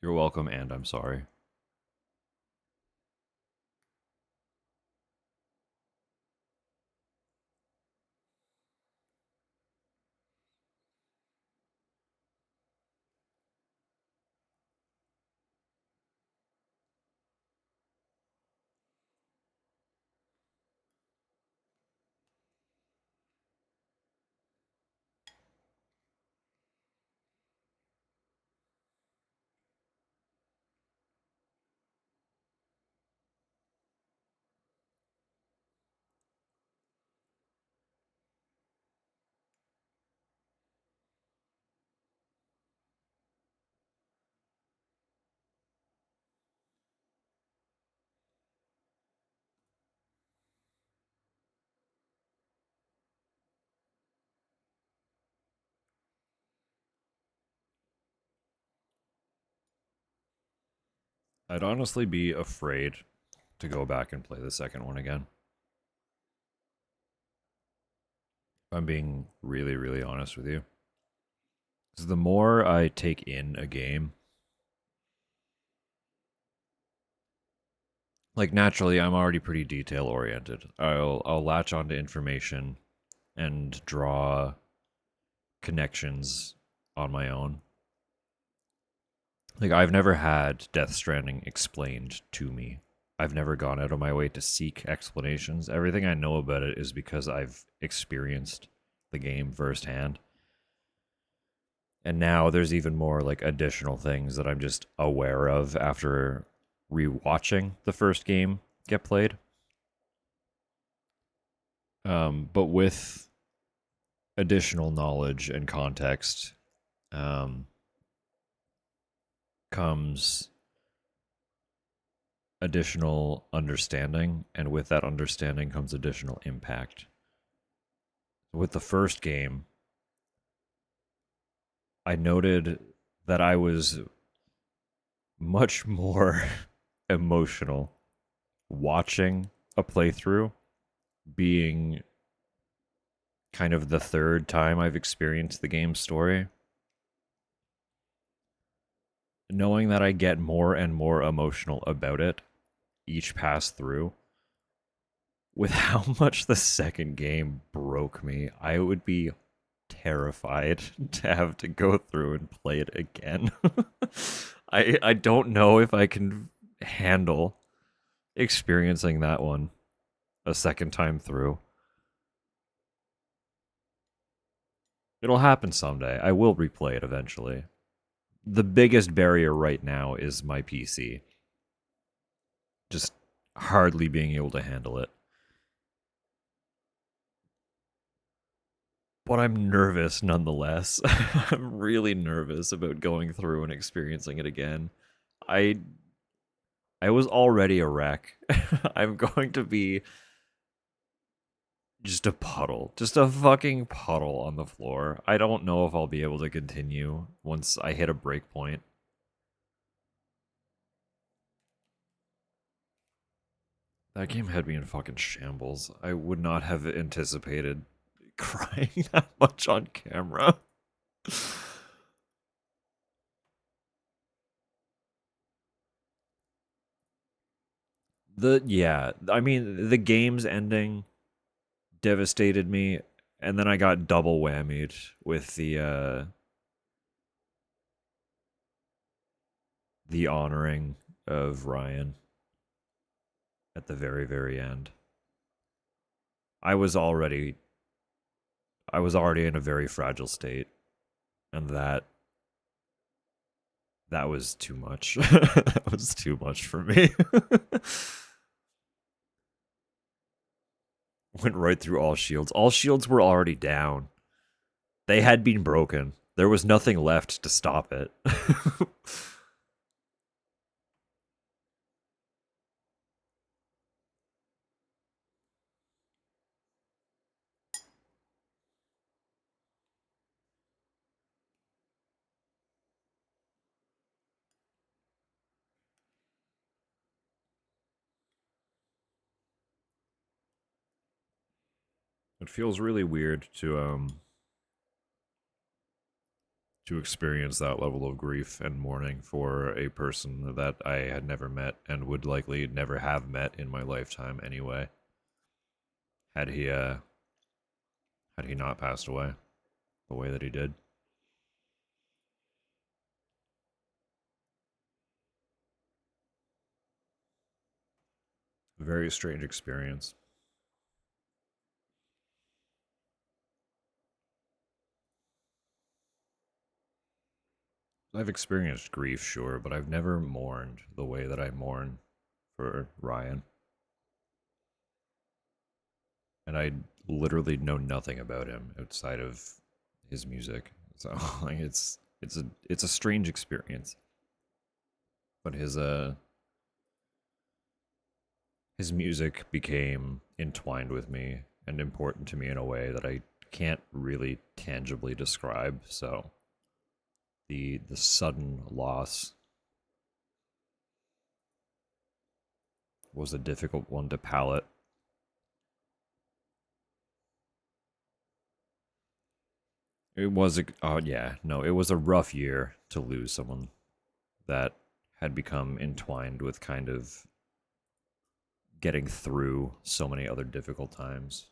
You're welcome, and I'm sorry. I'd honestly be afraid to go back and play the second one again. If I'm being really, really honest with you. Because the more I take in a game, like naturally, I'm already pretty detail oriented. I'll latch onto information and draw connections on my own. Like I've never had Death Stranding explained to me. I've never gone out of my way to seek explanations. Everything I know about it is because I've experienced the game firsthand. And now there's even more like additional things that I'm just aware of after rewatching the first game get played. But with additional knowledge and context um, comes additional understanding, and with that understanding comes additional impact. With the first game, I noted that I was much more emotional watching a playthrough, being kind of the third time I've experienced the game's story. Knowing that I get more and more emotional about it each pass through, with how much the second game broke me, I would be terrified to have to go through and play it again. I don't know if I can handle experiencing that one a second time through. It'll happen someday. I will replay it eventually. The biggest barrier right now is my PC. Just hardly being able to handle it. But I'm nervous nonetheless. I'm really nervous about going through and experiencing it again. I I was already a wreck. I'm going to be just a puddle. Just a fucking puddle on the floor. I don't know if I'll be able to continue once I hit a break point. That game had me in fucking shambles. I would not have anticipated crying that much on camera. I mean, the game's ending devastated me, and then I got double whammied with the honoring of Ryan at the very, very end. I was already I was already in a very fragile state, and that that was too much. That was too much for me. Went right through all shields. All shields were already down. They had been broken. There was nothing left to stop it. It feels really weird to experience that level of grief and mourning for a person that I had never met and would likely never have met in my lifetime anyway. Had he not passed away the way that he did. A very strange experience. I've experienced grief, sure, but I've never mourned the way that I mourn for Ryan. And I literally know nothing about him outside of his music. So like it's a strange experience. But his music became entwined with me and important to me in a way that I can't really tangibly describe. So the sudden loss was a difficult one to palate. It was a oh yeah, no, it was a rough year to lose someone that had become entwined with kind of getting through so many other difficult times.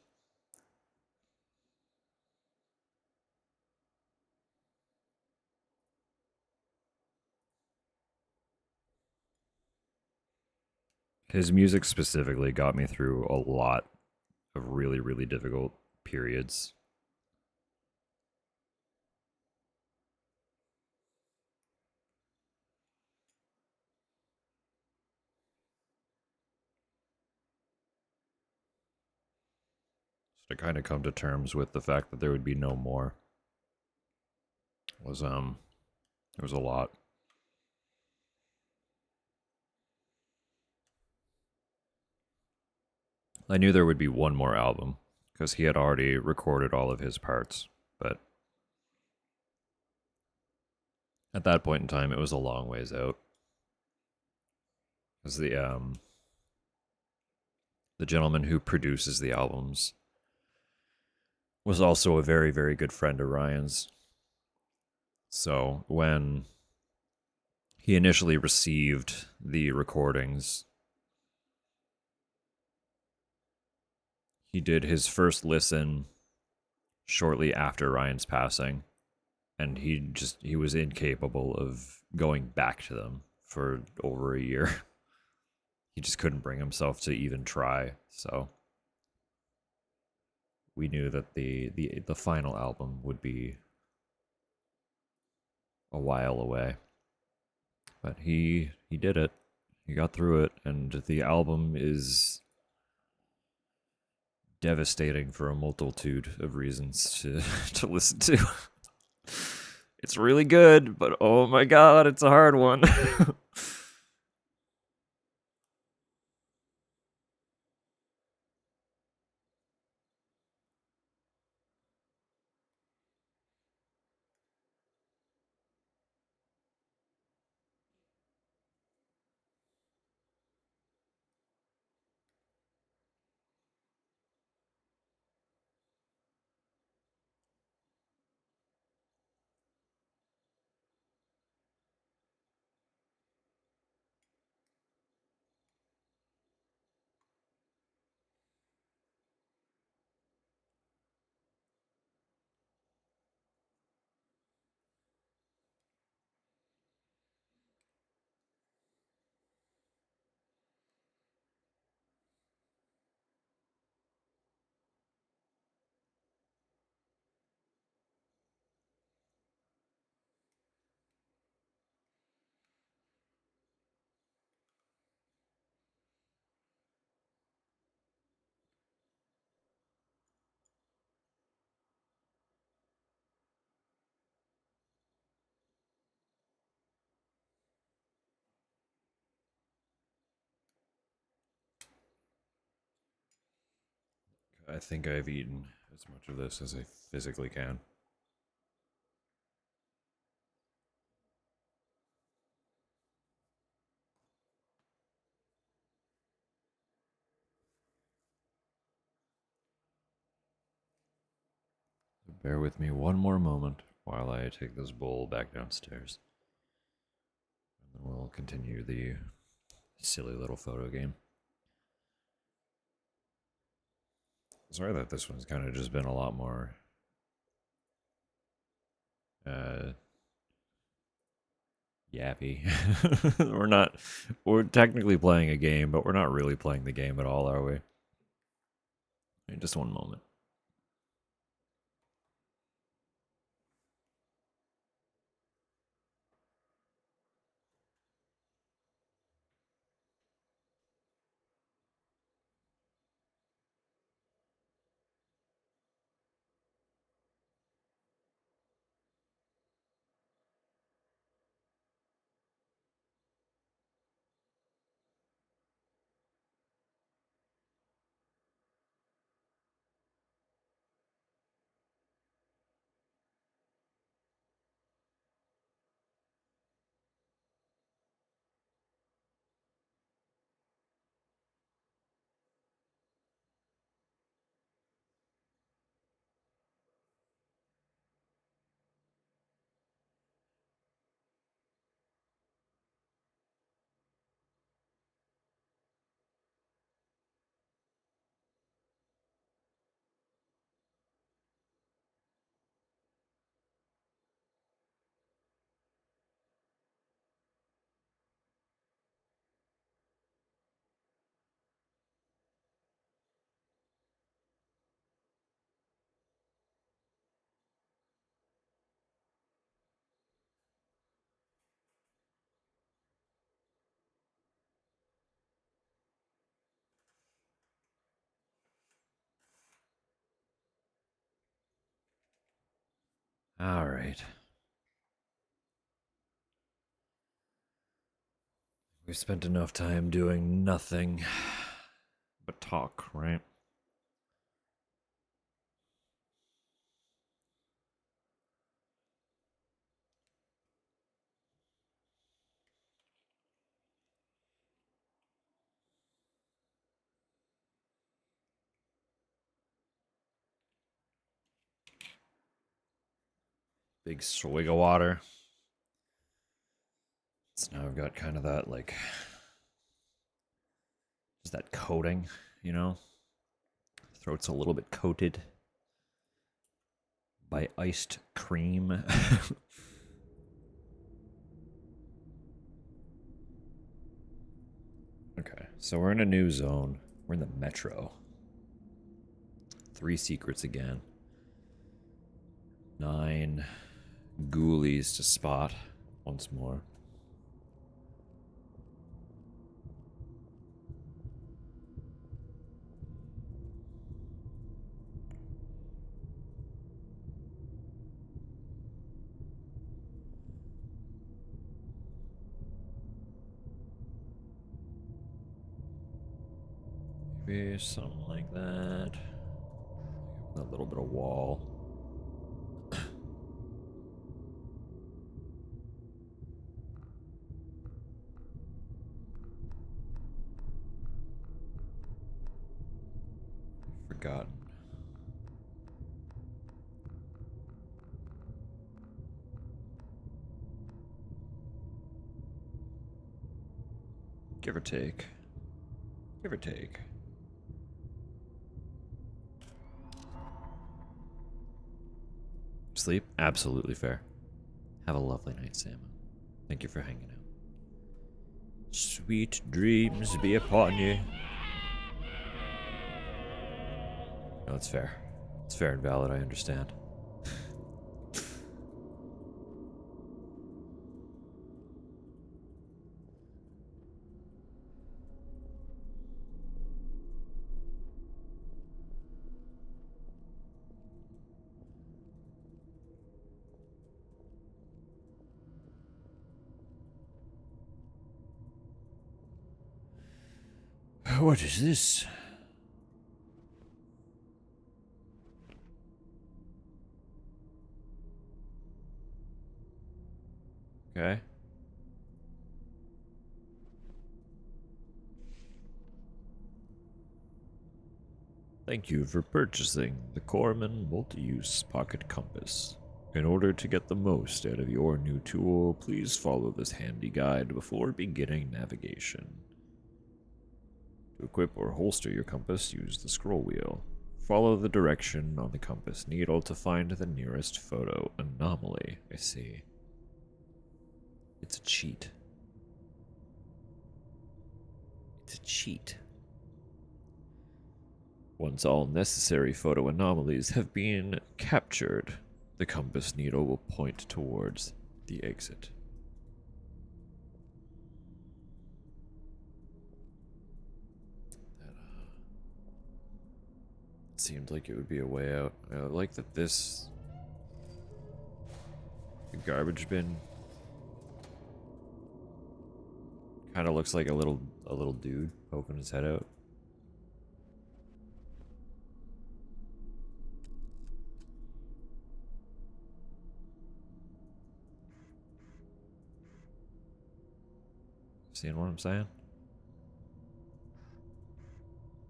His music specifically got me through a lot of really, really difficult periods. So to kind of come to terms with the fact that there would be no more was it was a lot. I knew there would be one more album because he had already recorded all of his parts, but at that point in time, it was a long ways out. Because the gentleman who produces the albums was also a very, very good friend of Ryan's. So when he initially received the recordings, he did his first listen shortly after Ryan's passing, and he was incapable of going back to them for over a year. He just couldn't bring himself to even try. So we knew that the final album would be a while away. But he did it. He got through it, and the album is devastating for a multitude of reasons to to listen to. It's really good, but oh my god, it's a hard one. I think I've eaten as much of this as I physically can. Bear with me one more moment while I take this bowl back downstairs. And then we'll continue the silly little photo game. Sorry that this one's kind of just been a lot more yappy. We're technically playing a game, but we're not really playing the game at all, are we? Just one moment. All right. We've spent enough time doing nothing but talk, right? Big swig of water. So now I've got kind of that, like, just that coating, you know? Throat's a little bit coated by iced cream. Okay, so we're in a new zone. We're in the metro. 3 secrets again. 9 ghoulies to spot once more. Maybe something like that. A little bit of wall. Forgotten. Give or take. Give or take. Sleep? Absolutely fair. Have a lovely night, Sam. Thank you for hanging out. Sweet dreams be upon you. No, it's fair. It's fair and valid, I understand. What is this? Okay. Thank you for purchasing the Corman Multi-Use Pocket Compass. In order to get the most out of your new tool, please follow this handy guide before beginning navigation. To equip or holster your compass, use the scroll wheel. Follow the direction on the compass needle to find the nearest photo anomaly. I see. It's a cheat. It's a cheat. Once all necessary photo anomalies have been captured, the compass needle will point towards the exit. That seemed like it would be a way out. I like that this the garbage bin kind of looks like a little dude poking his head out. Seeing what I'm saying?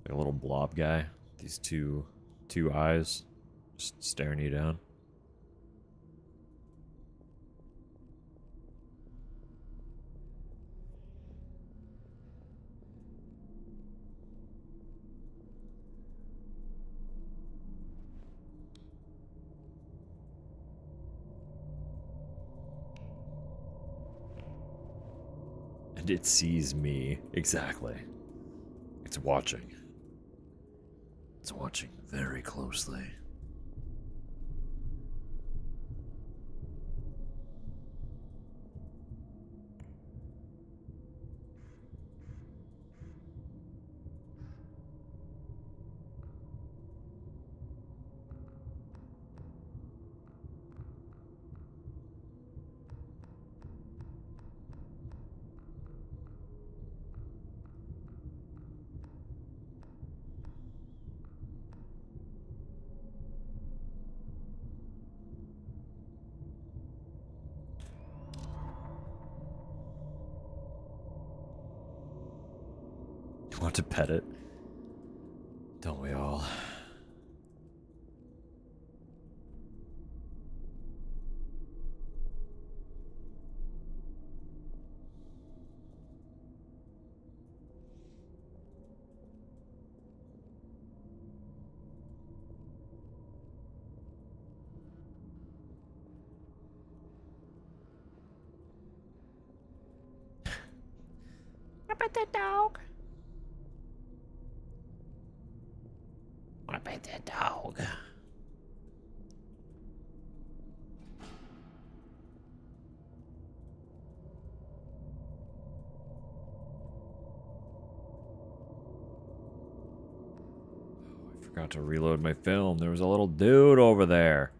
Like a little blob guy. These two eyes just staring you down. And it sees me. Exactly. It's watching. It's watching very closely. You want to pet it? Don't we all? I pet that dog. I pet that dog. I forgot to reload my film. There was a little dude over there.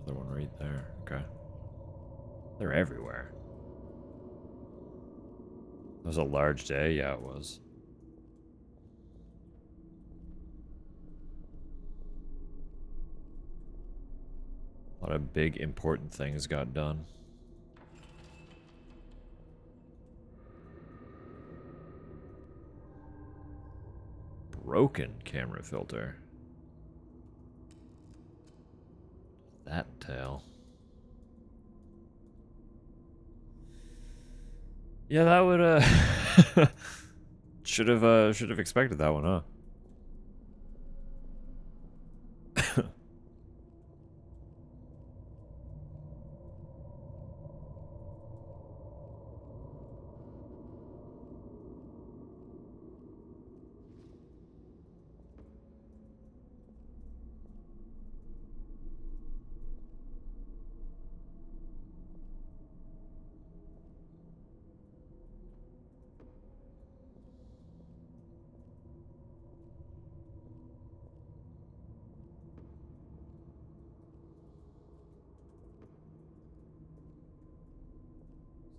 Another one right there. Okay. They're everywhere. It was a large day. Yeah, it was. A lot of big, important things got done. Broken camera filter. That entail? Yeah, that would should have expected that one, huh?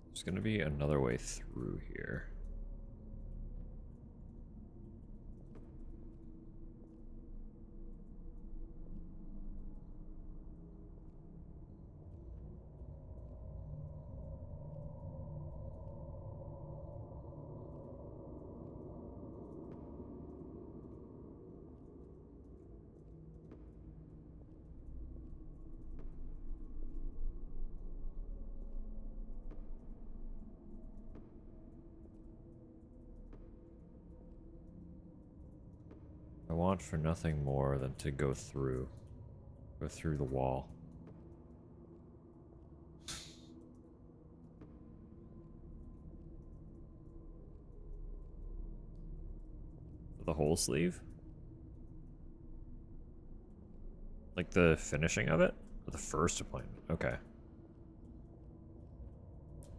There's gonna be another way through here. I want for nothing more than to go through the wall. The whole sleeve? Like the finishing of it? Or the first appointment? Okay.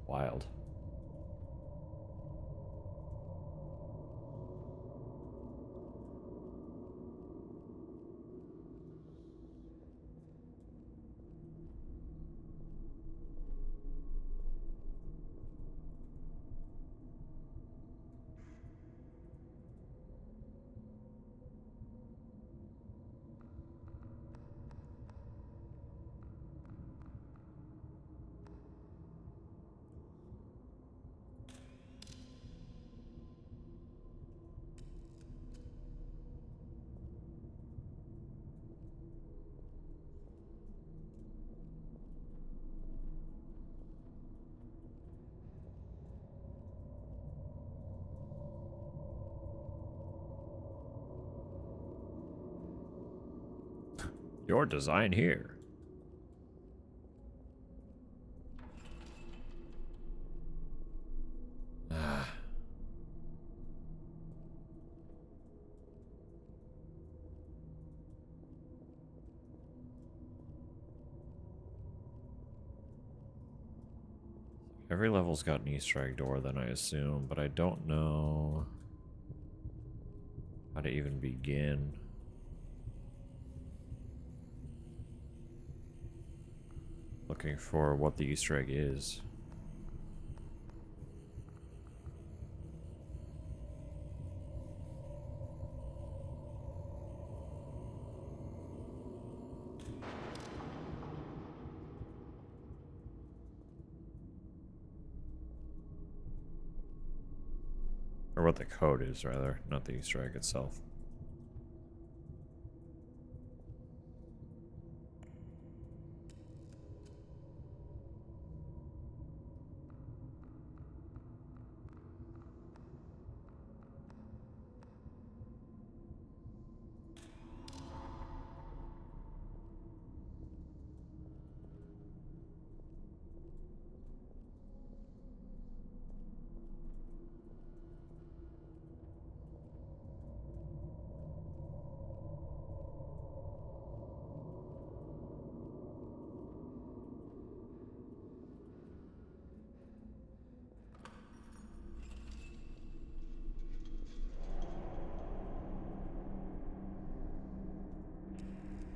Wild. Your design here. Every level's got an Easter egg door, then I assume, but I don't know how to even begin. Looking for what the Easter egg is. Or what the code is, rather, not the Easter egg itself.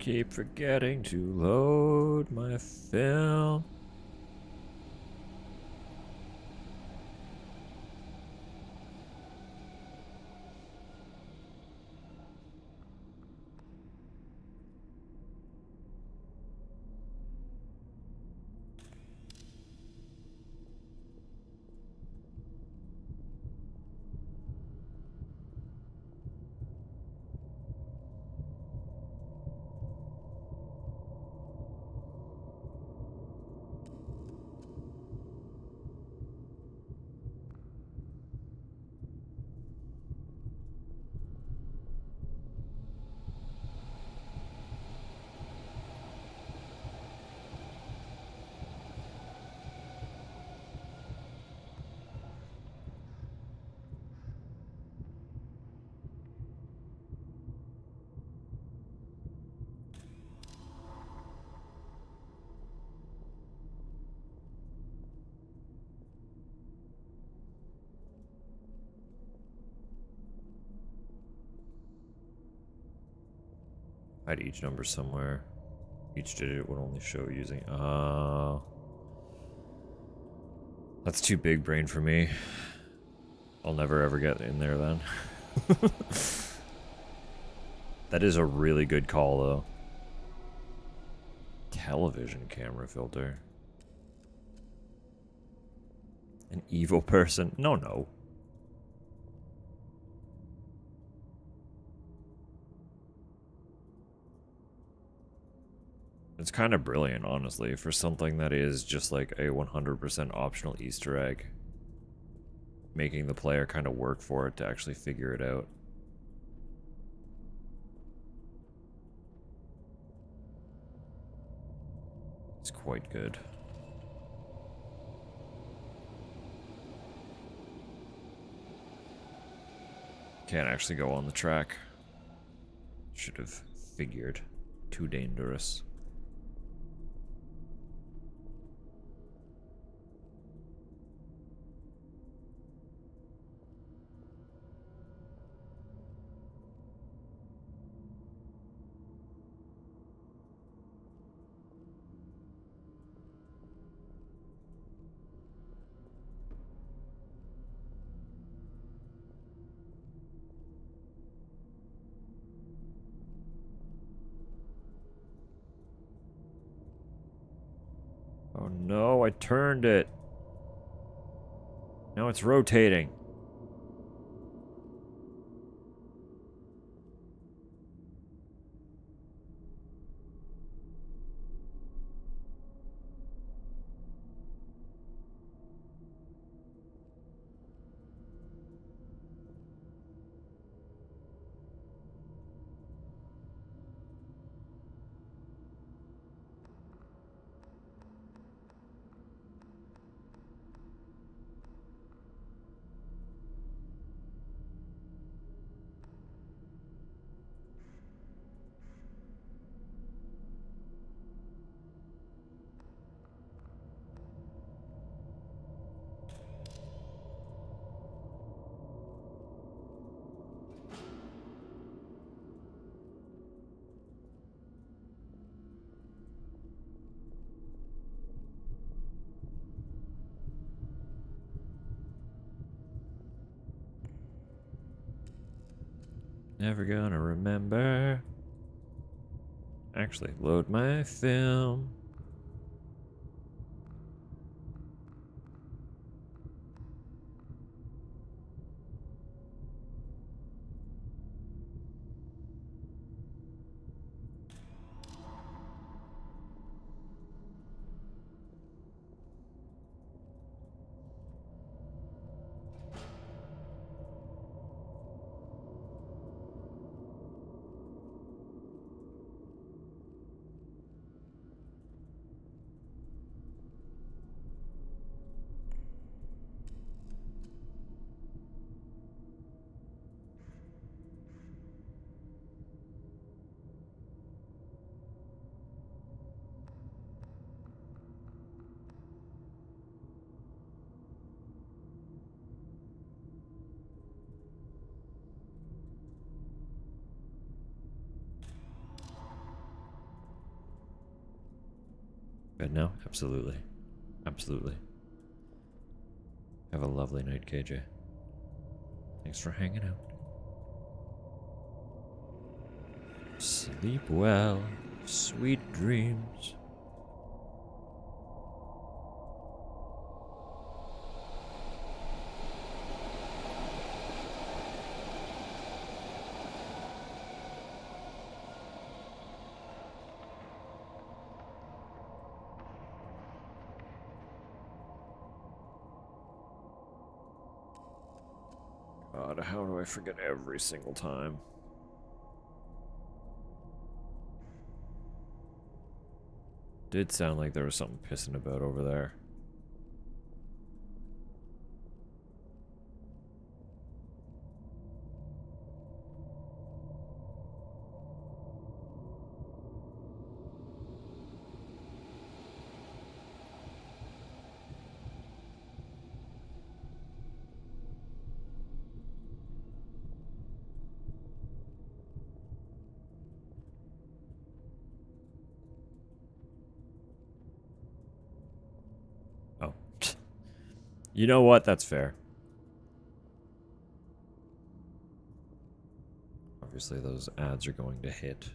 Keep forgetting to load my film. Hide each number somewhere. Each digit would only show using. That's too big brain for me. I'll never ever get in there then. That is a really good call, though. Television camera filter. An evil person? No, no. It's kind of brilliant, honestly, for something that is just like a 100% optional Easter egg. Making the player kind of work for it to actually figure it out. It's quite good. Can't actually go on the track. Should have figured. Too dangerous. Oh no, I turned it. Now it's rotating. Never gonna remember. Actually, load my film. Good now? Absolutely. Absolutely. Have a lovely night, KJ. Thanks for hanging out. Sleep well. Sweet dreams. God, how do I forget every single time? Did sound like there was something pissing about over there. You know what? That's fair. Obviously, those ads are going to hit.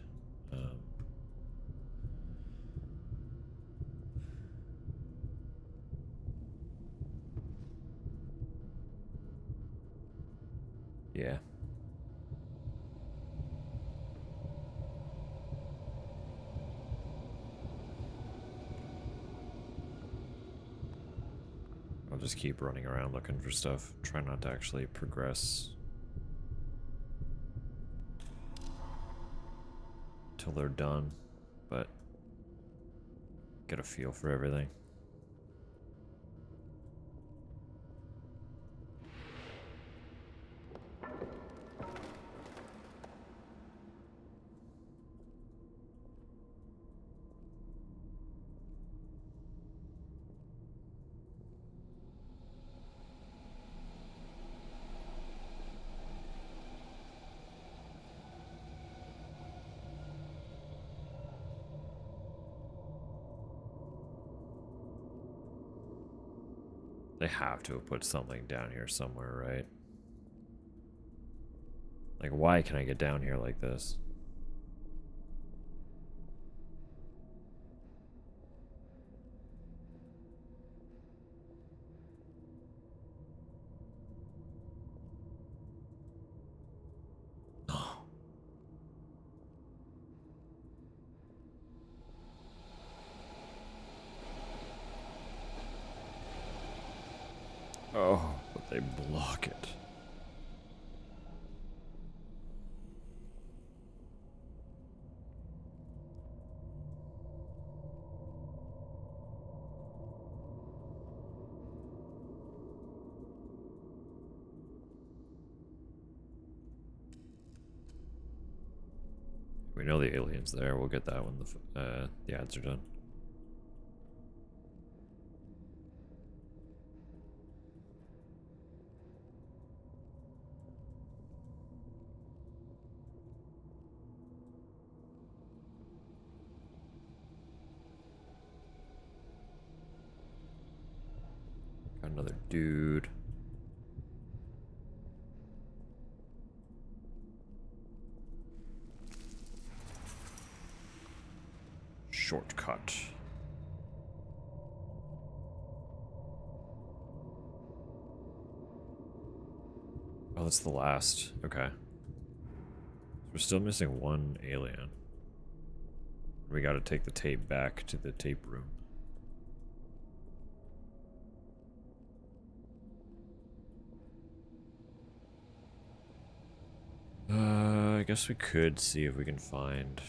Yeah. I'll just keep running around looking for stuff. Try not to actually progress till they're done, but get a feel for everything. They have to have put something down here somewhere, right? Like, why can I get down here like this? Oh, but they block it. We know the alien's there. We'll get that when the ads are done. Got another dude. Shortcut. Oh, that's the last. Okay. We're still missing one alien. We gotta take the tape back to the tape room. I guess we could see if we can find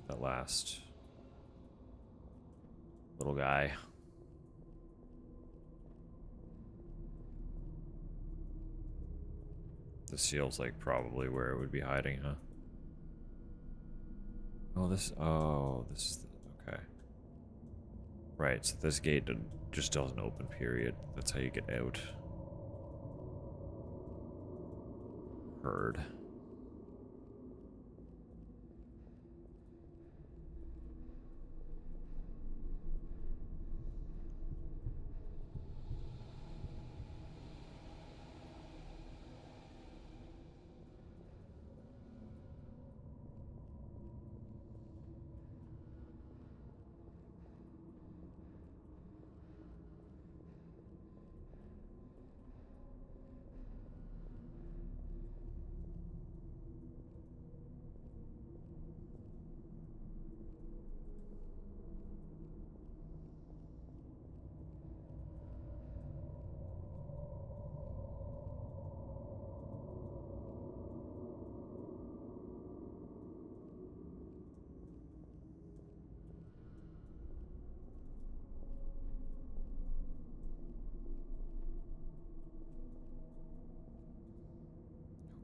that last little guy. This feels like probably where it would be hiding, huh? Oh, this is, okay. Right, so this gate just doesn't open, period. That's how you get out. Heard.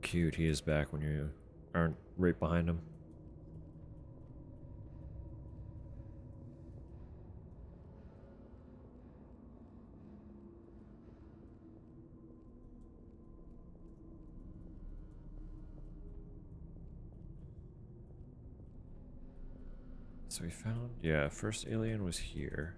Cute, he is back when you aren't right behind him. So we found, yeah, first alien was here.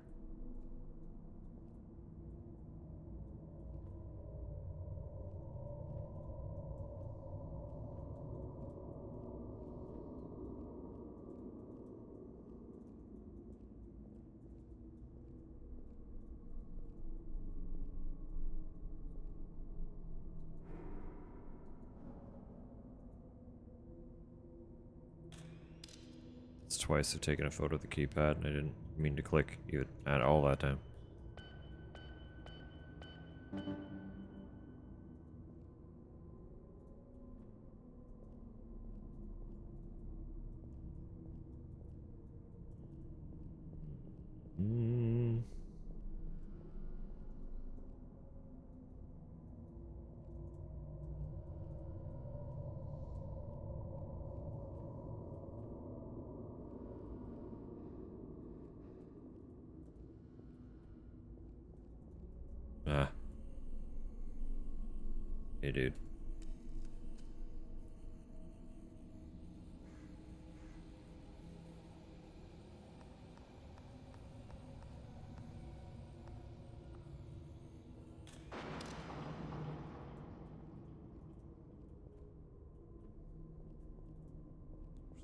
twice of taking a photo of the keypad, and I didn't mean to click even at all that time. Ah. Hey, dude.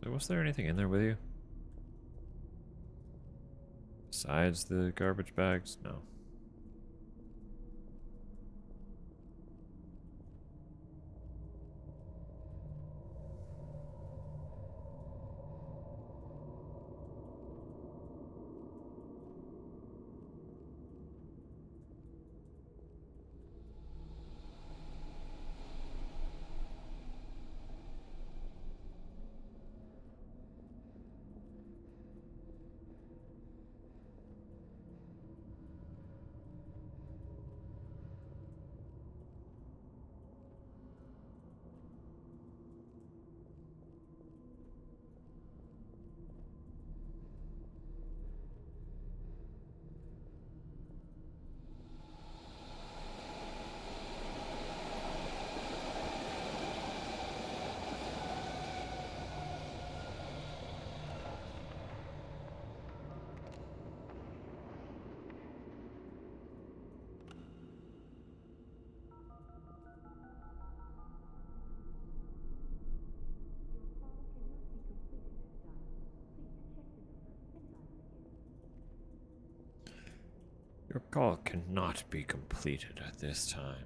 So was there anything in there with you? Besides the garbage bags? No. Your call cannot be completed at this time.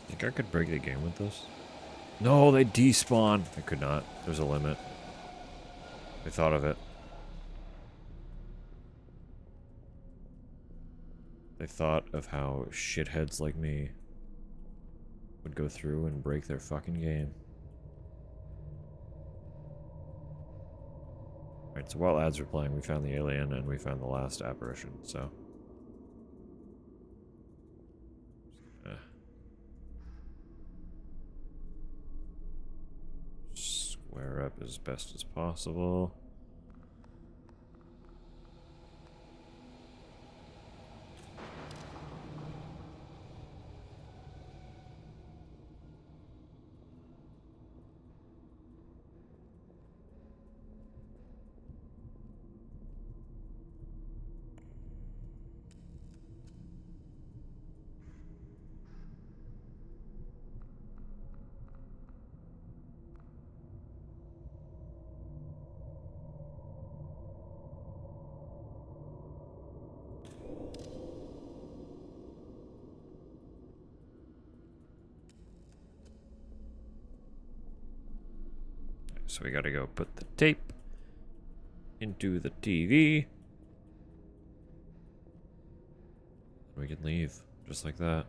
Think I could break the game with this? No, they despawn. I could not. There's a limit. I thought of it. They thought of how shitheads like me would go through and break their fucking game. Alright, so while ads were playing, we found the alien and we found the last apparition, so. Square up as best as possible. So we gotta go put the tape into the TV. We can leave, just like that.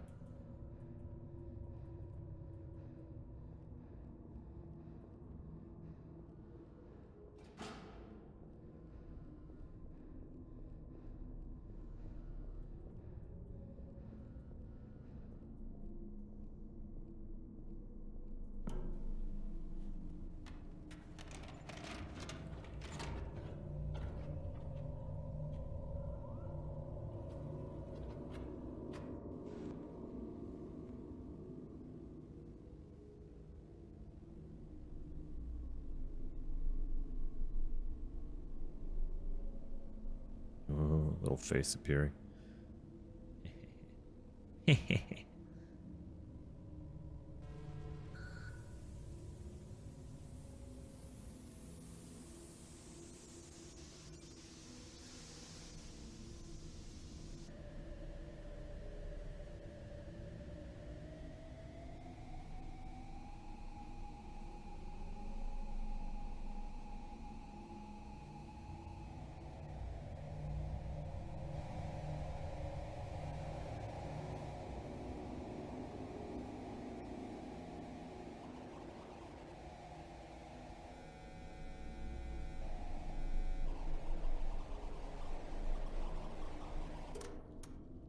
whole face appearing.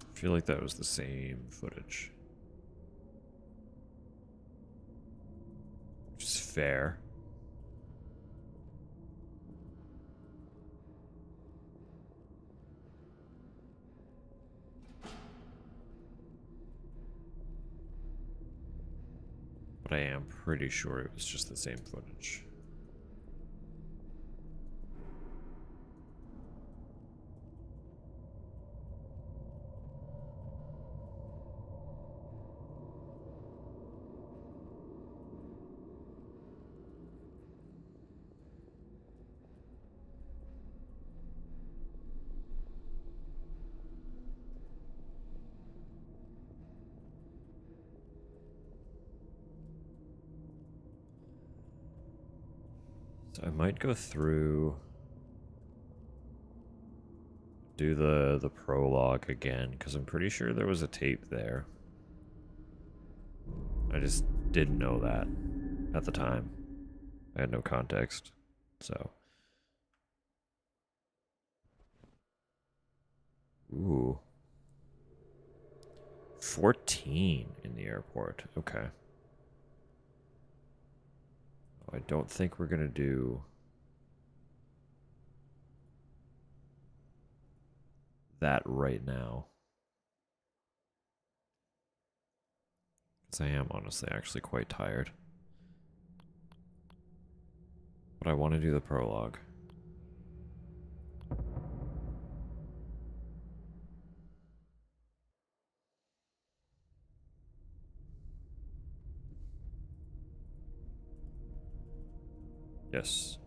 I feel like that was the same footage. Which is fair. But I am pretty sure it was just the same footage. So I might go through, do the prologue again, because I'm pretty sure there was a tape there. I just didn't know that at the time. I had no context. So. Ooh. 14 in the airport. Okay. I don't think we're going to do that right now. Because I am honestly actually quite tired. But I want to do the prologue. Yes.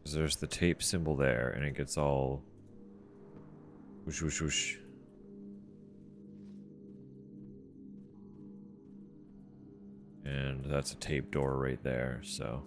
Because there's the tape symbol there, and it gets all whoosh whoosh whoosh. And that's a tape door right there, so.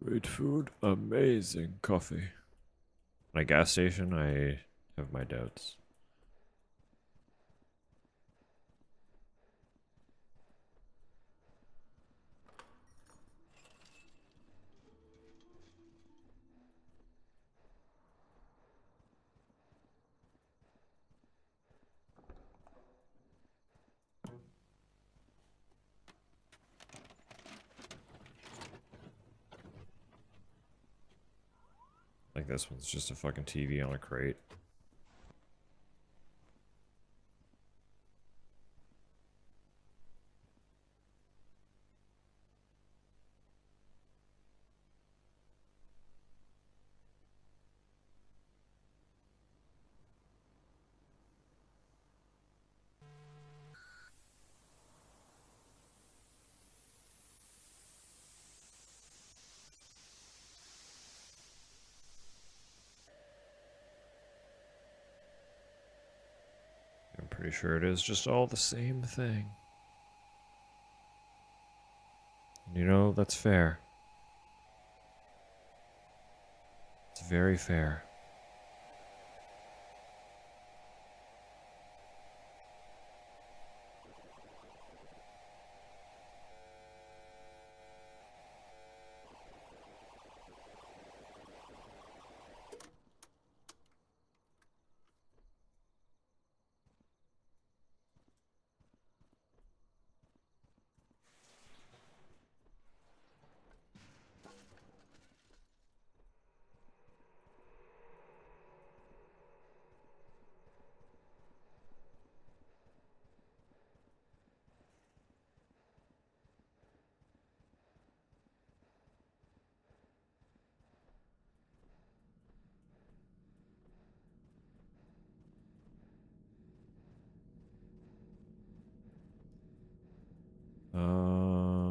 Great food, amazing coffee. My gas station, I have my doubts. Like this one's just a fucking TV on a crate. Pretty sure it is just all the same thing. You know, that's fair. It's very fair.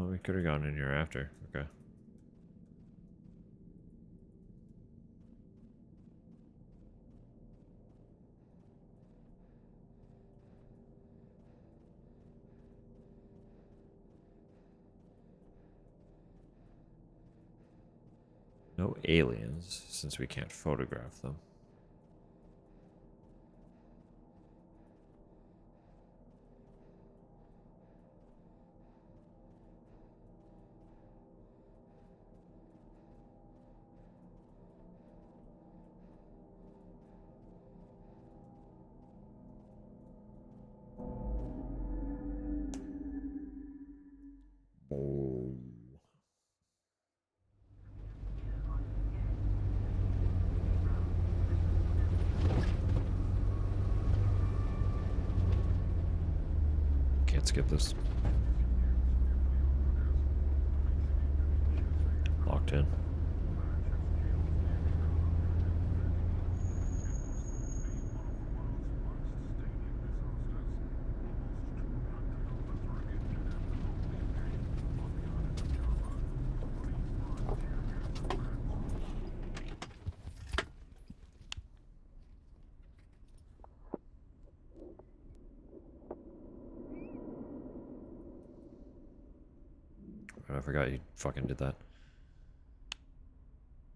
We could have gone in here after. Okay. No aliens, since we can't photograph them. Oh. Can't skip this. Locked in. I forgot you fucking did that.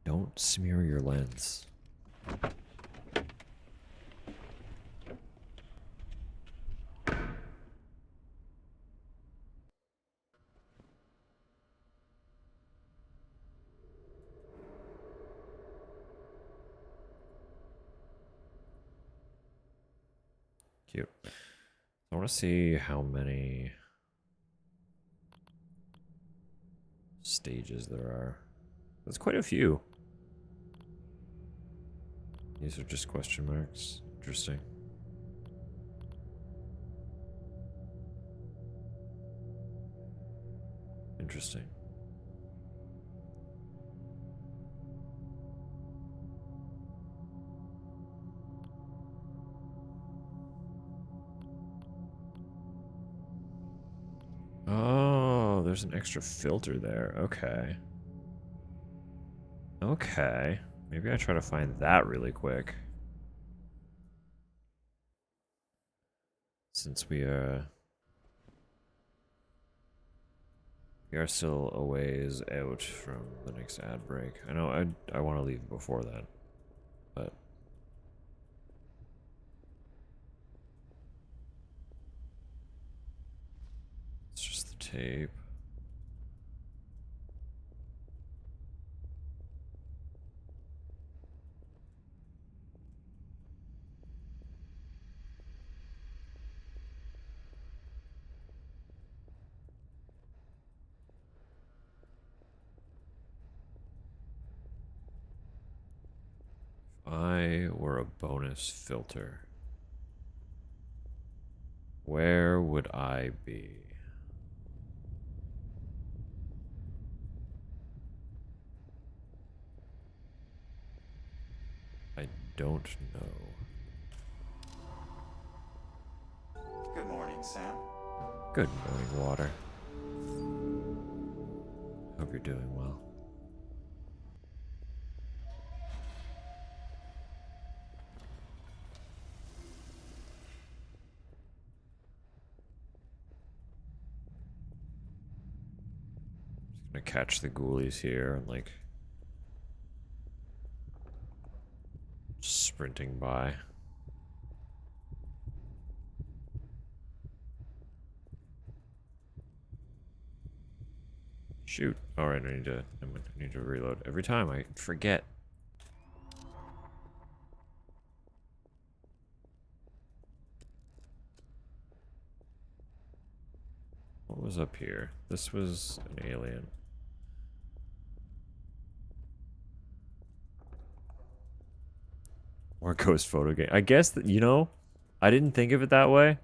Don't smear your lens. Cute. I want to see how many stages there are. That's quite a few. These are just question marks. Interesting. Interesting. Oh, there's an extra filter there. Okay. Okay. Maybe I try to find that really quick. Since we are still a ways out from the next ad break. I know I want to leave before that, but it's just the tape. If I were a bonus filter, where would I be? I don't know. Good morning, Sam. Good morning, water. Hope you're doing well. Gonna catch the ghoulies here and like sprinting by. Shoot. Alright, I need to reload. Every time I forget. What was up here? This was an alien. Or ghost photo game. I guess that, you know, I didn't think of it that way.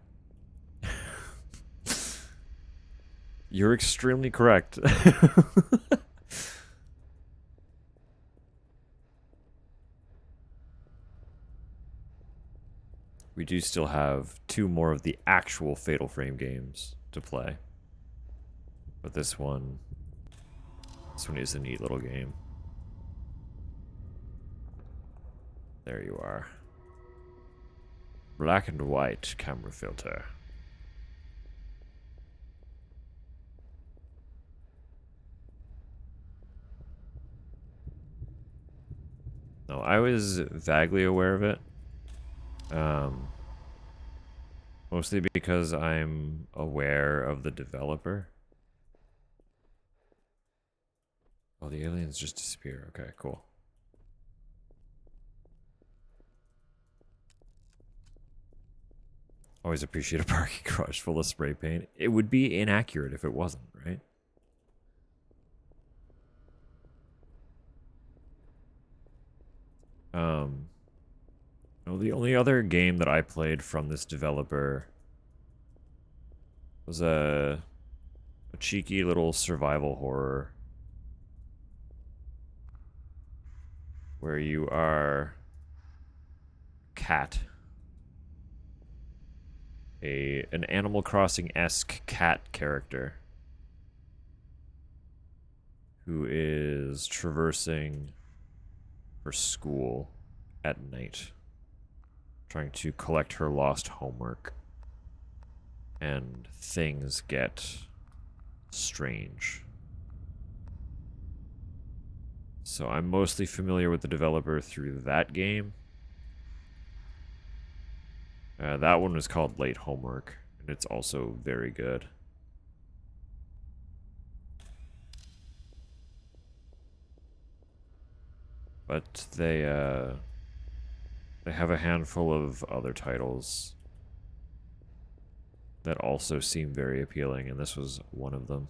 You're extremely correct. We do still have 2 more of the actual Fatal Frame games to play. But this one is a neat little game. There you are. Black and white camera filter. No, I was vaguely aware of it. Mostly because I'm aware of the developer. Oh, the aliens just disappear. Okay, cool. Always appreciate a parking garage full of spray paint. It would be inaccurate if it wasn't, right? No, the only other game that I played from this developer was a cheeky little survival horror where you are a cat, an Animal Crossing-esque cat character who is traversing her school at night, trying to collect her lost homework, and things get strange. So I'm mostly familiar with the developer through that game. That one was called Late Homework, and it's also very good. But they have a handful of other titles that also seem very appealing, and this was one of them.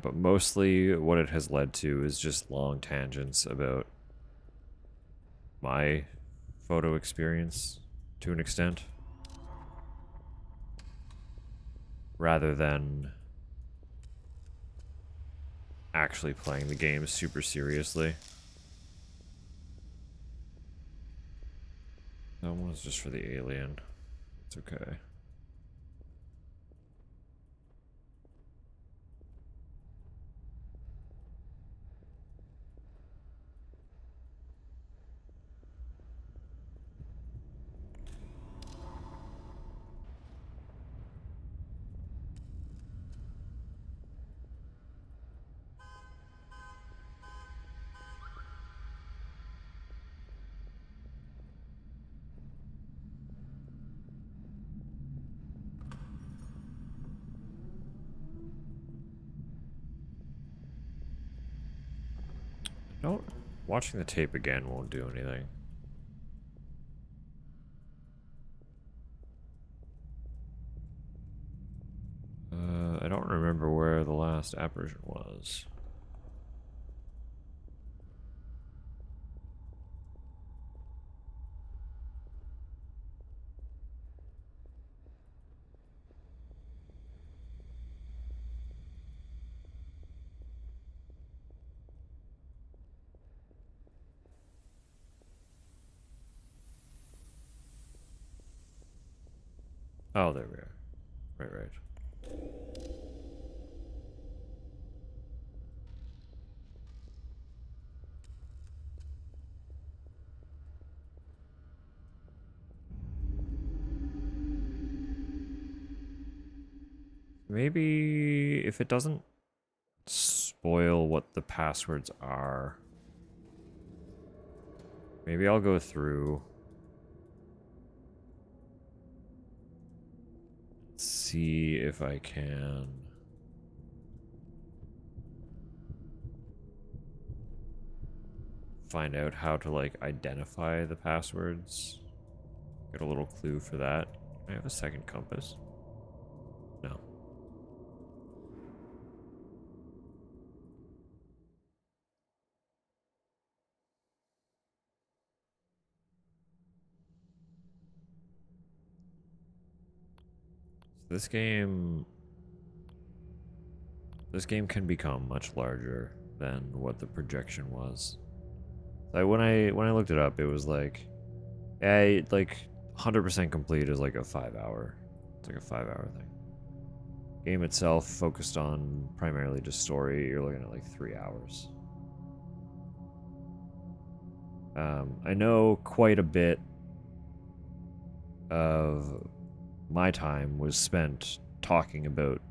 But mostly what it has led to is just long tangents about my photo experience to an extent, rather than actually playing the game super seriously. That one was just for the alien. It's okay. Don't. Watching the tape again won't do anything. I don't remember where the last apparition was. Oh, there we are. Right. Maybe if it doesn't spoil what the passwords are, maybe I'll go through, see if I can find out how to like identify the passwords. Get a little clue for that. I have a second compass. No. So this game can become much larger than what the projection was. So when I looked it up, it was like, yeah, like 100% complete is like a 5 hour. It's like a 5 hour thing. Game itself focused on primarily just story. You're looking at like 3 hours. I know quite a bit of my time was spent talking about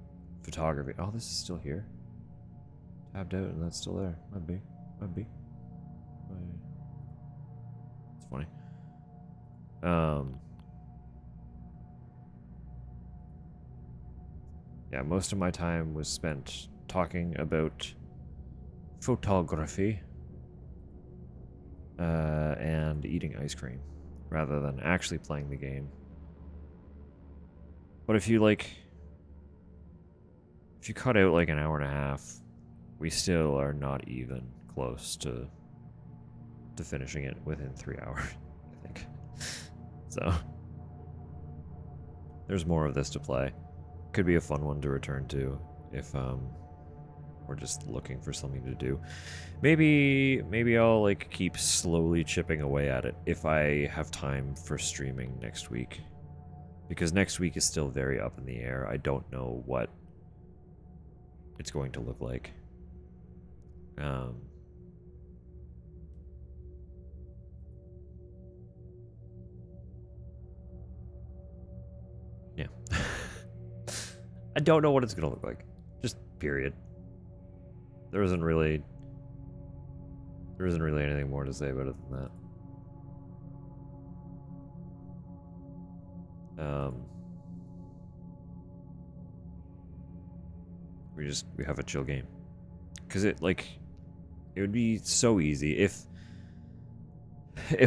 photography. Oh, this is still here. Tabbed out and that's still there. Might be. It's funny. Yeah, most of my time was spent talking about photography and eating ice cream rather than actually playing the game. But if you cut out like an hour and a half, we still are not even close to finishing it within 3 hours, I think. So there's more of this to play. Could be a fun one to return to if we're just looking for something to do. Maybe I'll like keep slowly chipping away at it if I have time for streaming next week. Because next week is still very up in the air. I don't know what it's going to look like. Yeah. I don't know what it's gonna look like. Just period. There isn't really anything more to say about it than that. We have a chill game. Cause it would be so easy if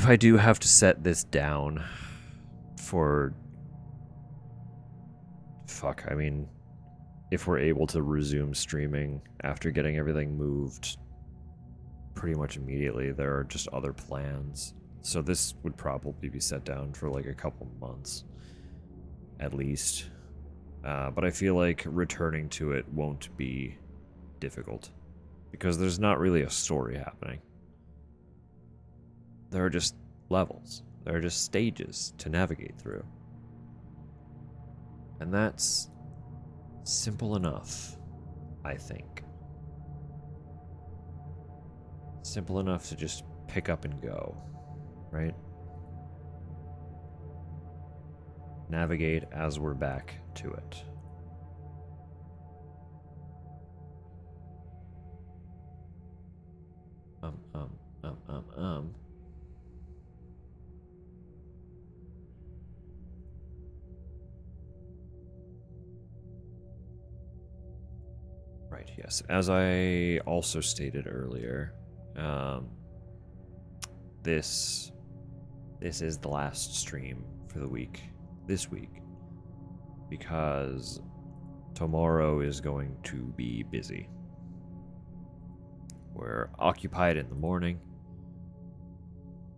I do have to set this down for fuck, I mean, if we're able to resume streaming after getting everything moved pretty much immediately, there are just other plans. So this would probably be set down for like a couple months at least. But I feel like returning to it won't be difficult because there's not really a story happening. There are just levels. There are just stages to navigate through. And that's simple enough, I think. Simple enough to just pick up and go, right? Navigate as we're back to it. Right, yes. As I also stated earlier, this is the last stream for the week. This week. Because tomorrow is going to be busy. We're occupied in the morning.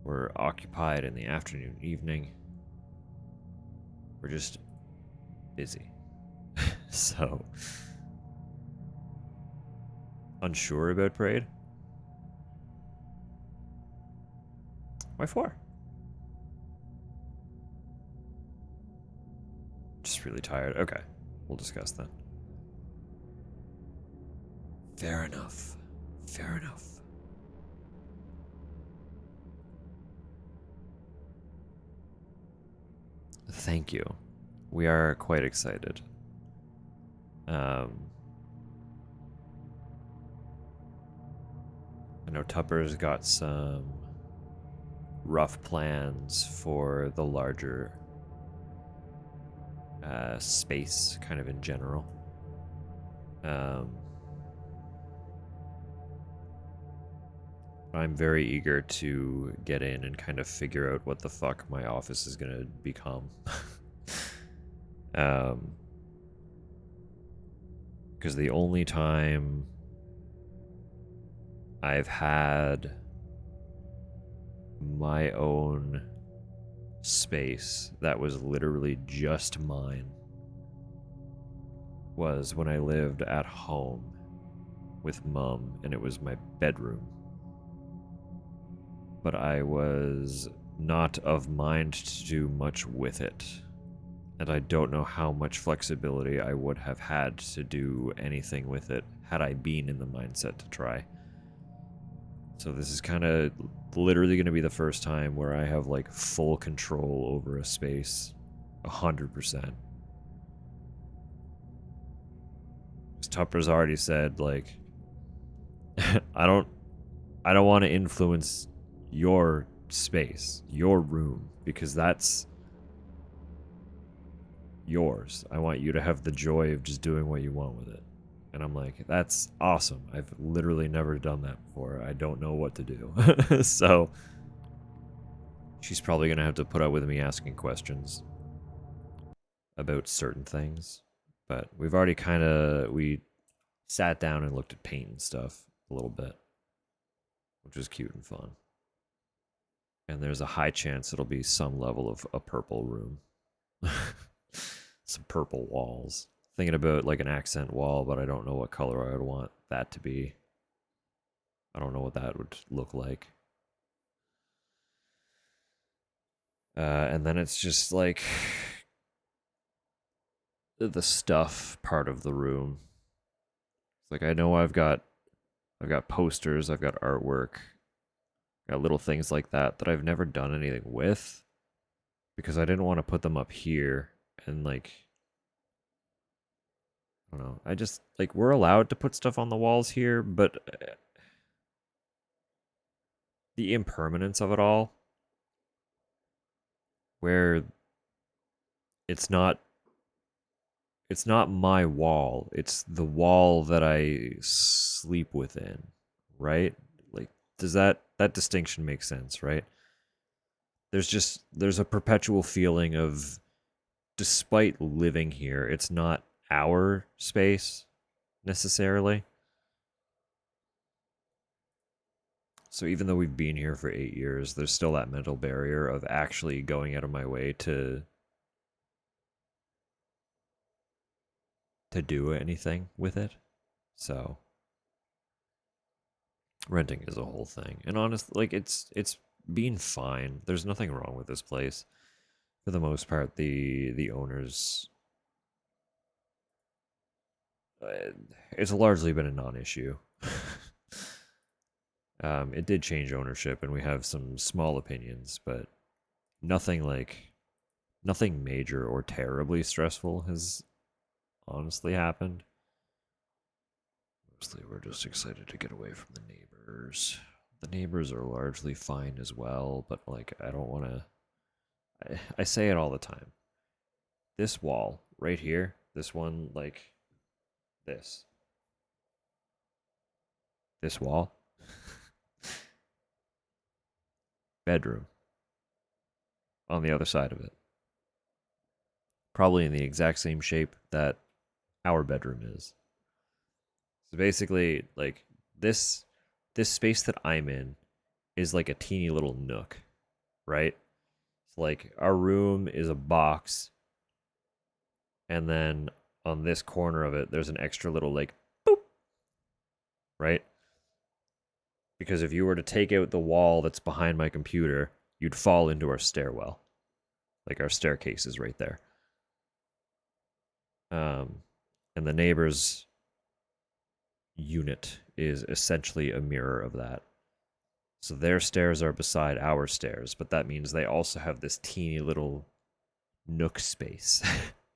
We're occupied in the afternoon, evening. We're just busy. So, unsure about Parade? Why 4? Just just really tired. Okay, we'll discuss that. Fair enough. Fair enough. Thank you. We are quite excited. I know Tupper's got some rough plans for the larger space, kind of in general. I'm very eager to get in and kind of figure out what the fuck my office is gonna become. Because the only time I've had my own space that was literally just mine was when I lived at home with Mum, and it was my bedroom. But I was not of mind to do much with it. And I don't know how much flexibility I would have had to do anything with it had I been in the mindset to try. So this is kind of literally going to be the first time where I have like full control over a space 100%. As Tupper's already said, like I don't want to influence your space, your room, because that's yours. I want you to have the joy of just doing what you want with it. And I'm like, that's awesome. I've literally never done that before. I don't know what to do. So she's probably going to have to put up with me asking questions about certain things. But we've already we sat down and looked at paint and stuff a little bit, which was cute and fun. And there's a high chance it'll be some level of a purple room. Some purple walls. Thinking about like an accent wall, but I don't know what color I would want that to be. I don't know what that would look like. And then it's just like the stuff part of the room. It's like I know I've got posters, I've got artwork, got little things like that that I've never done anything with because I didn't want to put them up here and like I don't know. I just like we're allowed to put stuff on the walls here, but the impermanence of it all where it's not my wall, it's the wall that I sleep within, right? Like does that distinction make sense, right? There's a perpetual feeling of despite living here, it's not our space necessarily. So even though we've been here for 8 years, there's still that mental barrier of actually going out of my way to do anything with it. So renting is a whole thing. And honestly, like it's been fine. There's nothing wrong with this place. For the most part, the owners it's largely been a non-issue. It did change ownership, and we have some small opinions, but nothing major or terribly stressful has honestly happened. Mostly, we're just excited to get away from the neighbors. The neighbors are largely fine as well, but like I don't want to. I say it all the time. This wall right here, this one, like this wall, bedroom on the other side of it. Probably in the exact same shape that our bedroom is. So basically, like this space that I'm in is like a teeny little nook, right? So like our room is a box, and then on this corner of it, there's an extra little like boop, right? Because if you were to take out the wall that's behind my computer, you'd fall into our stairwell. Like our staircase is right there. And the neighbor's unit is essentially a mirror of that. So their stairs are beside our stairs, but that means they also have this teeny little nook space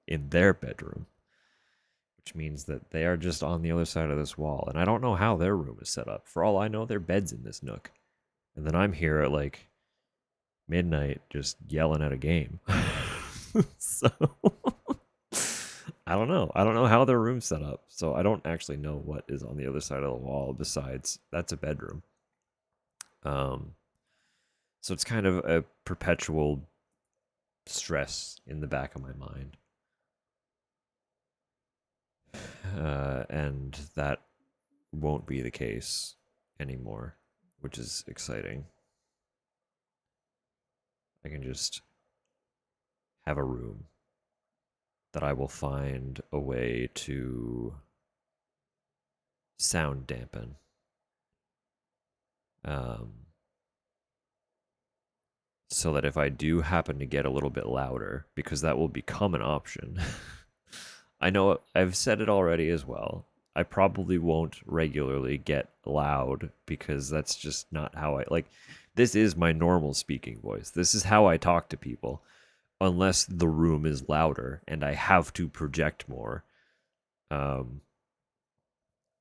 in their bedroom, which means that they are just on the other side of this wall. And I don't know how their room is set up. For all I know, their bed's in this nook. And then I'm here at like midnight just yelling at a game. So I don't know. I don't know how their room's set up. So I don't actually know what is on the other side of the wall besides that's a bedroom. Um so it's kind of a perpetual stress in the back of my mind. And that won't be the case anymore, which is exciting. I can just have a room that I will find a way to sound dampen. Um, so that if I do happen to get a little bit louder, because that will become an option. I know I've said it already as well. I probably won't regularly get loud because that's just not how I like. This is my normal speaking voice. This is how I talk to people, unless the room is louder and I have to project more. Um,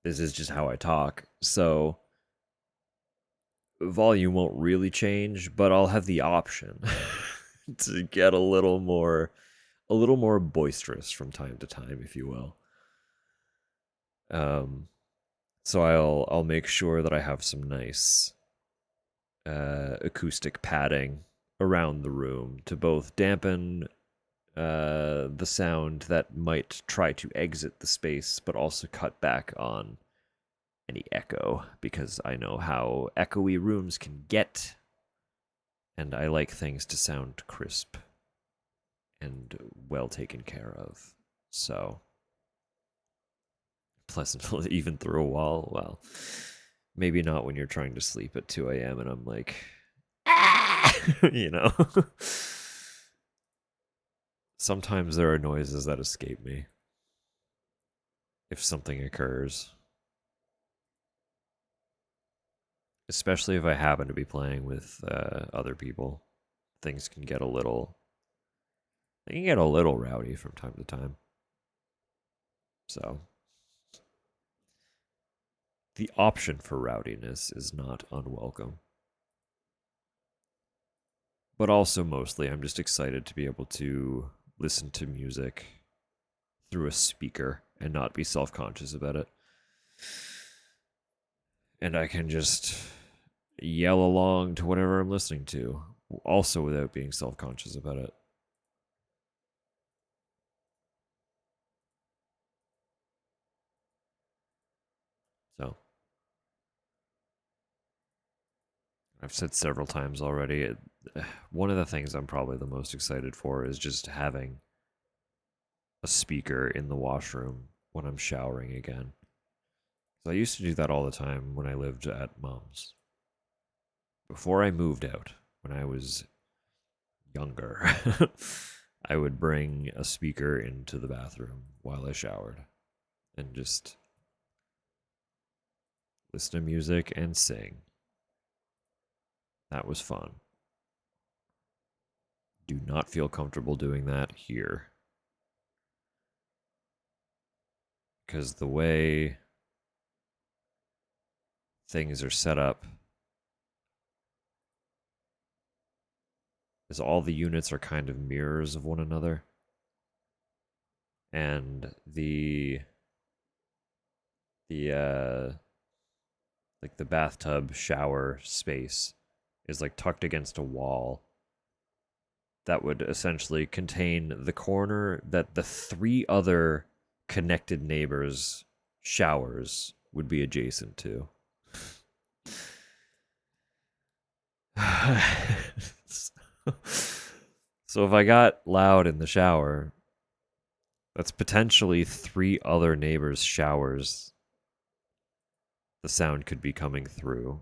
this is just how I talk. So volume won't really change, but I'll have the option to get a little more boisterous from time to time, if you will. Um, so I'll make sure that I have some nice acoustic padding around the room to both dampen the sound that might try to exit the space, but also cut back on any echo, because I know how echoey rooms can get, and I like things to sound crisp and well taken care of. So, pleasant even through a wall. Well, maybe not when you're trying to sleep at 2 a.m. and I'm like, ah! You know? Sometimes there are noises that escape me if something occurs. Especially if I happen to be playing with other people. Things can get a little. They can get a little rowdy from time to time. So, the option for rowdiness is not unwelcome. But also, mostly, I'm just excited to be able to listen to music through a speaker and not be self conscious about it. And I can just yell along to whatever I'm listening to, also without being self conscious about it. So, I've said several times already, one of the things I'm probably the most excited for is just having a speaker in the washroom when I'm showering again. So I used to do that all the time when I lived at mom's. Before I moved out, when I was younger, I would bring a speaker into the bathroom while I showered and just listen to music and sing. That was fun. Do not feel comfortable doing that here. Because the way things are set up is all the units are kind of mirrors of one another. And the like the bathtub shower space is like tucked against a wall that would essentially contain the corner that the three other connected neighbors' showers would be adjacent to. So if I got loud in the shower, that's potentially three other neighbors' showers the sound could be coming through.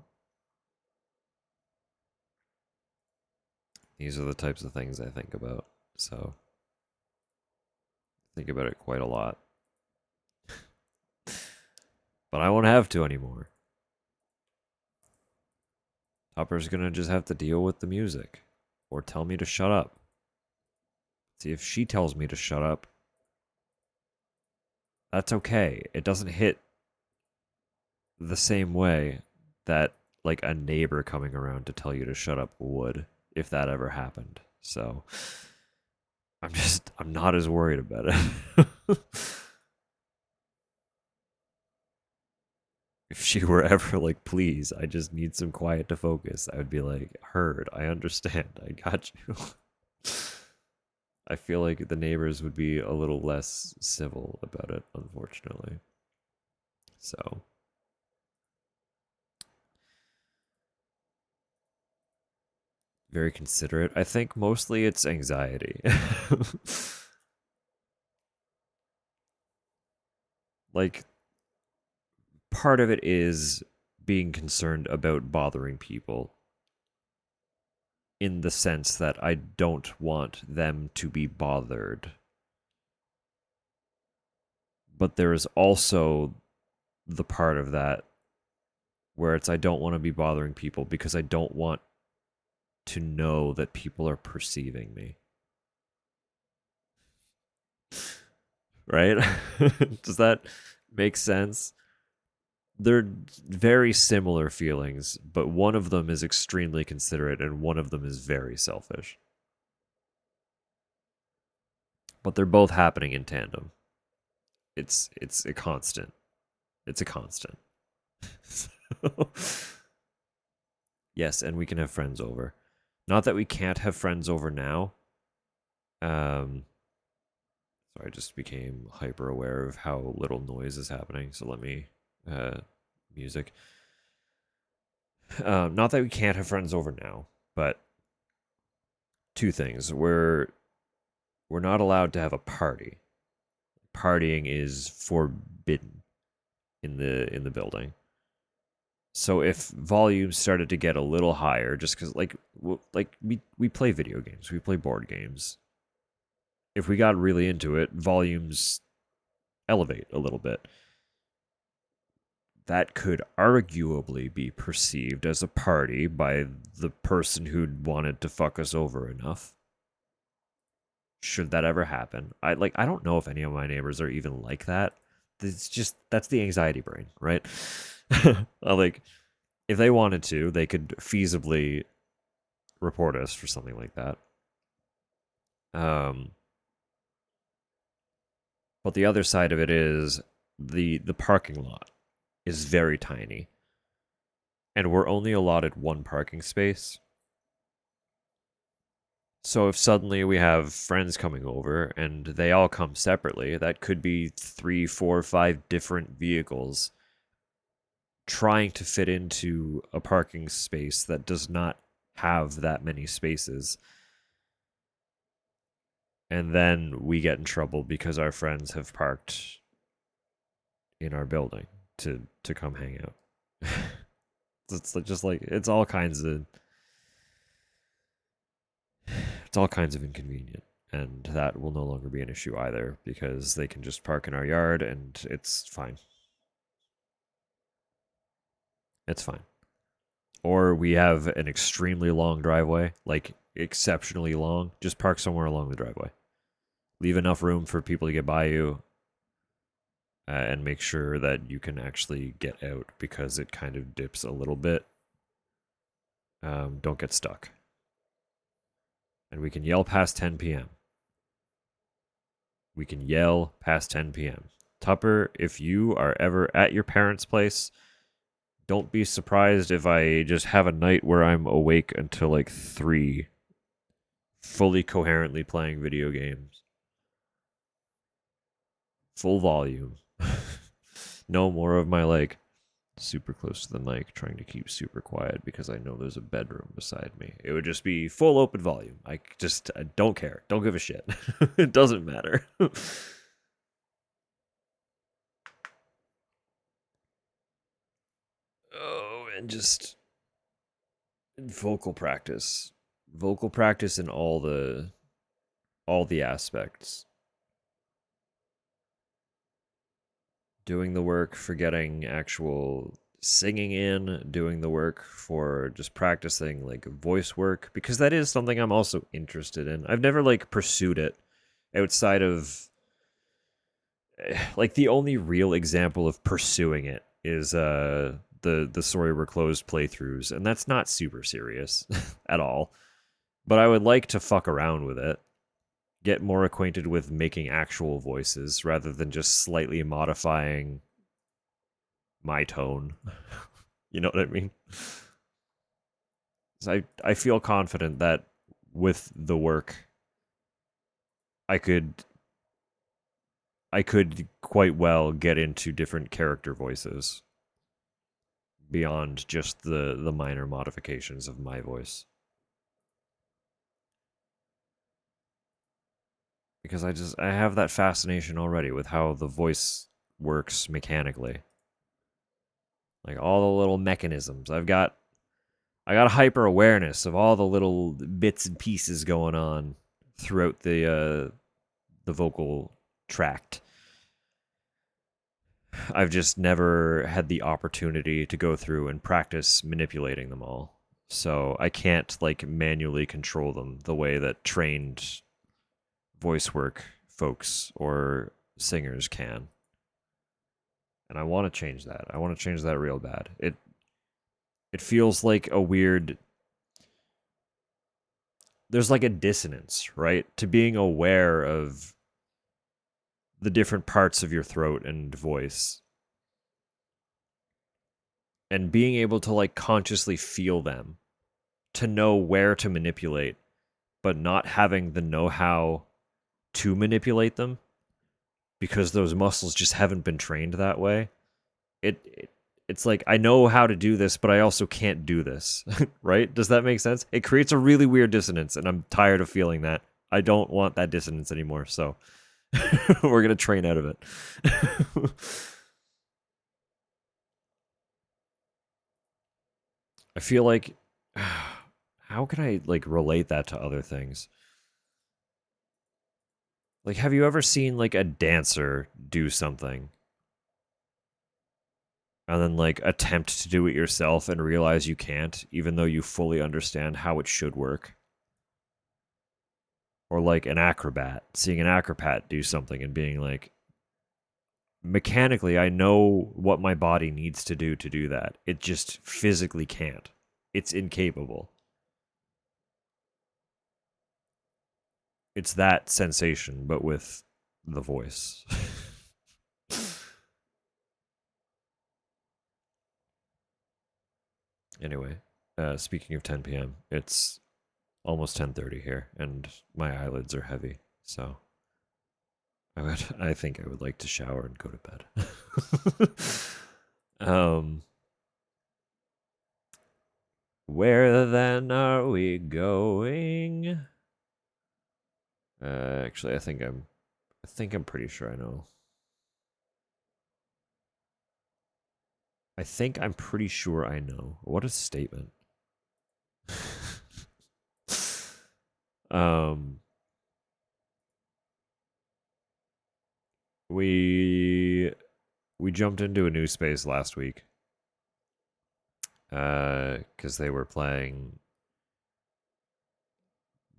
These are the types of things I think about. So Think about it quite a lot. But I won't have to anymore. Topper's gonna just have to deal with the music. Or tell me to shut up. See, if she tells me to shut up, that's okay. It doesn't hit the same way that like a neighbor coming around to tell you to shut up would, if that ever happened. So I'm not as worried about it. If she were ever like, please, I just need some quiet to focus, I would be like, heard, I understand, I got you. I feel like the neighbors would be a little less civil about it, unfortunately. So, very considerate. I think mostly it's anxiety. Like, part of it is being concerned about bothering people in the sense that I don't want them to be bothered. But there is also the part of that where it's I don't want to be bothering people because I don't want to know that people are perceiving me. Right? Does that make sense? They're very similar feelings, but one of them is extremely considerate and one of them is very selfish. But they're both happening in tandem. It's a constant. It's a constant. So, yes, and we can have friends over. Not that we can't have friends over now. So I just became hyper aware of how little noise is happening. So let me music. Not that we can't have friends over now, but two things. We're not allowed to have a party. Partying is forbidden in the building. So if volumes started to get a little higher, just because we play video games, we play board games. If we got really into it, volumes elevate a little bit. That could arguably be perceived as a party by the person who'd wanted to fuck us over enough. Should that ever happen? I don't know if any of my neighbors are even like that. It's just that's the anxiety brain, right? Like if they wanted to, they could feasibly report us for something like that. Um but the other side of it is the parking lot is very tiny. And we're only allotted one parking space. So if suddenly we have friends coming over and they all come separately, that could be 3, 4, 5 different vehicles trying to fit into a parking space that does not have that many spaces. And then we get in trouble because our friends have parked in our building to come hang out. It's just like it's all kinds of inconvenient. And that will no longer be an issue either because they can just park in our yard and it's fine. It's fine. Or we have an extremely long driveway, like exceptionally long. Just park somewhere along the driveway. Leave enough room for people to get by you and make sure that you can actually get out because it kind of dips a little bit. Don't get stuck. And we can yell past 10 p.m. We can yell past 10 p.m. Tupper, if you are ever at your parents' place, don't be surprised if I just have a night where I'm awake until like 3, fully coherently playing video games. Full volume. No more of my like super close to the mic trying to keep super quiet because I know there's a bedroom beside me. It would just be full open volume. I don't care. Don't give a shit. It doesn't matter. Oh, and just vocal practice. Vocal practice in all the aspects. doing the work for getting actual singing in, doing the work for just practicing like voice work, because that is something I'm also interested in. I've never like pursued it outside of like the only real example of pursuing it is the Sorry We're Closed playthroughs, and that's not super serious at all. But I would like to fuck around with it, get more acquainted with making actual voices rather than just slightly modifying my tone. You know what I mean? So I feel confident that with the work I could I could quite well get into different character voices beyond just the minor modifications of my voice. Because I have that fascination already with how the voice works mechanically. Like all the little mechanisms. I got hyper awareness of all the little bits and pieces going on throughout the vocal tract. I've just never had the opportunity to go through and practice manipulating them all. So I can't like manually control them the way that trained voice work folks or singers can. And I want to change that. I want to change that real bad. It feels like a weird there's like a dissonance, right? To being aware of the different parts of your throat and voice and being able to like consciously feel them, to know where to manipulate, but not having the know-how to manipulate them because those muscles just haven't been trained that way. It's like I know how to do this, but I also can't do this. Right? Does that make sense? It creates a really weird dissonance, and I'm tired of feeling that. I don't want that dissonance anymore, so we're gonna train out of it. I feel like how can I like relate that to other things? Like have you ever seen like a dancer do something and then like attempt to do it yourself and realize you can't even though you fully understand how it should work? Or like an acrobat, seeing an acrobat do something and being like mechanically I know what my body needs to do that. It just physically can't. It's incapable. It's that sensation, but with the voice. Anyway, speaking of 10 p.m., it's almost 10:30 here, and my eyelids are heavy. So I think I would like to shower and go to bed. um, where then are we going? Actually, I think I'm pretty sure I know. I think I'm pretty sure I know. What a statement. um, we we jumped into a new space last week. Because they were playing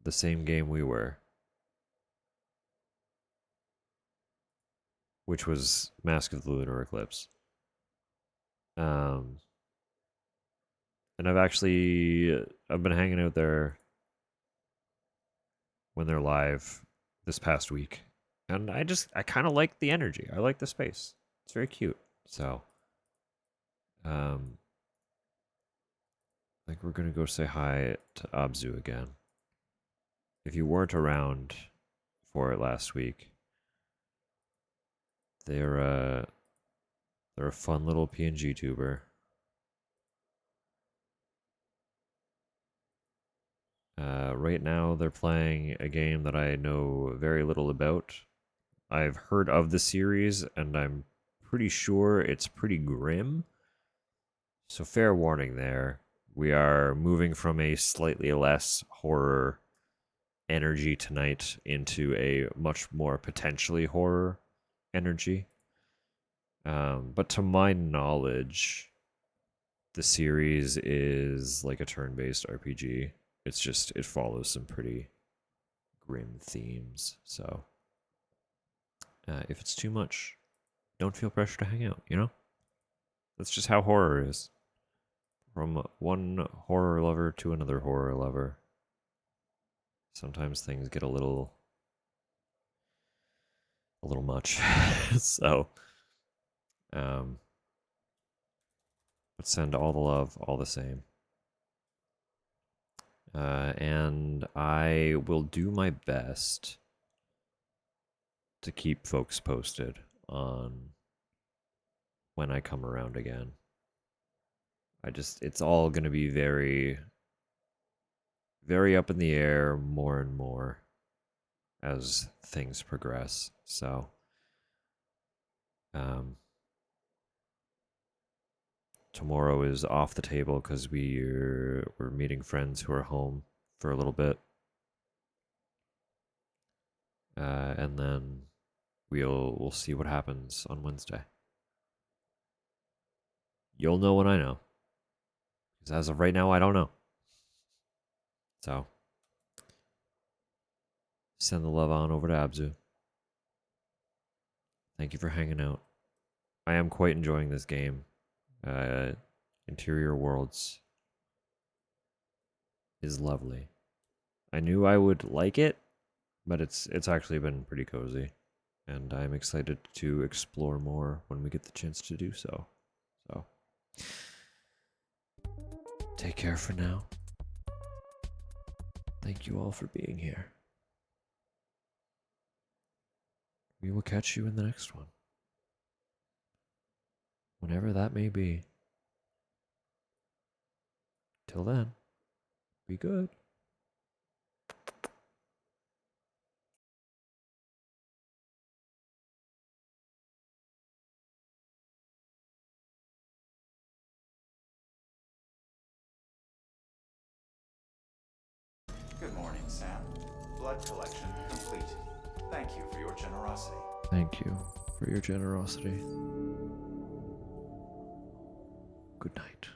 the same game we were, which was Mask of the Lunar Eclipse. Um, and I've been hanging out there when they're live this past week, and I kind of like the energy. I like the space. It's very cute. So, um, I think we're gonna go say hi to Abzu again. If you weren't around for it last week, they're uh they're a fun little PNG tuber. Right now, they're playing a game that I know very little about. I've heard of the series, and I'm pretty sure it's pretty grim. So, fair warning there. We are moving from a slightly less horror energy tonight into a much more potentially horror energy. But to my knowledge, the series is like a turn-based RPG. It's just it follows some pretty grim themes. So if it's too much, don't feel pressure to hang out. You know, that's just how horror is. From one horror lover to another horror lover, sometimes things get a little much. So, um, but send all the love, all the same. And I will do my best to keep folks posted on when I come around again. It's all going to be very, very up in the air more and more as things progress. So, um, tomorrow is off the table because we're meeting friends who are home for a little bit, and then we'll see what happens on Wednesday. You'll know when I know, because as of right now, I don't know. So send the love on over to Abzu. Thank you for hanging out. I am quite enjoying this game. Interior Worlds is lovely. I knew I would like it, but it's actually been pretty cozy, and I'm excited to explore more when we get the chance to do so. So, take care for now. Thank you all for being here. We will catch you in the next one. Whenever that may be. Till then, be good. Good morning, Sam. Blood collection complete. Thank you for your generosity. Thank you for your generosity. Good night.